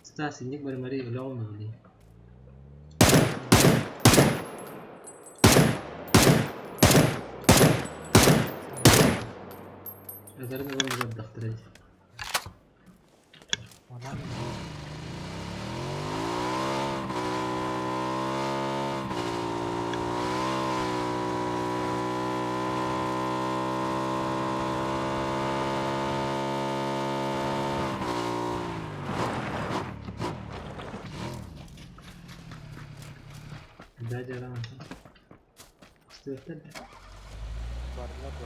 Setelah sindik mari-mari udah olmadı diye. Nazarım evvel bir daktıraydı. Adam. Bir daha caramazsın. İstiyorsan da. Vardılar bu.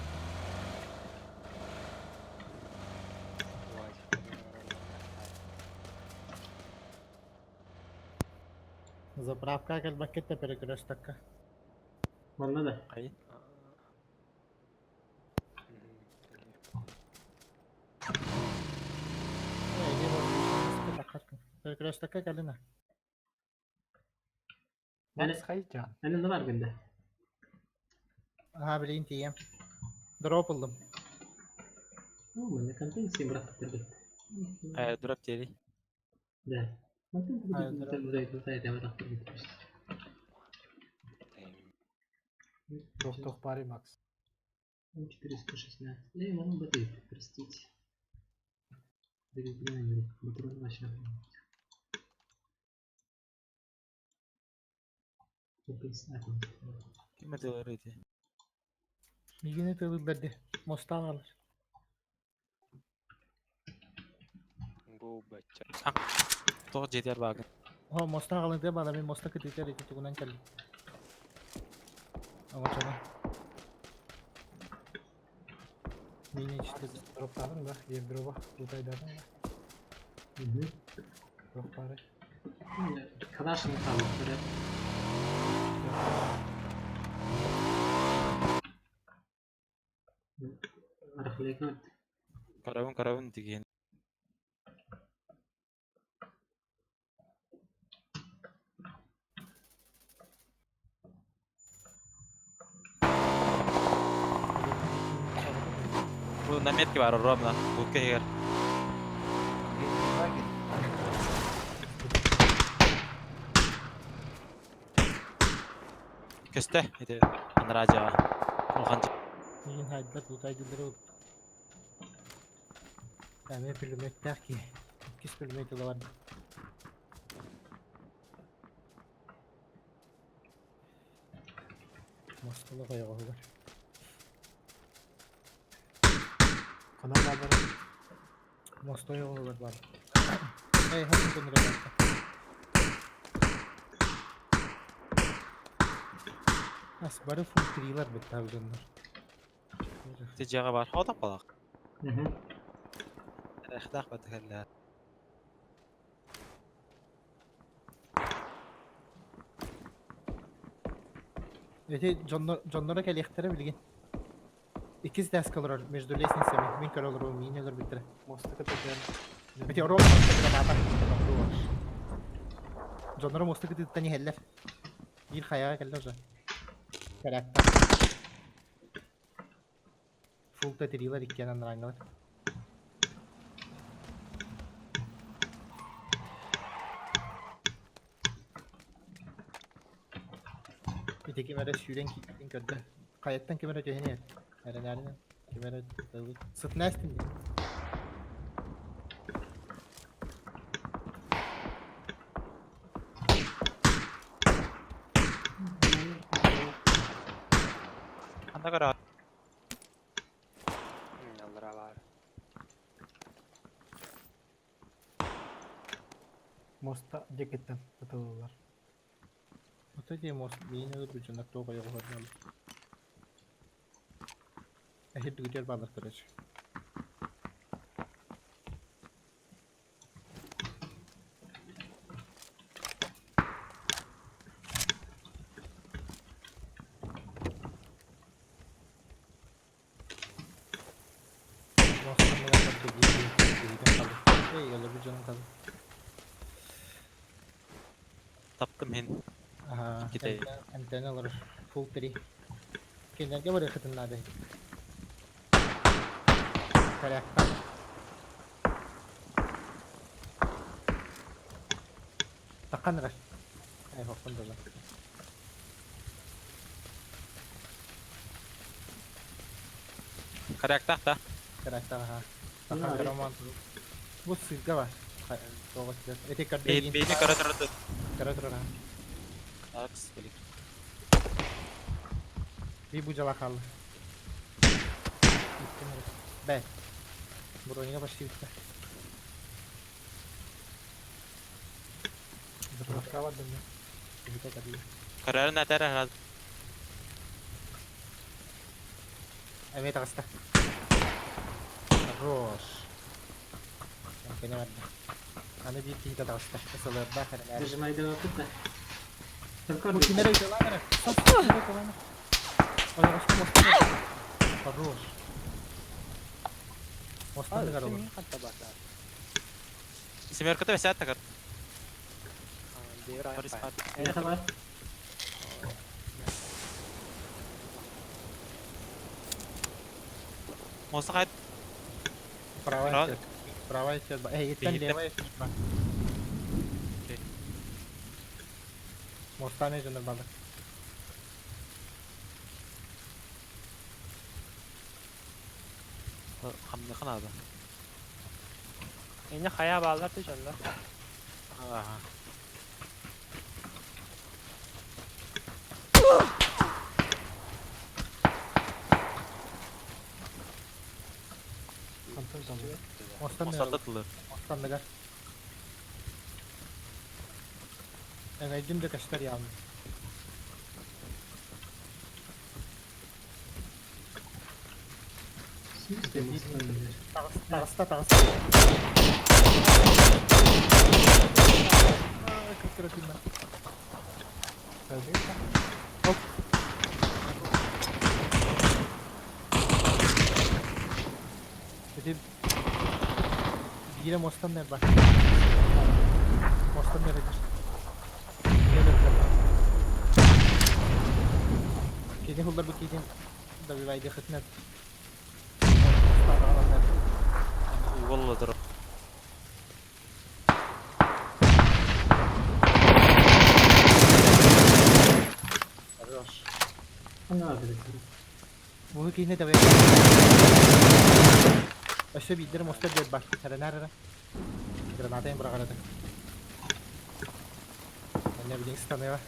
Заправка как бакетте перекрешь така. Vallahi da. Ay. Перекрешь така kalina. Maskayı can. Benim de var günde. Aha bileyim diyeyim. Drop buldum. Oh, ne kan sih bırakıp bitti. Airdrop deri. Da. Mungkin Ayo, itu saya dapat daktır bitmiş. Çok bari max. 416. Я ему батарейку, простите. Переиграем, батарея вообще. Kime teoriydi? Yine tabi verdi. Mostan alır. Bu bacca. Toh jeter bagın. Ha Mostan alın diye bana bir Mostan kıtıklar eti tukunan kaldı. Ama çabuk. Yine işte. Dropladın da. Yer drop'a. Buğday dedin da. Çok bari. Kadar şimdi kaldı. Böyle arkalayıp Karavun digen. Bu namet ki var orom lan. Bu keher. Köste. Itu anraja. Okan. Yine haydiler tutaydılar oldu. Yani kilometre ki. 2 kilometre var. Mostalı koyuyor var. Kanal haber. Mostoya olur var. Hey, hadi dönür herhalde. Nasıl bari full kırıyorlar bitti abi canlar. Tijaga var. O da balak. Hı hı. Rexdak batıkalla. Öte John'lara kelektere bilgin. İkiz ders kalır mecdur lesin semi. Min kar olur o min olur bitire. Mosta kataklar. Öte orol mosta kadar var. John'lara mosta kadar tani heller. Bir khaya keller ja. Karakter. Full da tiriyorlar iki yandan rangalar. Bir kamera şüren ki kördü. Kayıttan kamera cehene. Her nereden? Kamera tabii. Sıt nestin diye. Anda gara. Yallara var. Mosta ceketten atılırlar. Ota diye most beyin olur bir cennet toğa yok var. Ehir güzel bağlar kırıcı. Most'un da var da bir kaldı. Hey öyle bir canım kaldı. Taptım hin. Aha. Gideyim. Antena olur. Full 3. Kendilerine var yakıtın nerede? Karakter. Takan var. Ay hoppun da. Karakdak da. Karakter ha. Ne Takan var? roman. Bu sırga var. Doğru size. Ete kadar Beyni kara taradı. Karakter ha. Aks belik. Bir bu cevap kaldı. Ben. Bu oyuna başlayıp bitti. Zırhlıkta var dönüyor. Bir tek adı. Kararın atar herhalde. Evet hasta. Roş. Beni verdi. Hani bir kita da hasta. Kesalar da her Tercümeyi de bakıp da. Tekrar Bu bir- kimlere gidiyorlar lan? Sus. Kimlere gidiyorlar? Oya başka mostan. Roş. Mostan da garolo. Hatta bakar. İsim yorkata ve saat takar. Bir ay Paris pay. Party. Ne kadar? Mosta kayıt. Prava Bravo. içer. Prava içer. Yetten Yetten. leva içer. Okey. Mostan ne canım balık. Hamle kan abi. Yine kaya bağlar da canlar. Aha. Kontrol tamam. Mostan ne Mosta garolo? atılır. Mostan da gar. Enerjim de kaçlar yağmur. Temiz olabilir. Tağısta. Kıskır atayım ben. Öldü. Dedi yine Mostan nerede bak. Mostan neredir? Gelir kedi hullar bu kedin da bir vayda xitnet. Valladır. Arıyoruz. Ne yapacak? Bu kedine de ve Aşağı bir indirim Mostan diye bak. Nerede? Granatayı bırak arada. Ben ne bileyim istemeye var.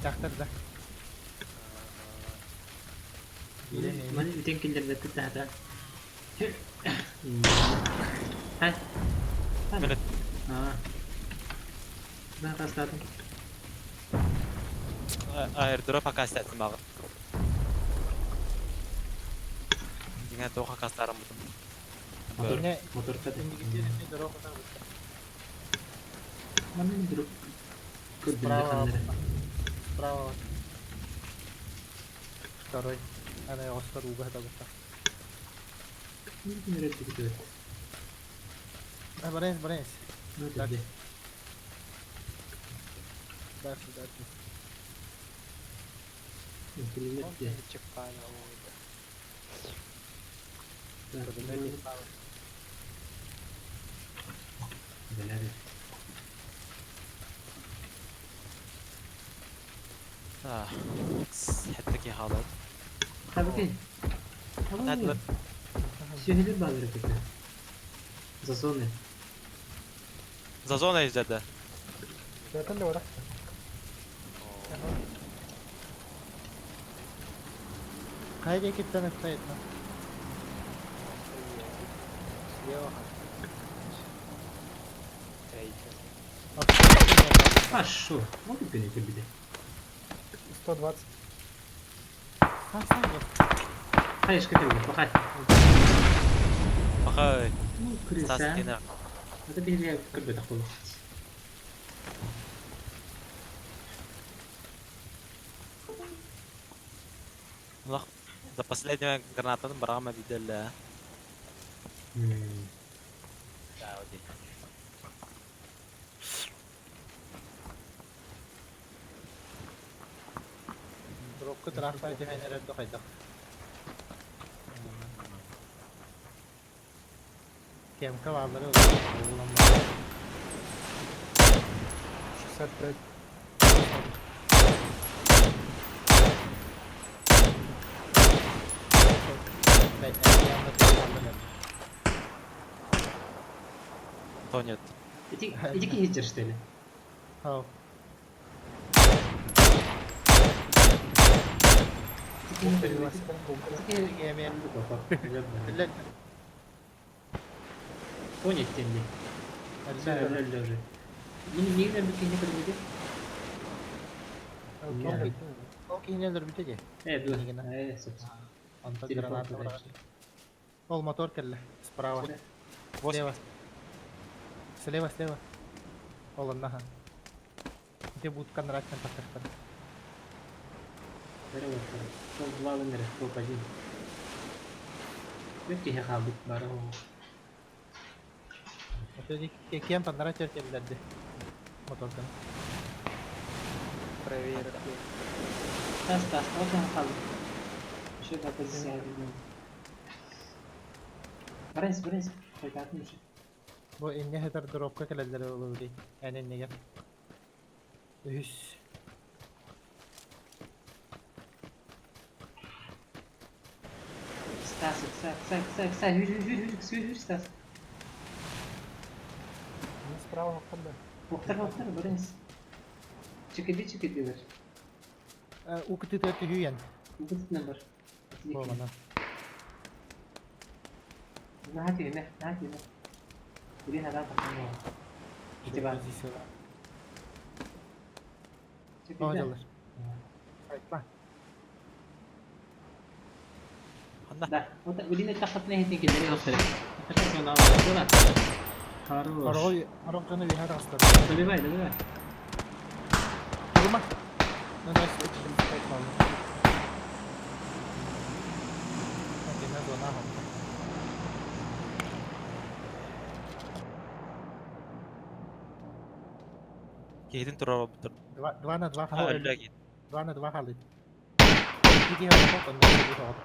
Kaçaktır da. Mana bütün killerle tutahta. Hay. Evet. Aa. Ben kasladım. Airdrop hakasiyatım bağı. Yine de o hakaslarım buldum. Motor, Yine motor kata. şimdi gideceğiz de drop atar. Mana drop. Kudülle Справа. kanları. Справа. Второй. Она его вторую угадала. Mümkün üretti gidiyor. Брэнс. Ne Так. dedi? Дальше. Mümkün üretti. Чекпана, ой, да. Beler. Hatta ki halat. Tabii ki. Netler. Şehirli bazı hareketler. Zasone. Zazona izledi. Zaten de var. Кайда киттен стоит. Слева. Третий. Ha şu. O bir beni bir de. 120. Hayır şükür bir bakay. Bakay. Ну, Sas kırılsa. kenar. Hadi bir yere kır bir dakika. Ulah. За последнего гранатаны барама видели. Да, вот здесь. Дропка трафай дегенерат до хайда. Кемка varları ulanmalı. 65. Ben yanında kullandım. То нет. İki hicr işte. Hao. İki yemeğe bir kafa. Bilal. O ne istendi? Sen öyle. Bunu niye ben bir kere kırmızı? Okey neler bitecek? Evet dur. Yine. Evet sus. Anta Телефон граната подальше. врага. Ол мотор келли. Справа. Слева. Слева. Ол аннаха. Где будут конрактен пакетен. Merhaba. Çok bulalım nereye? Çok acı. Yok ki habit bara o. Это кем понравится келлерди. Мотордан. Проверь. Tas. O zaman kaldı. Şu da pozisyon edilmiyor. Barış. Kaykatmış. Bu inne hedar dropka kellerleri olur değil. Yani ne gel. Üs. Стас. Yürü Stas. Ну, справа входа. Muhtar Barış. Çıkıdı ver. Укты ты hüyen. Bu ne var? Bu bana. Ne hadi ne? Bugün adam bakmıyor. İki var. Ne olacaklar? Saytma. Anda. Da. O da bugün takat ne hedin ki nereye olsun? Takat yana var. Karuş. Arok canı bir her hasta. Söyle. Durma. Ne dersin? Saytma. Hadi ne dona ham. Keydin turara butur. 2 на 2 Ha халит. öyle git. 2 на 2 халит. Иди хавай, он не будет хавать.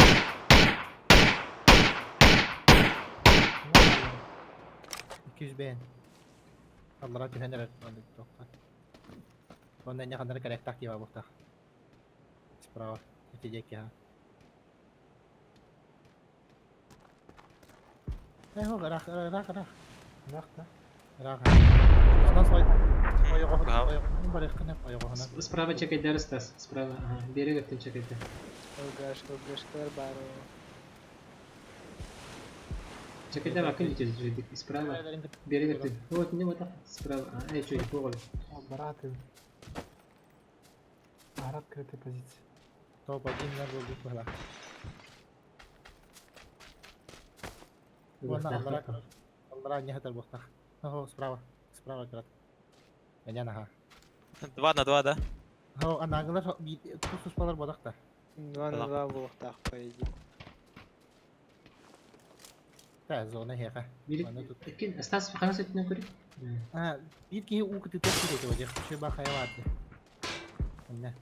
200 beğen. Allah'a tüfeğine ver. Ondan ne kadar gerek tak ya bu tak. Sправа. İçecek ya. Rah. Нахта. Rah. Ondan sonra Oyoğunu bırakın hep oyoğuna. Справа чекайдар Стас. Справа. Ага. Бери götün çekaydı. Кылгашкалар бар. Çekaydı bakın gideceğiz dedik. Справа. Бери götün. Вот не вот так. Справа. Ай чуть поголь. Браты. Араб открытой позиции. То подинler bulduk valla. Вон Аллара не хотел бухтах. Ого, справа. Справа крат. Меня нага. 2 на 2, да? Ого, анагылар тусус балар бодак да. 2 на 2 булуктак по идее. Та зона хека. Biri. Ekin. Stas خلاص ettiğini görüyor. А, бирки у кыты топчу деди вадих. Şu ba hayvandı. Ne?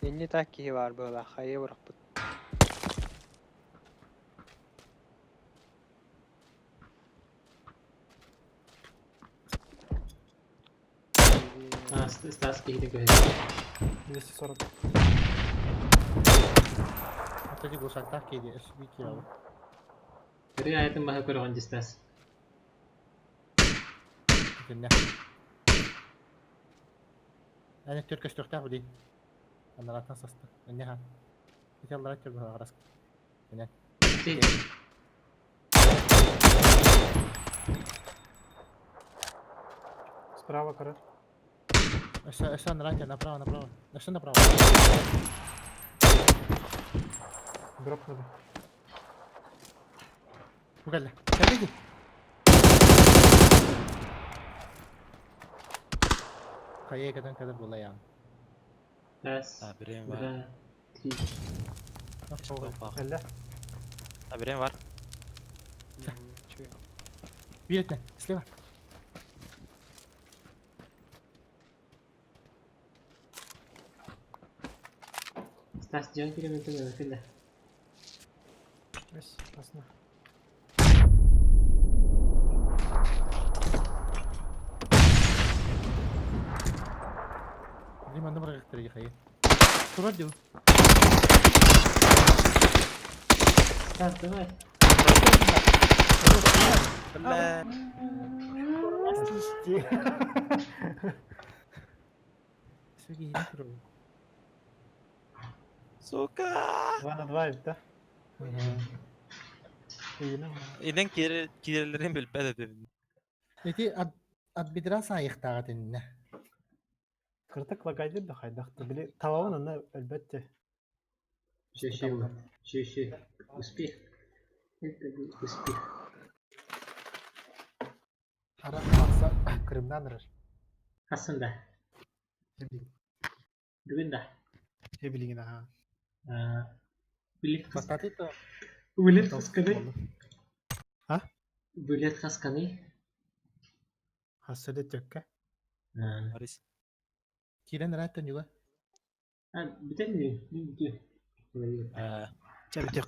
Энни такие бар была, хайы буракпыт. Ha Stas giydi göğe. 240. Atacı gosaktak kedi. Bir kilo. Biri hayatın bahı koruğun Stas. Ne? Yani Türk Türk'ta bu değil. Anlaratan sastı. Ne ha? Bir Allah ettir bu arası. Ne? Şey. Справа карат. Esa нравится направо, направо. Esa направо. Дропнули. Угадали. Смотрите. Kayaya kadar bola yani. Stas. Haberim var. Bira. Bak. Eller. Haberim var. Bir etme. Слева. Stas can kilometre ötede. Ось, красно. Дима, ну бра как хай. Турдю. Stas давай. لا Сергей, не трогай. Сука. 2 на 2 это. İyi İnen kirelerin bilpede dedim. Эти от бедра сайыктагы тенне. Kırtıkla kaydır da haydaktı. Bile tavamın önüne elbette. Şey. Успех. Это был успех. Ara baksa Kırım'dandır. Aslında. Bugün de. Ne bileyim ha. Bilet kız. Бататы то. Bilet kıskanı. Ha? Bilet kıskanı. Hastalık yok. Maris. Кирен райтон juga. Ha, biter mi? Bitiyor. Çabuk yok.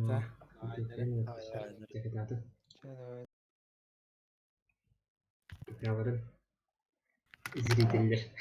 Sah. Ceket atı. Yavrum. Zil edilir.